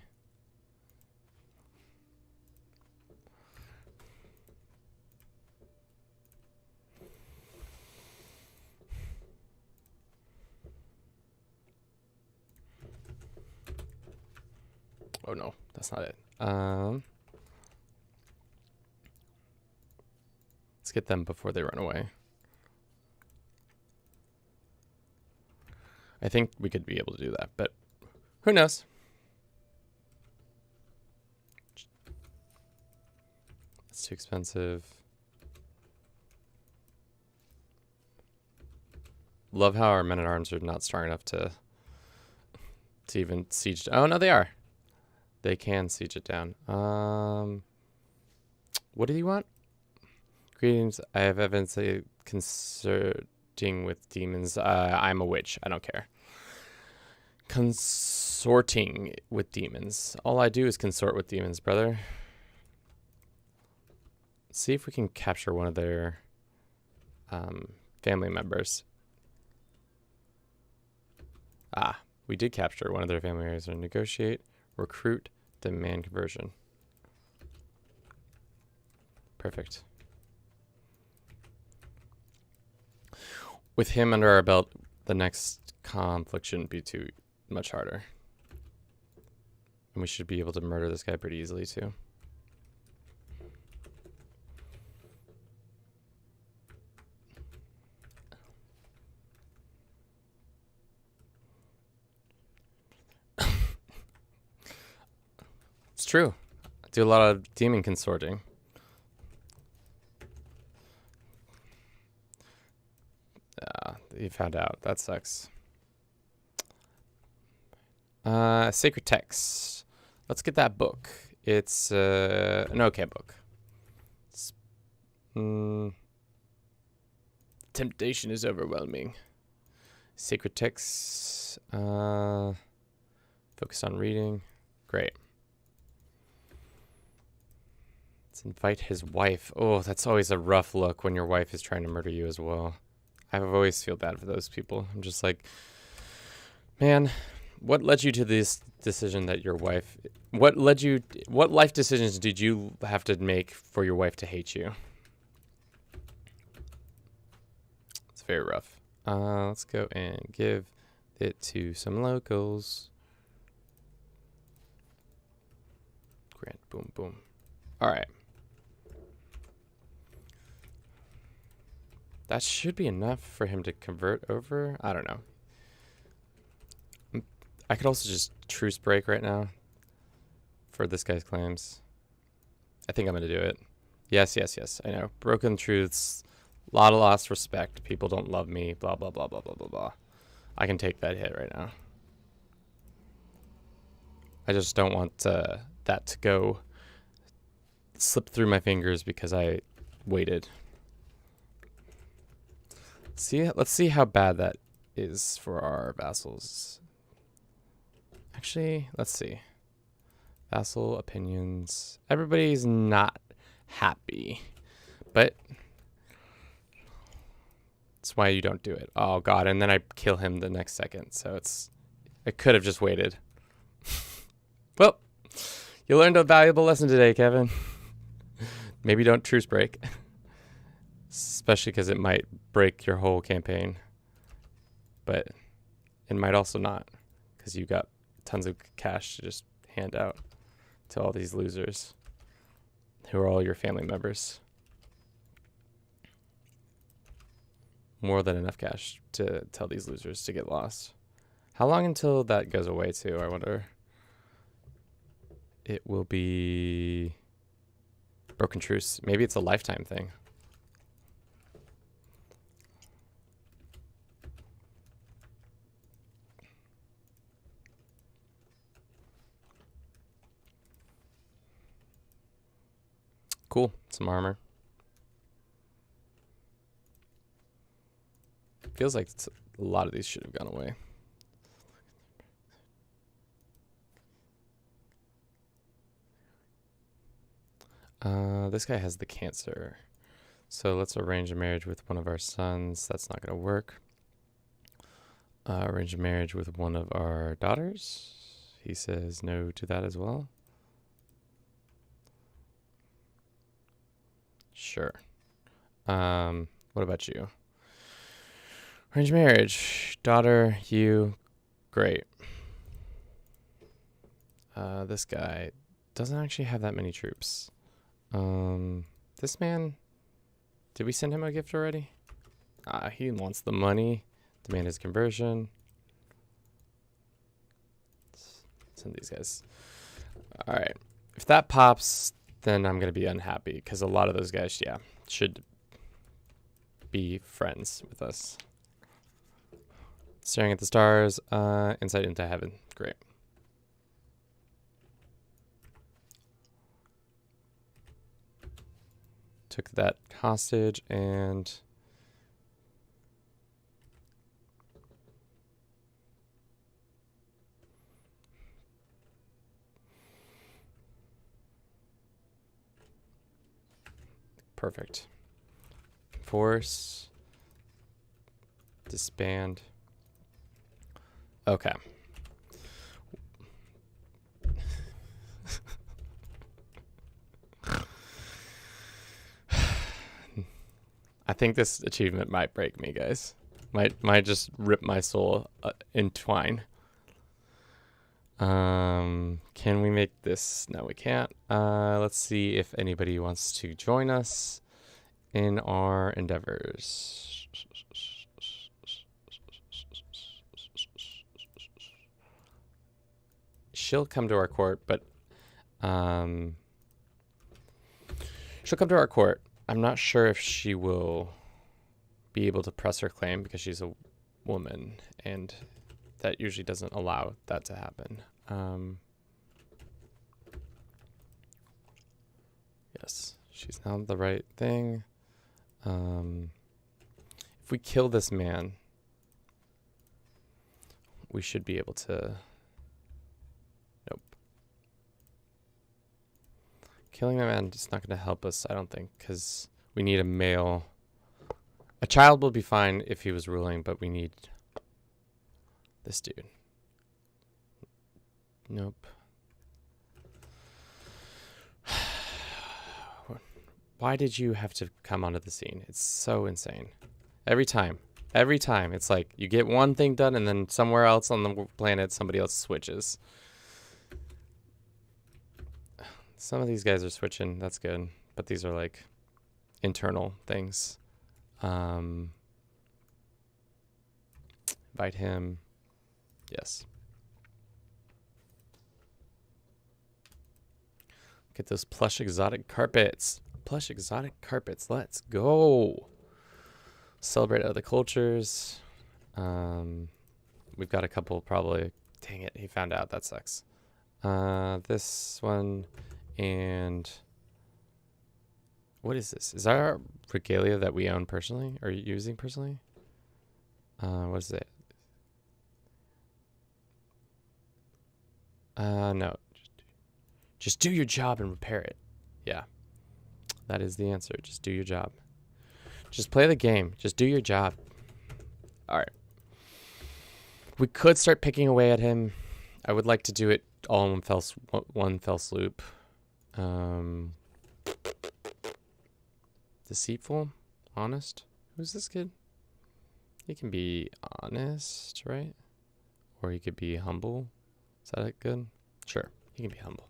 Oh no, that's not it. Let's get them before they run away. I think we could be able to do that, but who knows? It's too expensive. Love how our men-at-arms are not strong enough to even siege. Oh no, they are. They can siege it down. What do you want? Greetings. I have evidence that consorting with demons. I'm a witch. I don't care. Consorting with demons. All I do is consort with demons, brother. See if we can capture one of their family members. We did capture one of their family members. Negotiate, recruit, demand conversion. Perfect. With him under our belt, the next conflict shouldn't be too much harder. And we should be able to murder this guy pretty easily too. It's true. I do a lot of demon consorting. You found out. That sucks. Sacred Text. Let's get that book. It's an okay book. Temptation is overwhelming. Sacred Text. Focus on reading. Great. Let's invite his wife. Oh, that's always a rough look when your wife is trying to murder you as well. I always feel bad for those people. I'm just like, man, what led you to this decision that your wife... what life decisions did you have to make for your wife to hate you? It's very rough. Let's go and give it to some locals. Grant, boom, boom. All right. That should be enough for him to convert over. I don't know. I could also just truce break right now for this guy's claims. I think I'm going to do it. Yes, yes, yes. I know. Broken truths. A lot of lost respect. People don't love me. Blah, blah, blah, blah, blah, blah, blah. I can take that hit right now. I just don't want that to go slip through my fingers because I waited. Let's see how bad that is for our vassals. Actually, let's see. Vassal opinions. Everybody's not happy, but that's why you don't do it. Oh God! And then I kill him the next second. So I could have just waited. Well, you learned a valuable lesson today, Kevin. Maybe don't truce break. Especially because it might break your whole campaign. But it might also not. Because you got tons of cash to just hand out to all these losers. Who are all your family members. More than enough cash to tell these losers to get lost. How long until that goes away too, I wonder? It will be... broken truce. Maybe it's a lifetime thing. Cool. Some armor. Feels like a lot of these should have gone away. This guy has the cancer. So let's arrange a marriage with one of our sons. That's not going to work. Arrange a marriage with one of our daughters. He says no to that as well. Sure. What about you? Arrange marriage. Daughter, you. Great. This guy doesn't actually have that many troops. This man, did we send him a gift already? He wants the money. Demand his conversion. Let's send these guys. All right. If that pops, then I'm going to be unhappy because a lot of those guys, yeah, should be friends with us. Staring at the stars, insight into heaven. Great. Took that hostage and perfect. Force. Disband. Okay. I think this achievement might break me, guys. Might just rip my soul in twine. Can we make this? No, we can't. Let's see if anybody wants to join us in our endeavors. She'll come to our court, but she'll come to our court. I'm not sure if she will be able to press her claim because she's a woman, and that usually doesn't allow that to happen. Yes, she's not the right thing. If we kill this man, we should be able to... Nope. Killing the man is not going to help us, I don't think, because we need a male. A child will be fine if he was ruling, but we need this dude. Nope. Why did you have to come onto the scene? It's so insane. Every time, it's like you get one thing done and then somewhere else on the planet, somebody else switches. Some of these guys are switching. That's good. But these are like internal things. Invite him. Yes. Get those plush exotic carpets. Plush exotic carpets. Let's go. Celebrate other cultures. We've got a couple probably. Dang it. He found out. That sucks. This one. And what is this? Is that our regalia that we own personally or using personally? What is it? No. Just do your job and repair it. Yeah. That is the answer. Just do your job. Just play the game. Just do your job. All right. We could start picking away at him. I would like to do it all in one fell swoop. Deceitful, honest. Who's this kid? He can be honest, right? Or he could be humble. Is that good? Sure, he can be humble.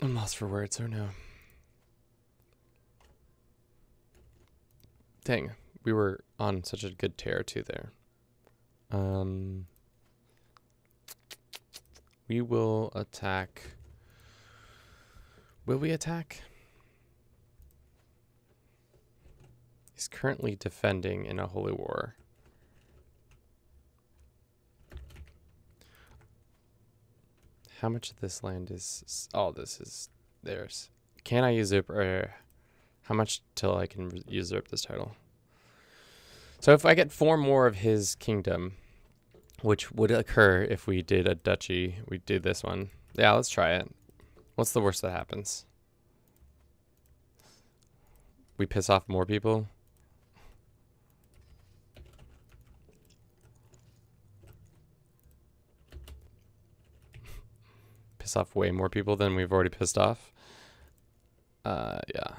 I'm lost for words, or no. Dang, we were on such a good tear too there. We will attack. Will we attack? He's currently defending in a holy war. How much of this land is... all this is theirs. Can I usurp... or how much till I can usurp this title? So if I get 4 more of his kingdom, which would occur if we did a duchy, we do this one. Yeah, let's try it. What's the worst that happens? We piss off more people? Piss off way more people than we've already pissed off? Yeah.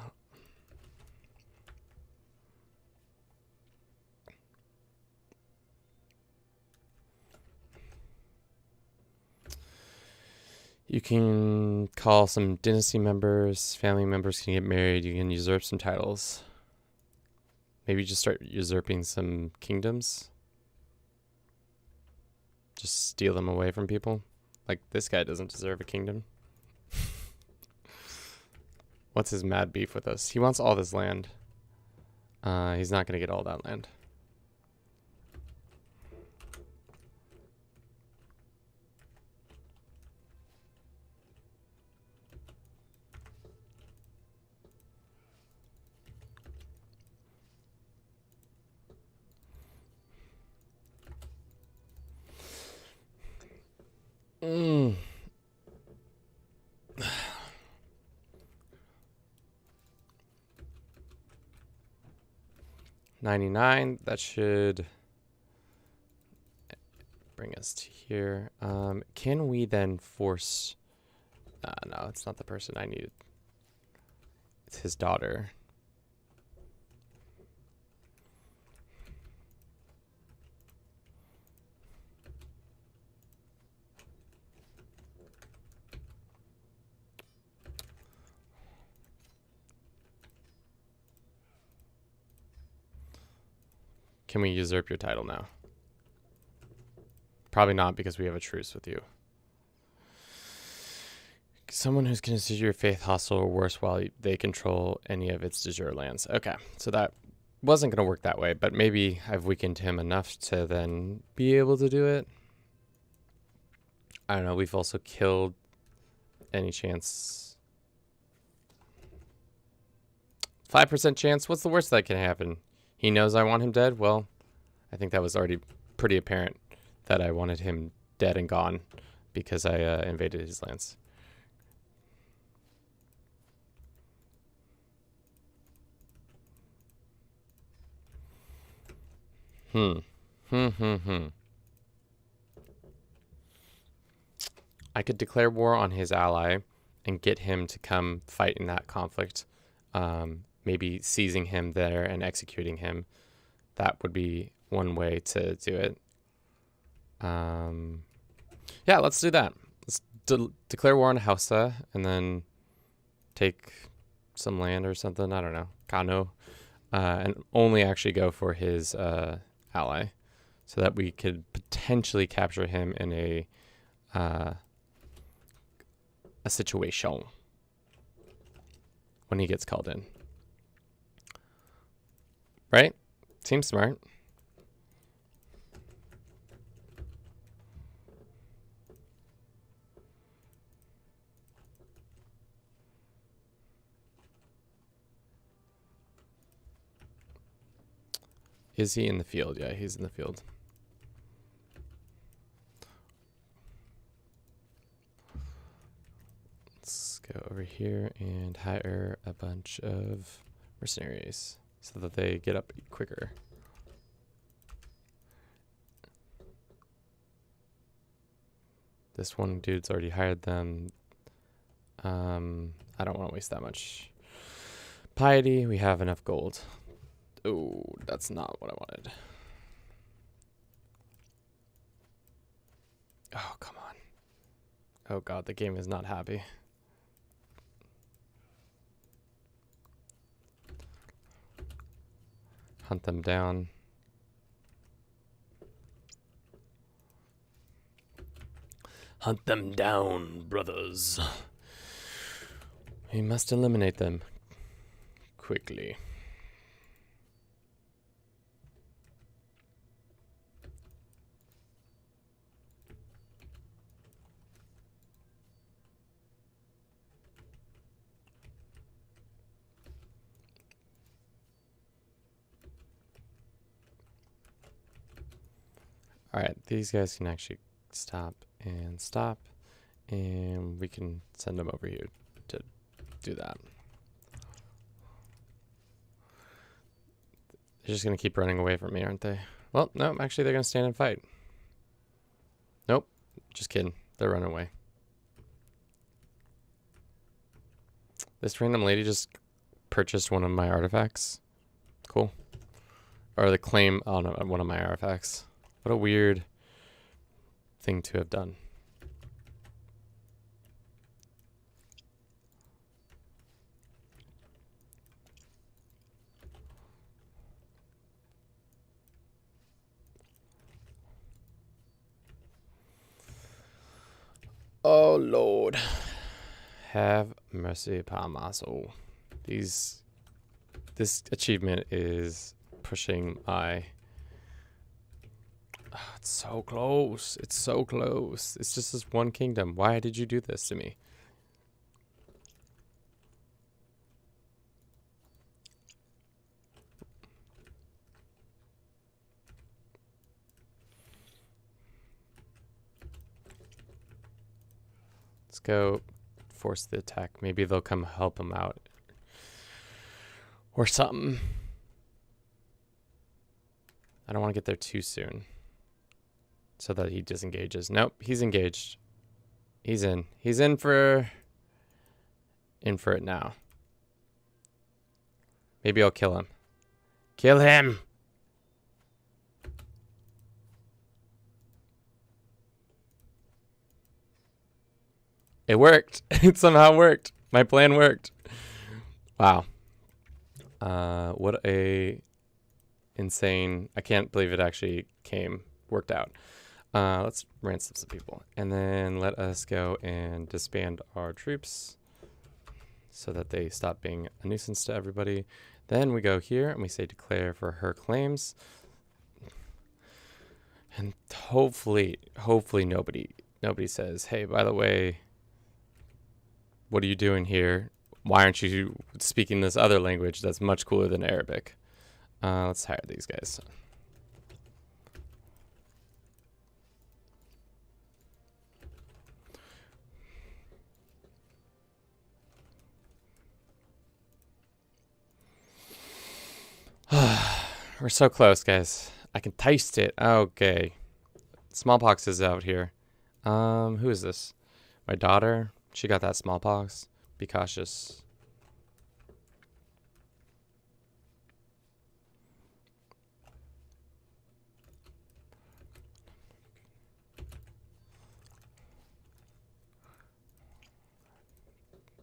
You can call some dynasty members, family members can get married, you can usurp some titles. Maybe just start usurping some kingdoms. Just steal them away from people. Like, this guy doesn't deserve a kingdom. What's his mad beef with us? He wants all this land. He's not going to get all that land. Mm. 99. That should bring us to here. Can we then force... no, it's not the person I needed. It's his daughter. Can we usurp your title now? Probably not, because we have a truce with you. Someone who's considered your faith hostile or worse while they control any of its de jure lands. Okay, so that wasn't going to work that way, but maybe I've weakened him enough to then be able to do it. I don't know, we've also killed any chance. 5% chance? What's the worst that can happen? He knows I want him dead? Well, I think that was already pretty apparent that I wanted him dead and gone because I invaded his lands. I could declare war on his ally and get him to come fight in that conflict. Maybe seizing him there and executing him. That would be one way to do it. Yeah, let's do that. Let's declare war on Hausa and then take some land or something. I don't know. Kano. And only actually go for his ally so that we could potentially capture him in a situation when he gets called in. Right? Seems smart. Is he in the field? Yeah, he's in the field. Let's go over here and hire a bunch of mercenaries so that they get up quicker. This one dude's already hired them. I don't want to waste that much piety. We have enough gold. Oh, that's not what I wanted. Oh, come on. Oh god, the game is not happy. Hunt them down. Hunt them down, brothers. We must eliminate them quickly. All right, these guys can actually stop, and we can send them over here to do that. They're just gonna keep running away from me, aren't they? Well, no, actually they're gonna stand and fight. Nope, just kidding. They're running away. This random lady just purchased one of my artifacts. Cool. Or the claim on one of my artifacts. What a weird thing to have done. Oh Lord, have mercy upon my soul. This achievement is pushing my. Oh, it's so close. It's so close. It's just this one kingdom. Why did you do this to me? Let's go force the attack. Maybe they'll come help him out. Or something. I don't want to get there too soon. So that he disengages. Nope, he's engaged. He's in. He's in for it now. Maybe I'll kill him. Kill him! It worked. It somehow worked. My plan worked. Wow. What a insane. I can't believe it actually worked out. Let's ransom some people. And then let us go and disband our troops so that they stop being a nuisance to everybody. Then we go here and we say declare for her claims. And hopefully nobody says, hey, by the way, what are you doing here? Why aren't you speaking this other language that's much cooler than Arabic? Let's hire these guys. We're so close, guys. I can taste it. Okay. Smallpox is out here. Who is this? My daughter. She got that smallpox. Be cautious.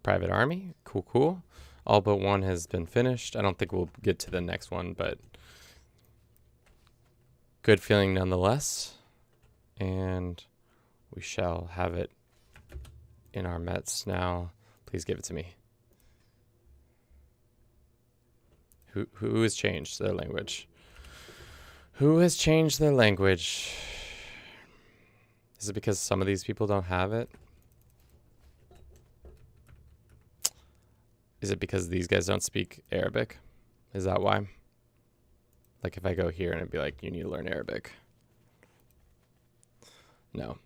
Private Army. Cool, cool. All but one has been finished. I don't think we'll get to the next one, but good feeling nonetheless. And we shall have it in our Mets now. Please give it to me. Who has changed their language? Who has changed their language? Is it because some of these people don't have it? Is it because these guys don't speak Arabic? Is that why? Like if I go here and it'd be like, you need to learn Arabic. No.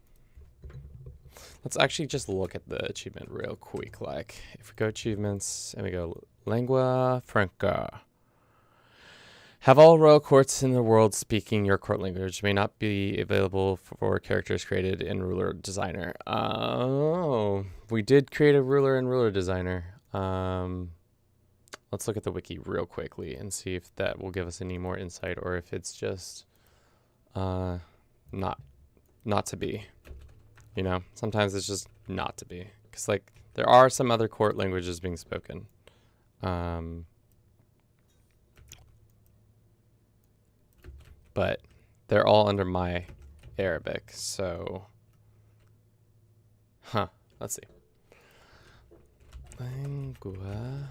Let's actually just look at the achievement real quick. Like if we go achievements and we go lingua franca. Have all royal courts in the world speaking your court language. May not be available for characters created in ruler designer. Oh, we did create a ruler in ruler designer. Let's look at the wiki real quickly and see if that will give us any more insight or if it's just not to be. You know, sometimes it's just not to be. Because, like, there are some other court languages being spoken. But they're all under my Arabic, so... let's see. Lingua...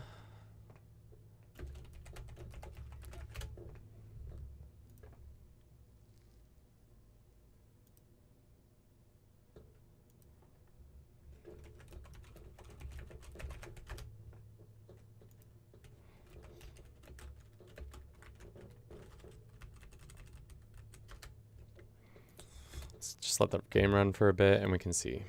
Let's just let the game run for a bit and we can see.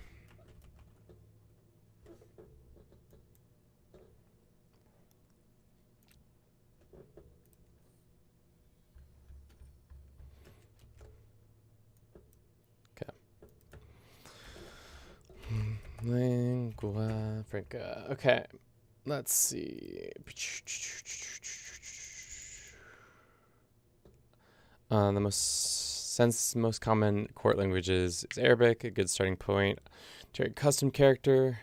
Okay. Lingua franca. Okay. Let's see. The most common court languages is Arabic, a good starting point. Custom character.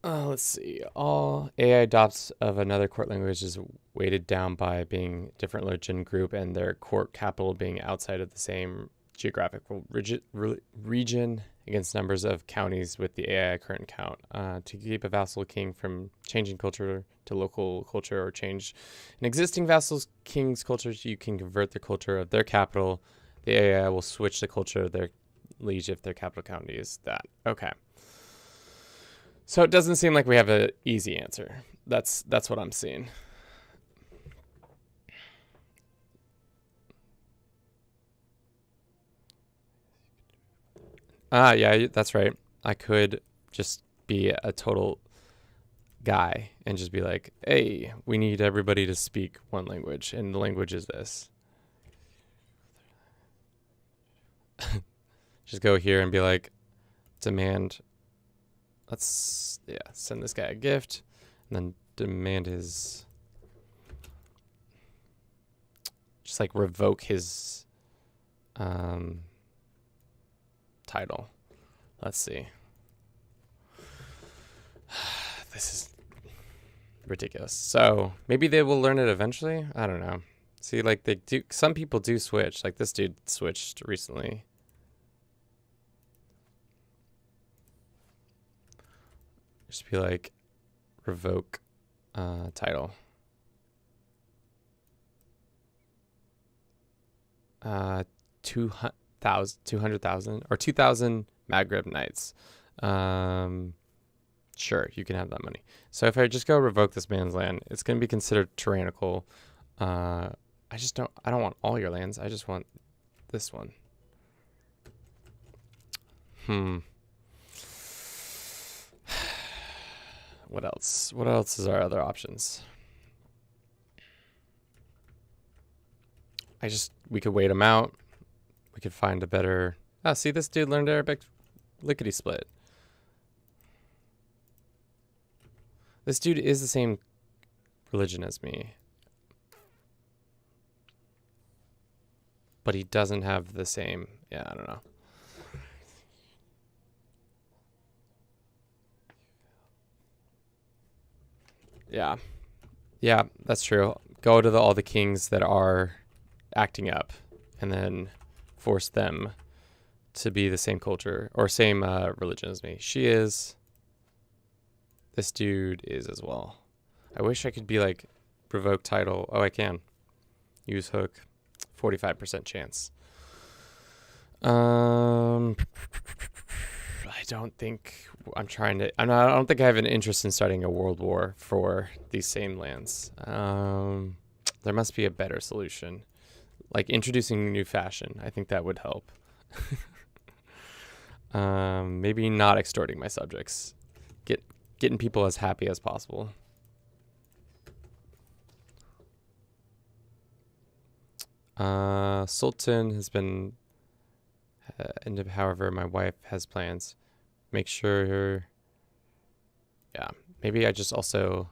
Let's see. All AI adopts of another court language is weighted down by being different religion group and their court capital being outside of the same geographical region against numbers of counties with the AI current count. To keep a vassal king from changing culture to local culture or change an existing vassal king's culture, you can convert the culture of their capital. The AI will switch the culture of their liege if their capital county is that. Okay. So it doesn't seem like we have an easy answer. That's what I'm seeing. Yeah, that's right. I could just be a total guy and just be like, hey, we need everybody to speak one language, and the language is this. Just go here and be like, demand, send this guy a gift, and then demand his, just like revoke his title. Let's see. This is ridiculous. So maybe they will learn it eventually. I don't know. See, like they do. Some people do switch. Like this dude switched recently. Just be like, revoke title. 200,000 or 2,000 Maghreb Knights. Sure, you can have that money. So if I just go revoke this man's land, it's going to be considered tyrannical. I don't want all your lands. I just want this one. What else? What else is our other options? We could wait him out. We could find a better... Oh, see, this dude learned Arabic lickety-split. This dude is the same religion as me. But he doesn't have the same... Yeah, I don't know. Yeah. Yeah, that's true. Go to all the kings that are acting up and then force them to be the same culture or same religion as me. She is. This dude is as well. I wish I could be like revoke title. Oh, I can. Use hook. 45% chance. I don't think I'm trying to. I don't think I have an interest in starting a world war for these same lands. There must be a better solution, like introducing new fashion. I think that would help. Maybe not extorting my subjects, getting people as happy as possible. Sultan has been. And however, my wife has plans. Make sure. Yeah, maybe I just also.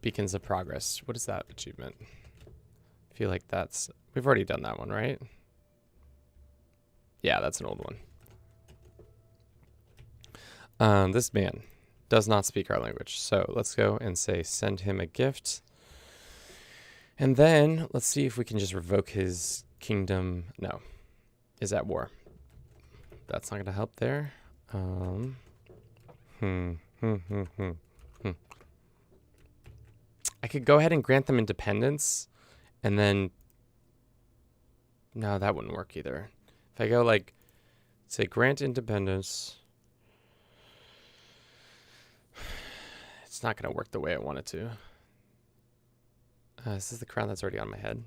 Beacons of progress. What is that achievement? I feel like we've already done that one, right? Yeah, that's an old one. This man does not speak our language, so let's go and say send him a gift. And then let's see if we can just revoke his kingdom. No, is at war. That's not going to help there. I could go ahead and grant them independence, and then... No, that wouldn't work either. If I go, like, say grant independence... It's not going to work the way I want it to. This is the crown that's already on my head.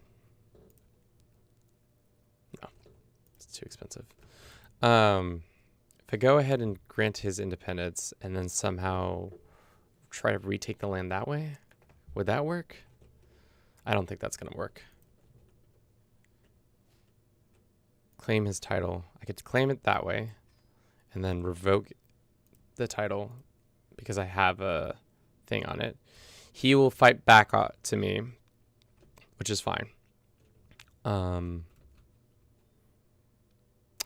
No, it's too expensive. If I go ahead and grant his independence, and then somehow try to retake the land that way... Would that work? I don't think that's going to work. Claim his title. I could claim it that way and then revoke the title because I have a thing on it. He will fight back to me, which is fine. How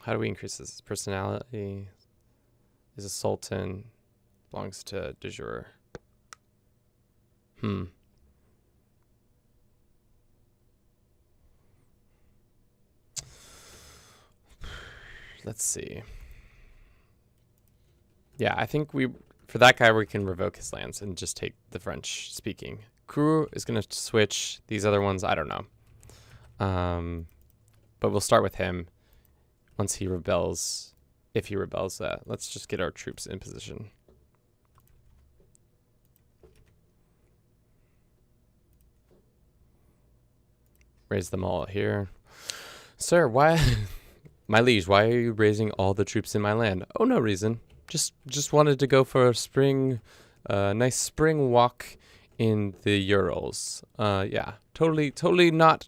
do we increase this? Personality is a sultan, belongs to de jure. Let's see. Yeah, I think for that guy, we can revoke his lands and just take the French speaking. Crew is going to switch. These other ones, I don't know. But we'll start with him once he rebels. If he rebels, let's just get our troops in position. Raise them all here. Sir, why... My liege, why are you raising all the troops in my land? Oh, no reason. Just wanted to go for a nice spring walk in the Urals. Yeah, totally not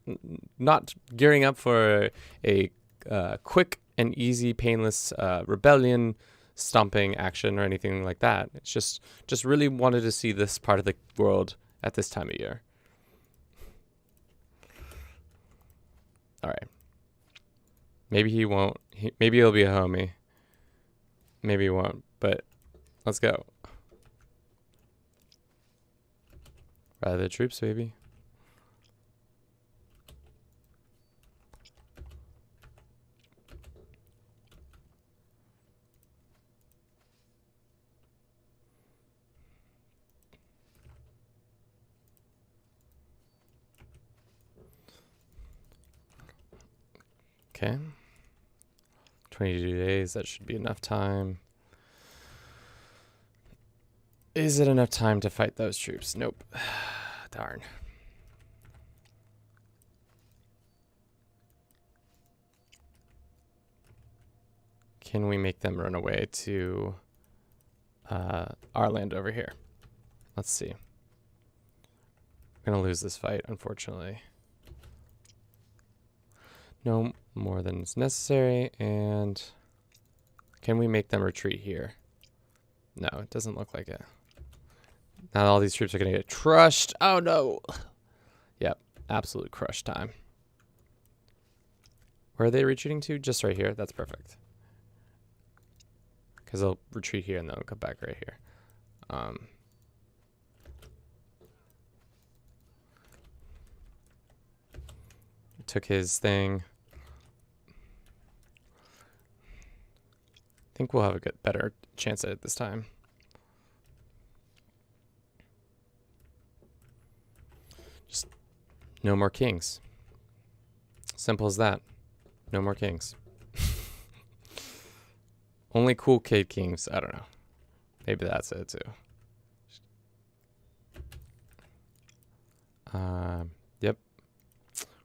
gearing up for a quick and easy, painless rebellion, stomping action or anything like that. It's just really wanted to see this part of the world at this time of year. All right. Maybe he won't. Maybe he'll be a homie. Maybe he won't. But let's go. Rally the troops, baby. Okay. 22 days, that should be enough time. Is it enough time to fight those troops? Nope. Darn. Can we make them run away to our land over here? Let's see. I'm going to lose this fight, unfortunately. No more than is necessary. And can we make them retreat here? No, it doesn't look like it. Now all these troops are going to get crushed. Oh, no. Yep, absolute crush time. Where are they retreating to? Just right here. That's perfect. Because they'll retreat here and then they'll come back right here. Took his thing. I think we'll have a better chance at it this time. Just no more kings. Simple as that. No more kings. Only cool kid kings. I don't know. Maybe that's it too. Yep.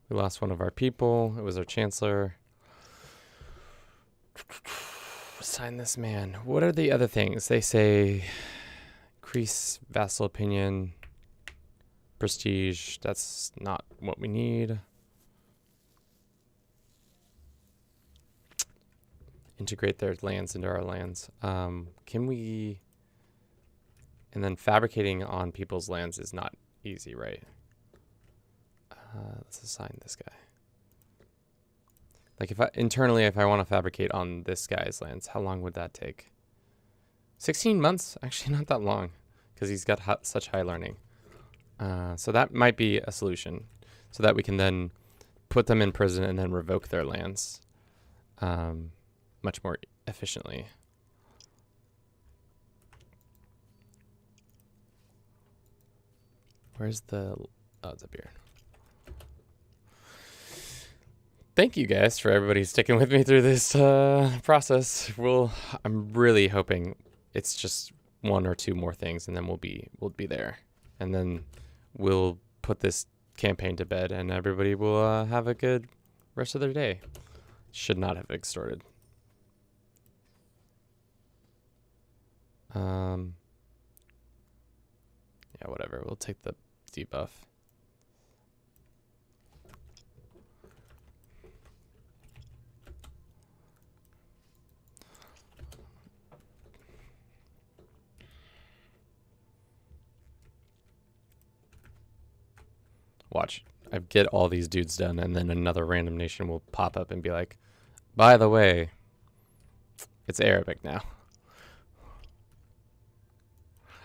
We lost one of our people. It was our chancellor. Sign this man. What are the other things? They say increase vassal opinion, prestige. That's not what we need. Integrate their lands into our lands. Can we... And then fabricating on people's lands is not easy, right? Let's assign this guy. Like if I want to fabricate on this guy's lands, how long would that take? 16 months? Actually not that long because he's got such high learning. So that might be a solution so that we can then put them in prison and then revoke their lands much more efficiently. Where's the... Oh, it's up here. Thank you guys for everybody sticking with me through this process. I'm really hoping it's just one or two more things, and then we'll be there, and then we'll put this campaign to bed, and everybody will have a good rest of their day. Should not have extorted. Yeah, whatever. We'll take the debuff. Watch. I get all these dudes done, and then another random nation will pop up and be like, by the way, it's Arabic now.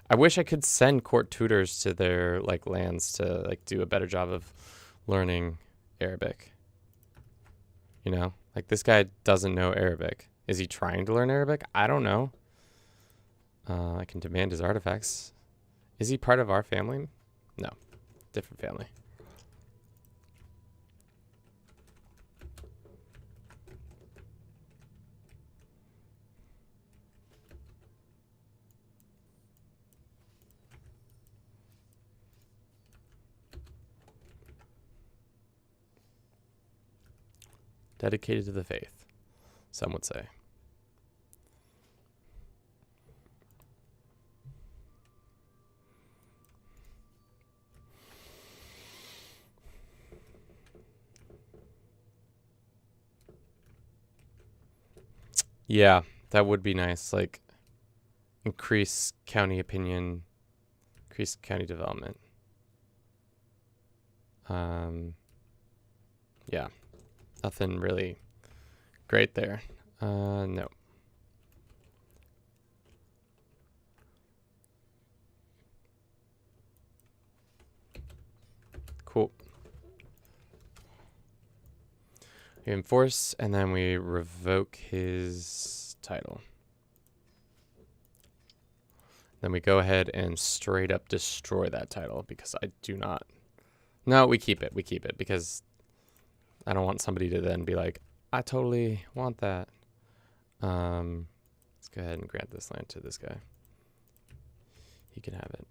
I wish I could send court tutors to their lands to do a better job of learning Arabic. You know? Like this guy doesn't know Arabic. Is he trying to learn Arabic? I don't know. I can demand his artifacts. Is he part of our family? No. Different family. Dedicated to the faith, some would say. Yeah, that would be nice. Like, increase county opinion, increase county development. Yeah. Nothing really great there. No. Cool. We enforce, and then we revoke his title. Then we go ahead and straight up destroy that title because I do not... No, we keep it. We keep it because... I don't want somebody to then be like, I totally want that. Let's go ahead and grant this land to this guy. He can have it.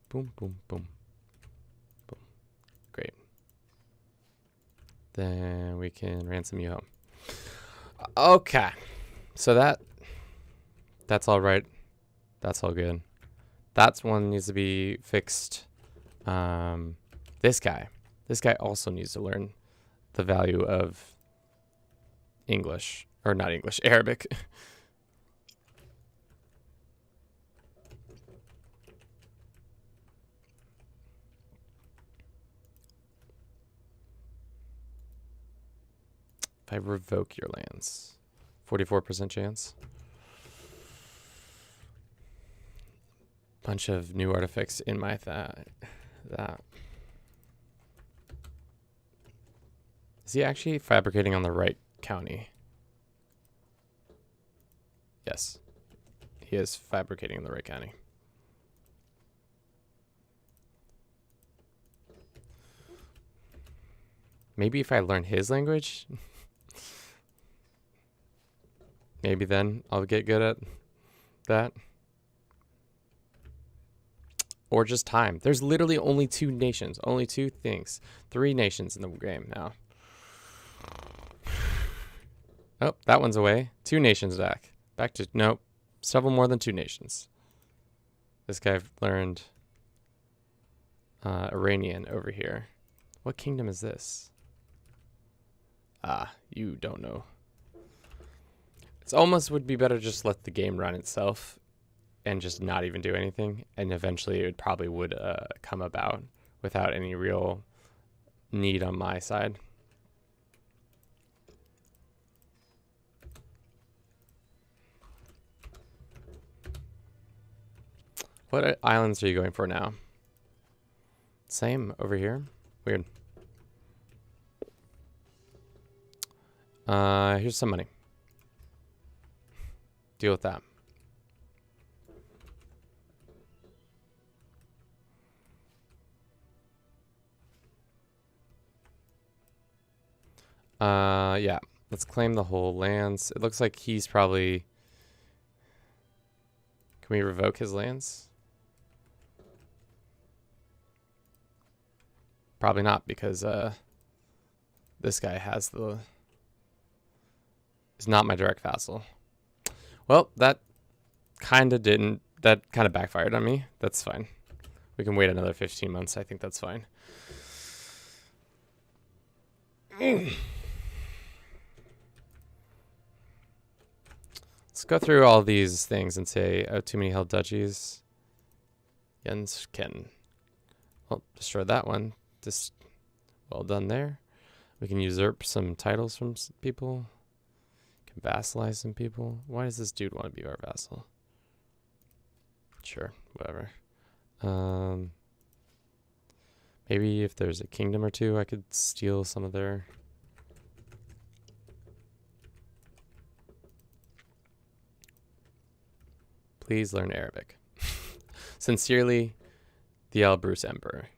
Boom, boom, boom. Boom. Great. Then we can ransom you home. Okay. So that's all right. That's all good. That's one needs to be fixed. This guy also needs to learn the value of English, or not English, Arabic. If I revoke your lands, 44% chance. Bunch of new artifacts in my that. Is he actually fabricating on the right county? Yes. He is fabricating in the right county. Maybe if I learn his language, maybe then I'll get good at that. Or just time. There's literally only 2 nations, only 2 things. 3 nations in the game now. Oh, that one's away. 2 nations back. Back to, nope. Several more than 2 nations. This guy learned Iranian over here. What kingdom is this? Ah, you don't know. It's almost would be better just let the game run itself and just not even do anything. And eventually it probably would come about without any real need on my side. What islands are you going for now? Same over here. Weird. Here's some money. Deal with that. Yeah. Let's claim the whole lands. It looks like he's probably... Can we revoke his lands? Probably not, because this guy has the... is not my direct vassal. Well, that kind of didn't... That kind of backfired on me. That's fine. We can wait another 15 months. I think that's fine. Let's go through all these things and say, oh, too many held duchies. Jens can... Well, destroy that one. Just well done there. We can usurp some titles from people. Can vassalize some people. Why does this dude want to be our vassal? Sure, whatever. Maybe if there's a kingdom or two, I could steal some of their... Please learn Arabic. Sincerely, the Burce Emperor.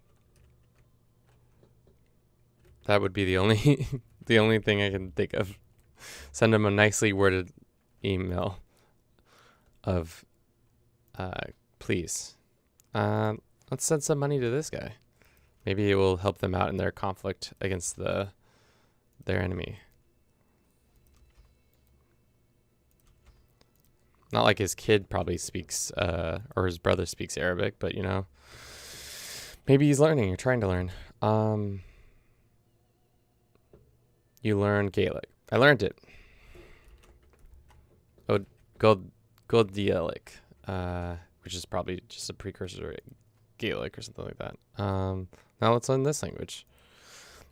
That would be the only the only thing I can think of. Send him a nicely worded email of please. Let's send some money to this guy. Maybe it will help them out in their conflict against their enemy. Not like his kid probably speaks or his brother speaks Arabic, but you know, maybe he's learning or trying to learn. You learn Gaelic. I learned it. Oh, Gaelic, which is probably just a precursor to Gaelic or something like that. Now let's learn this language.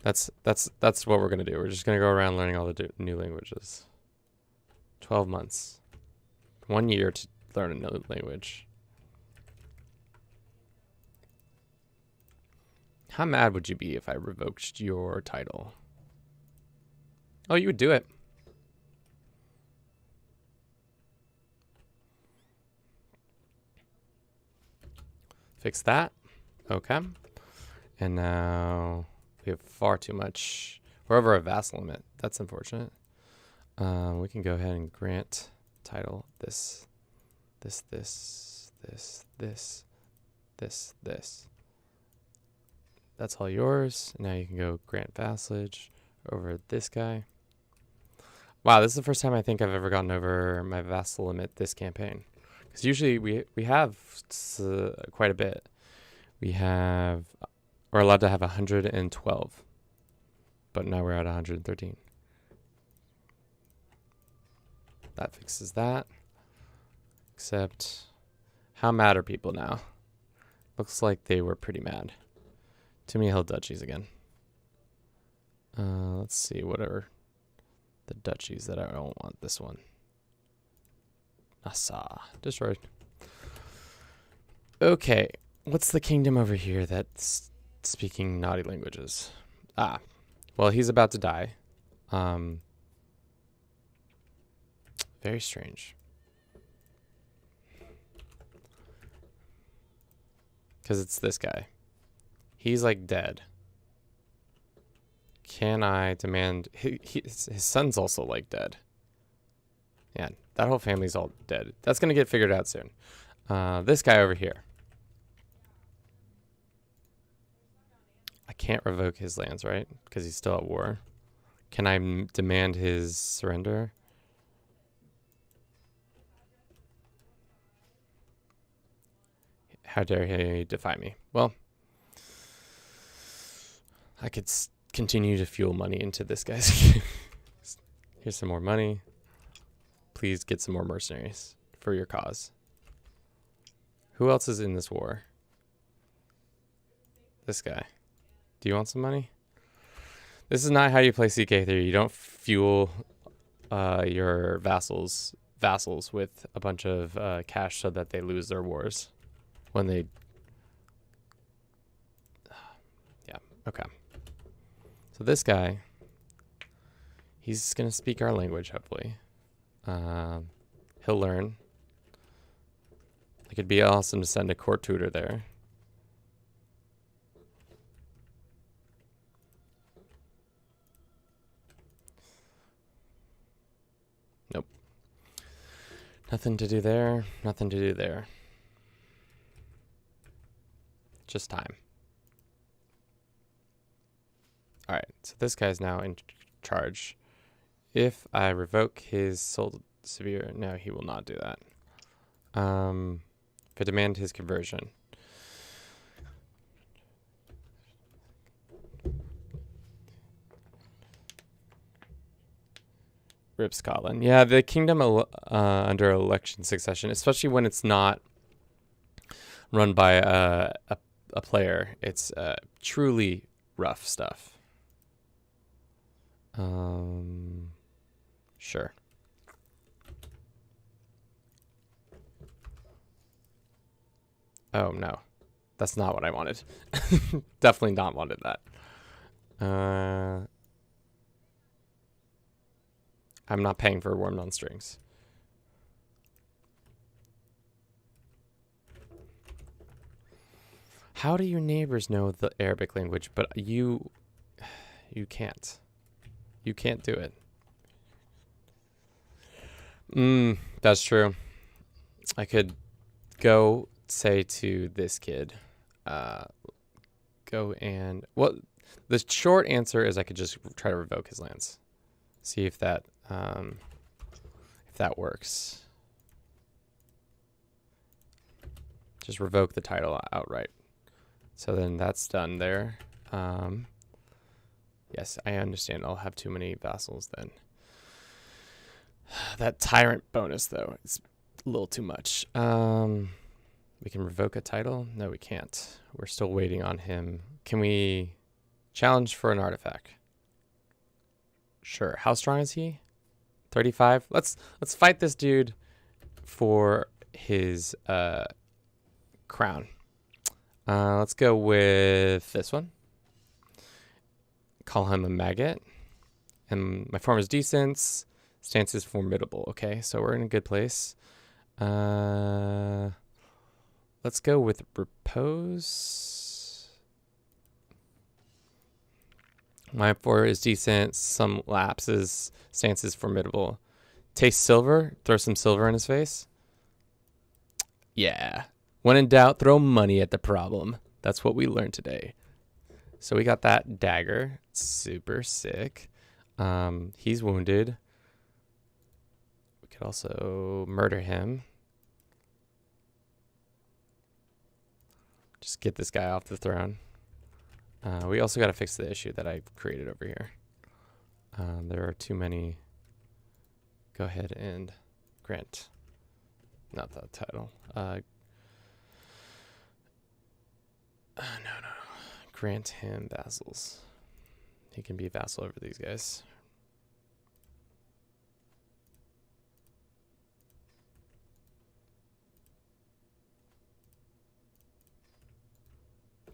That's what we're gonna do. We're just gonna go around learning all the new languages. 12 months, 1 year to learn a new language. How mad would you be if I revoked your title? Oh, you would do it. Fix that. Okay. And now we have far too much. We're over our vassal limit. That's unfortunate. We can go ahead and grant title this. That's all yours. Now you can go grant vassalage over this guy. Wow, this is the first time I think I've ever gotten over my vassal limit this campaign. Because usually we have quite a bit. We're allowed to have 112. but now we're at 113. That fixes that. Except, how mad are people now? Looks like they were pretty mad. Too many hill duchies again. Let's see, whatever. The duchies that I don't want. This one. Nassau. Destroyed. Okay. What's the kingdom over here that's speaking naughty languages? Ah. Well, he's about to die. Very strange. Because it's this guy. He's like dead. Can I demand... his son's also like dead. Yeah, that whole family's all dead. That's going to get figured out soon. This guy over here. I can't revoke his lands, right? Because he's still at war. Can I demand his surrender? How dare he defy me? Well, I could continue to fuel money into this guy's. Here's some more money. Please get some more mercenaries for your cause. Who else is in this war? This guy. Do you want some money? This is not how you play CK3. You don't fuel your vassals with a bunch of cash so that they lose their wars. When they... Yeah, okay. So this guy, he's going to speak our language, hopefully. He'll learn. It could be awesome to send a court tutor there. Nope. Nothing to do there. Nothing to do there. Just time. Alright, so this guy's now in charge. If I revoke his Soul Severe, no, he will not do that. If I demand his conversion. Rip Scotland. Yeah, the kingdom under election succession, especially when it's not run by a player, it's truly rough stuff. Sure. Oh, no. That's not what I wanted. Definitely not wanted that. I'm not paying for Wormed on Strings. How do your neighbors know the Arabic language, but you can't? You can't do it. That's true. I could go say to this kid, go and... Well, the short answer is I could just try to revoke his lands. See if that works. Just revoke the title outright. So then that's done there. Yes, I understand. I'll have too many vassals then. That tyrant bonus, though, is a little too much. We can revoke a title? No, we can't. We're still waiting on him. Can we challenge for an artifact? Sure. How strong is he? 35? Let's fight this dude for his crown. Let's go with this one. Call him a maggot. And my form is decent. Stance is formidable. Okay, so we're in a good place. Let's go with repose. My four is decent. Some lapses. Stance is formidable. Taste silver. Throw some silver in his face. Yeah. When in doubt, throw money at the problem. That's what we learned today. So we got that dagger. Super sick. He's wounded. We could also murder him. Just get this guy off the throne. We also got to fix the issue that I created over here. There are too many. Go ahead and grant. Not that title. No. Grant him vassals. He can be vassal over these guys.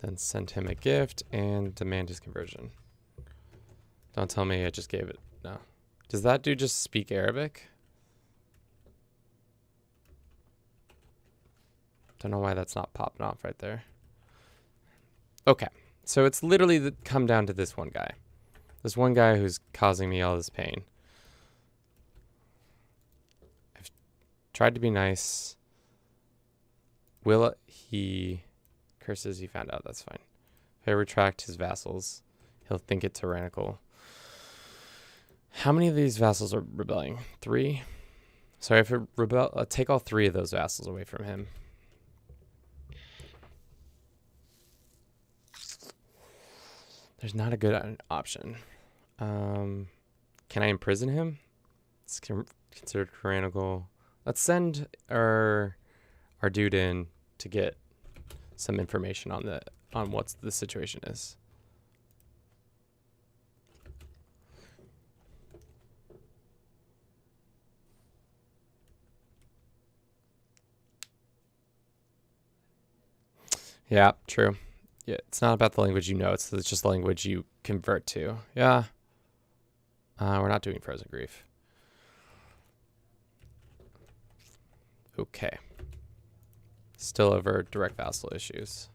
Then send him a gift and demand his conversion. Don't tell me I just gave it. No. Does that dude just speak Arabic? Don't know why that's not popping off right there. Okay. So it's literally come down to this one guy. This one guy who's causing me all this pain. I've tried to be nice. Will he... Curses he found out. That's fine. If I retract his vassals, he'll think it tyrannical. How many of these vassals are rebelling? 3? So I have to take all 3 of those vassals away from him. There's not a good option. Can I imprison him? It's considered tyrannical. Let's send our dude in to get some information on what the situation is. Yeah, true. Yeah, it's not about the language you know, it's just the language you convert to. Yeah. We're not doing frozen grief. Okay. Still over direct vassal issues.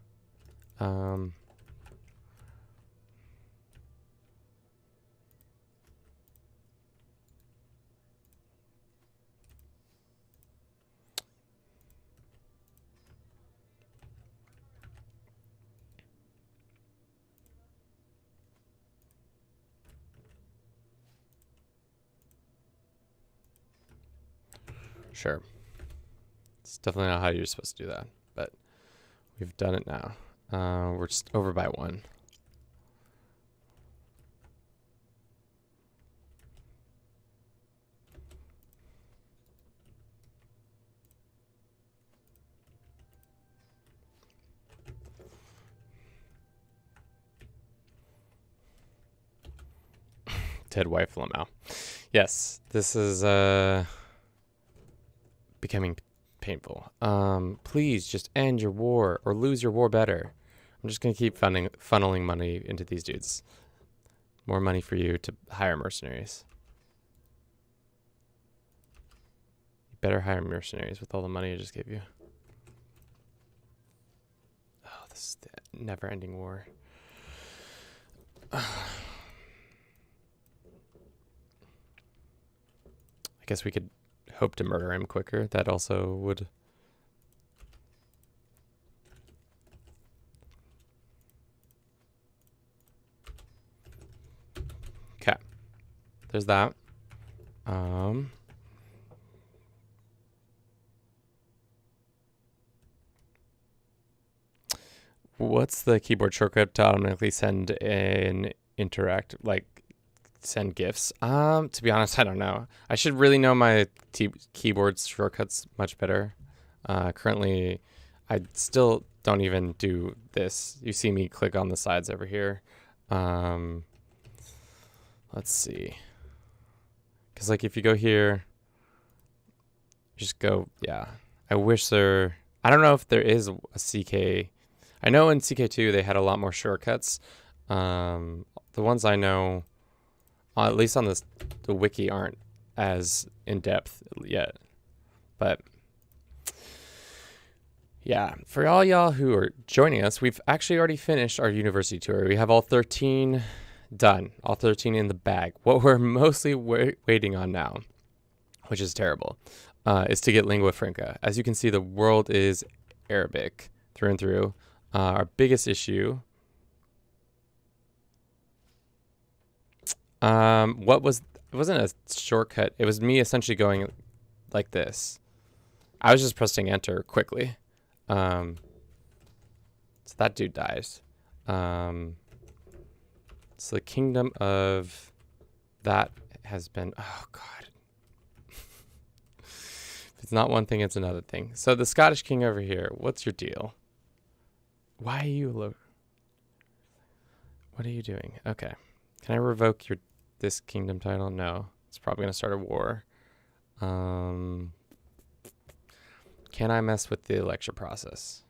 Sure. It's definitely not how you're supposed to do that, but we've done it now. We're just over by 1. Dead wife Lamau. Yes, this is becoming painful. Please just end your war or lose your war better. I'm just gonna keep funneling money into these dudes. More money for you to hire mercenaries. You better hire mercenaries with all the money I just gave you. Oh, this is the never-ending war. I guess we could hope to murder him quicker. That also would... Okay. There's that. What's the keyboard shortcut to automatically send an send gifts? To be honest, I don't know. I should really know my keyboard shortcuts much better. Currently, I still don't even do this. You see me click on the sides over here. Let's see. Because like if you go here, just go, yeah. I wish I don't know if there is a CK. I know in CK2 they had a lot more shortcuts. The ones I know, at least on the wiki, aren't as in depth yet. But yeah, for all y'all who are joining us, we've actually already finished our university tour. We have all 13 done, all 13 in the bag. What we're mostly waiting on now, which is terrible, is to get lingua franca. As you can see, the world is Arabic through and through. Our biggest issue, it wasn't a shortcut. It was me essentially going like this. I was just pressing enter quickly. So that dude dies. So the kingdom of That has been, oh God. If it's not one thing, it's another thing. So the Scottish king over here, what's your deal? Why are you what are you doing? Okay. Can I revoke this kingdom title? No. It's probably going to start a war. Can I mess with the election process?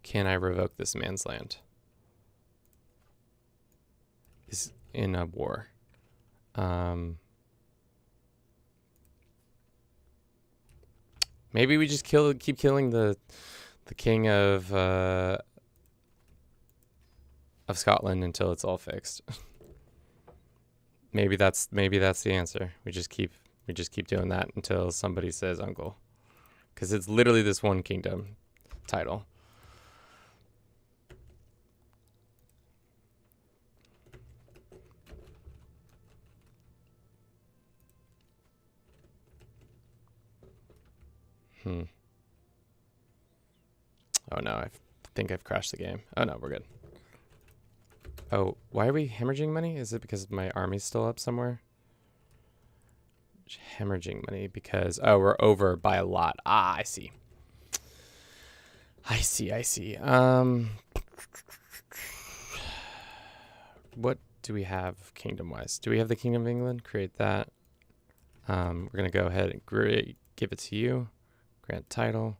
Can I revoke this man's land? Is in a war. Maybe we just keep killing the king of Scotland until it's all fixed. maybe that's the answer. We just keep doing that until somebody says uncle, because it's literally this one kingdom title. Oh no, I think I've crashed the game. Oh no, we're good. Oh, why are we hemorrhaging money? Is it because my army's still up somewhere? Hemorrhaging money because, oh, we're over by a lot. Ah, I see. I see. What do we have kingdom-wise? Do we have the Kingdom of England? Create that. We're going to go ahead and give it to you. Grant title.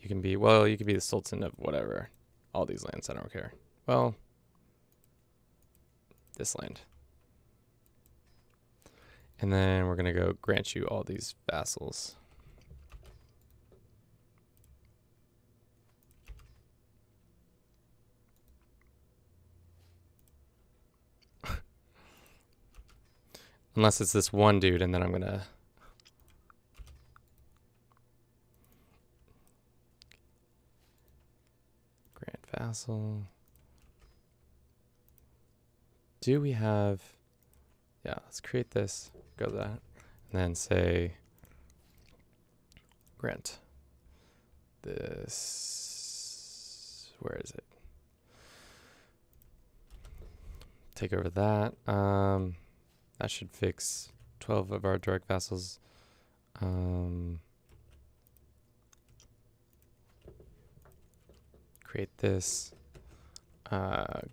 You can be the Sultan of whatever. All these lands, I don't care. Well, this land. And then we're going to go grant you all these vassals. Unless it's this one dude, and then I'm going to... grant vassal. Do we have... Yeah, let's create this. Go to that. And then say... grant. This... Where is it? Take over that. That should fix 12 of our direct vassals. Create this.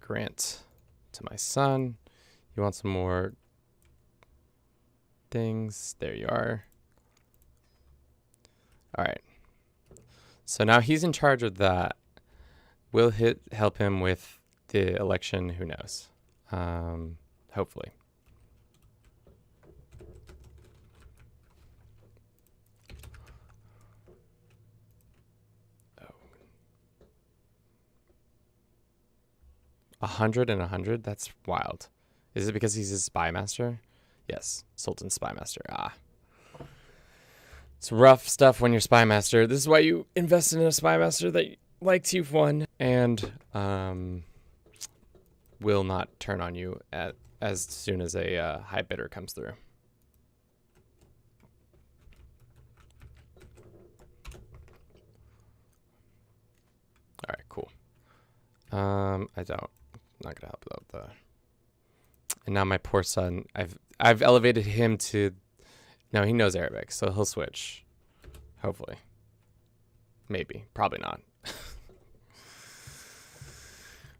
Grant to my son. You want some more things? There you are. All right. So now he's in charge of that. We'll help him with the election. Who knows? Hopefully. Oh. 100 and 100? That's wild. Is it because he's a spy master? Yes, Sultan spy master. Ah. It's rough stuff when you're spy master. This is why you invest in a spy master that likes you've won and will not turn on you as soon as a high bidder comes through. All right, cool. I'm not gonna help out the. And now my poor son, I've elevated him to. No, he knows Arabic, so he'll switch. Hopefully. Maybe. Probably not.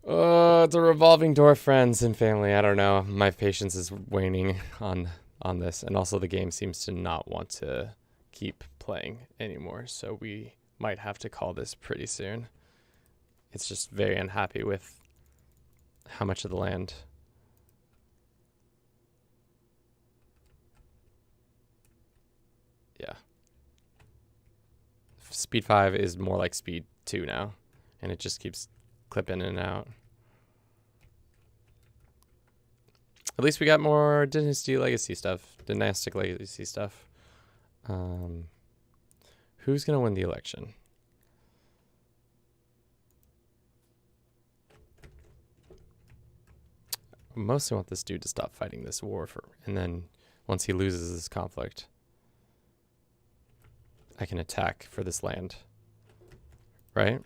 Oh, it's a revolving door, friends and family. I don't know. My patience is waning on this. And also the game seems to not want to keep playing anymore. So we might have to call this pretty soon. It's just very unhappy with how much of the land. Yeah. Speed 5 is more like speed 2 now. And it just keeps clipping in and out. At least we got more dynastic legacy stuff. Who's going to win the election? I mostly want this dude to stop fighting this war and then once he loses this conflict. I can attack for this land, right?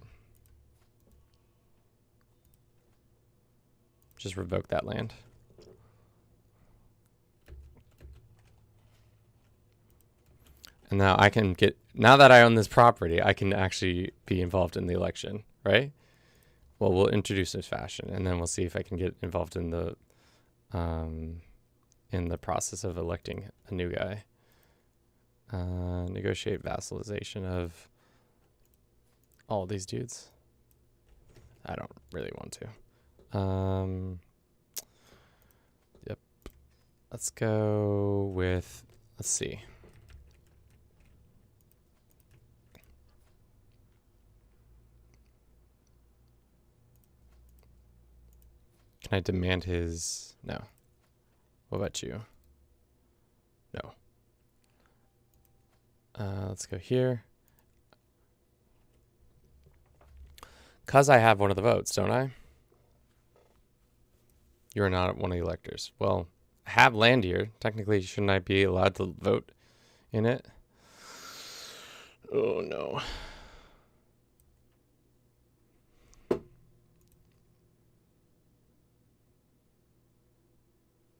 Just revoke that land. And now I can get, now that I own this property, I can actually be involved in the election, right? Well, we'll introduce this fashion, and then we'll see if I can get involved in the process of electing a new guy. Negotiate vassalization of all these dudes. I don't really want to. Yep. Let's go with, let's see. Can I demand his, no. What about you? No. Let's go here. Because I have one of the votes, don't I? You're not one of the electors. Well, I have land here. Technically, shouldn't I be allowed to vote in it? Oh, no.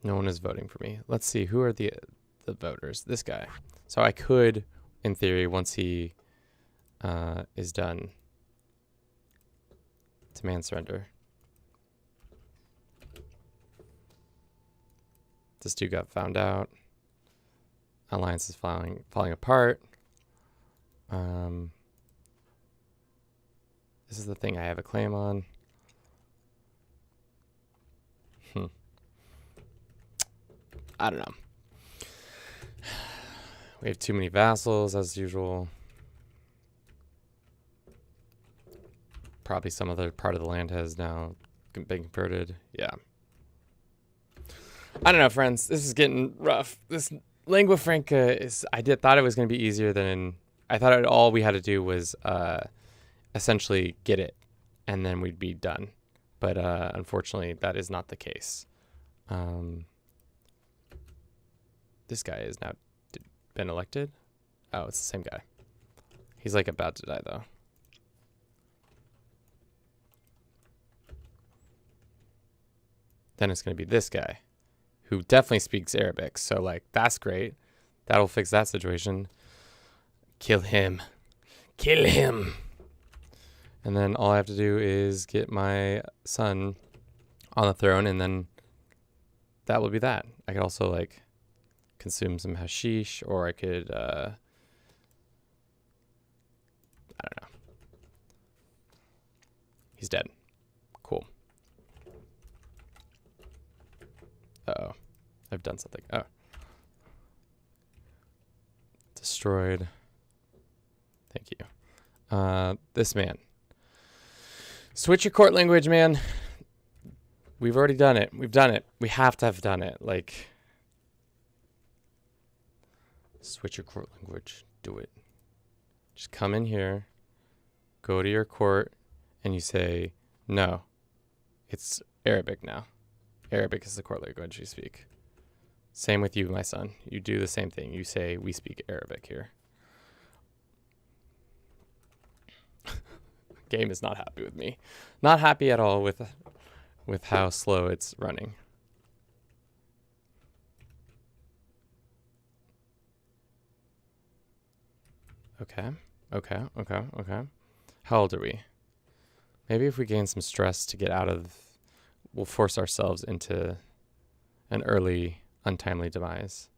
No one is voting for me. Let's see. Who are the voters? This guy. So I could, in theory, once he is done, demand surrender. This dude got found out. Alliance is falling apart. This is the thing I have a claim on. I don't know. We have too many vassals as usual. Probably some other part of the land has now been converted. Yeah. I don't know, friends. This is getting rough. This lingua franca is, thought it was going to be easier than, I thought all we had to do was essentially get it and then we'd be done. But unfortunately, that is not the case. This guy is now been elected. Oh, it's the same guy. He's like about to die though. Then it's going to be this guy who definitely speaks Arabic. So like, that's great. That'll fix that situation. Kill him. Kill him. And then all I have to do is get my son on the throne and then that will be that. I could also like consume some hashish, or I could, I don't know. He's dead. Cool. Uh-oh. I've done something. Oh. Destroyed. Thank you. This man. Switch your court language, man. We've already done it. We've done it. We have to have done it. Like, switch your court language. Do it. Just come in here, go to your court, and you say, no, it's Arabic now. Arabic is the court language you speak. Same with you, my son. You do the same thing. You say, we speak Arabic here. Game is not happy with me. Not happy at all with how slow it's running. Okay. How old are we? Maybe if we gain some stress to get out of, we'll force ourselves into an early, untimely demise.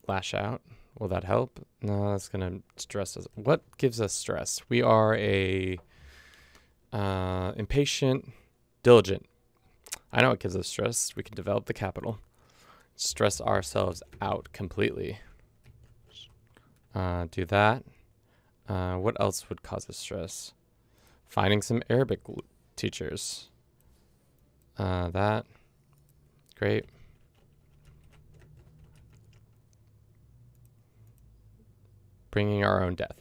Lash out. Will that help? No, that's going to stress us. What gives us stress? We are a impatient, diligent. I know what gives us stress. We can develop the capital. Stress ourselves out completely. Do that. What else would cause us stress? Finding some Arabic teachers. That. Great. Bringing our own death.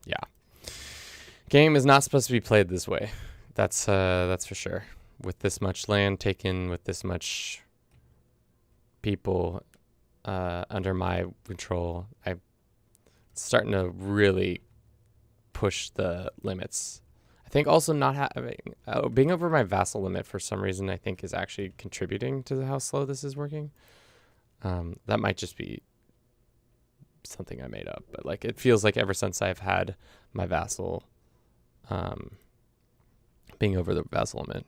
Yeah. Game is not supposed to be played this way. That's for sure. With this much land taken, with this much people under my control, I'm starting to really push the limits. I think also not having being over my vassal limit for some reason, I think is actually contributing to how slow this is working. That might just be something I made up, but like it feels like ever since I've had my vassal being over the vassal limit.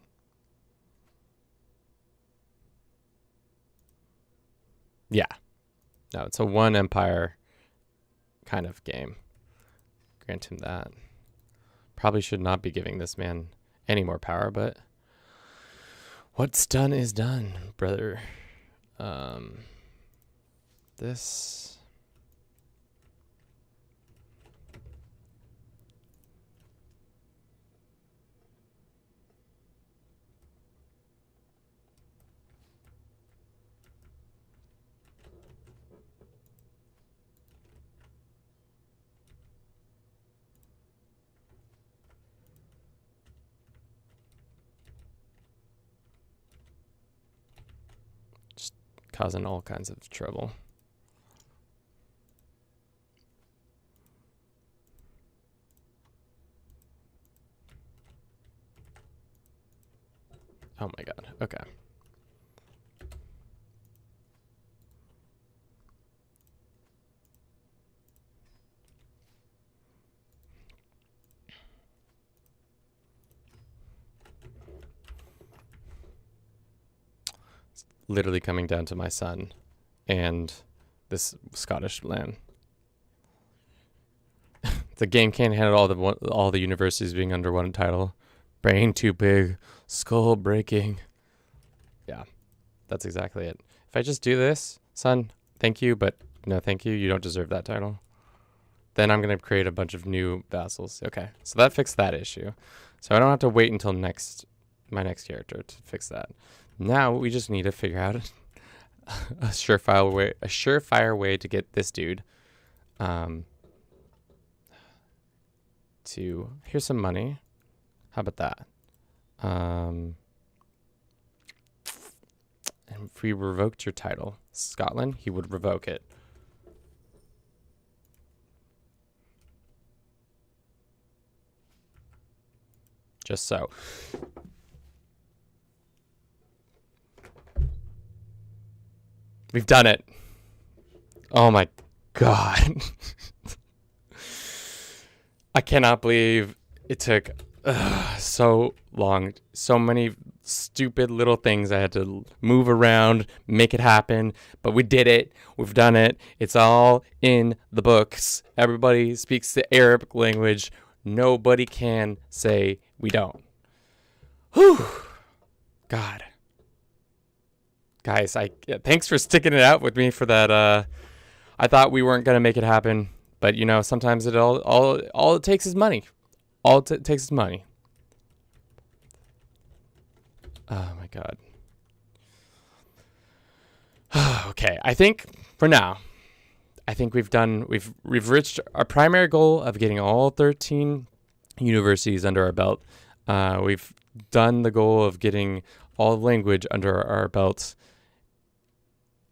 Yeah. No, it's a one empire kind of game. Grant him that. Probably should not be giving this man any more power, but what's done is done, brother. This... just causing all kinds of trouble. Oh my god. Okay. It's literally coming down to my son and this Scottish land. The game can't handle all the universities being under one title. Brain too big, skull breaking. Yeah, that's exactly it. If I just do this, son, thank you, but no thank you. You don't deserve that title. Then I'm going to create a bunch of new vassals. Okay, so that fixed that issue. So I don't have to wait until my next character to fix that. Now we just need to figure out a surefire way to get this dude to... Here's some money. How about that? And if we revoked your title, Scotland, he would revoke it. Just so. We've done it. Oh my god. I cannot believe it took so long. So many stupid little things I had to move around, make it happen. But we did it. We've done it. It's all in the books. Everybody speaks the Arabic language. Nobody can say we don't. Whew. God. Guys, thanks for sticking it out with me for that. I thought we weren't going to make it happen. But, you know, sometimes all it takes is money. All it takes is money. Oh, my God. Okay, I think for now, I think we've reached our primary goal of getting all 13 universities under our belt. We've done the goal of getting all language under our belts.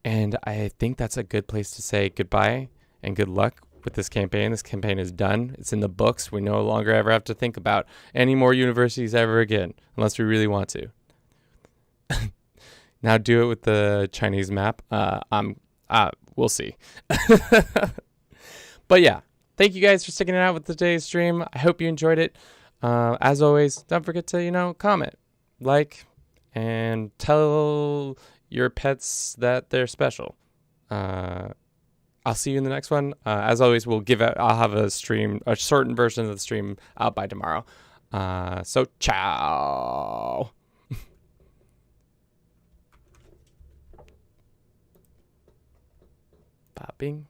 And I think that's a good place to say goodbye and good luck with this campaign. This campaign is done. It's in the books. We no longer ever have to think about any more universities ever again, unless we really want to. Now do it with the Chinese map. We'll see. But yeah, thank you guys for sticking it out with today's stream. I hope you enjoyed it. As always, don't forget to, comment, like, and tell your pets that they're special. I'll see you in the next one. As always, I'll have a shortened version of the stream out by tomorrow. So ciao. Popping.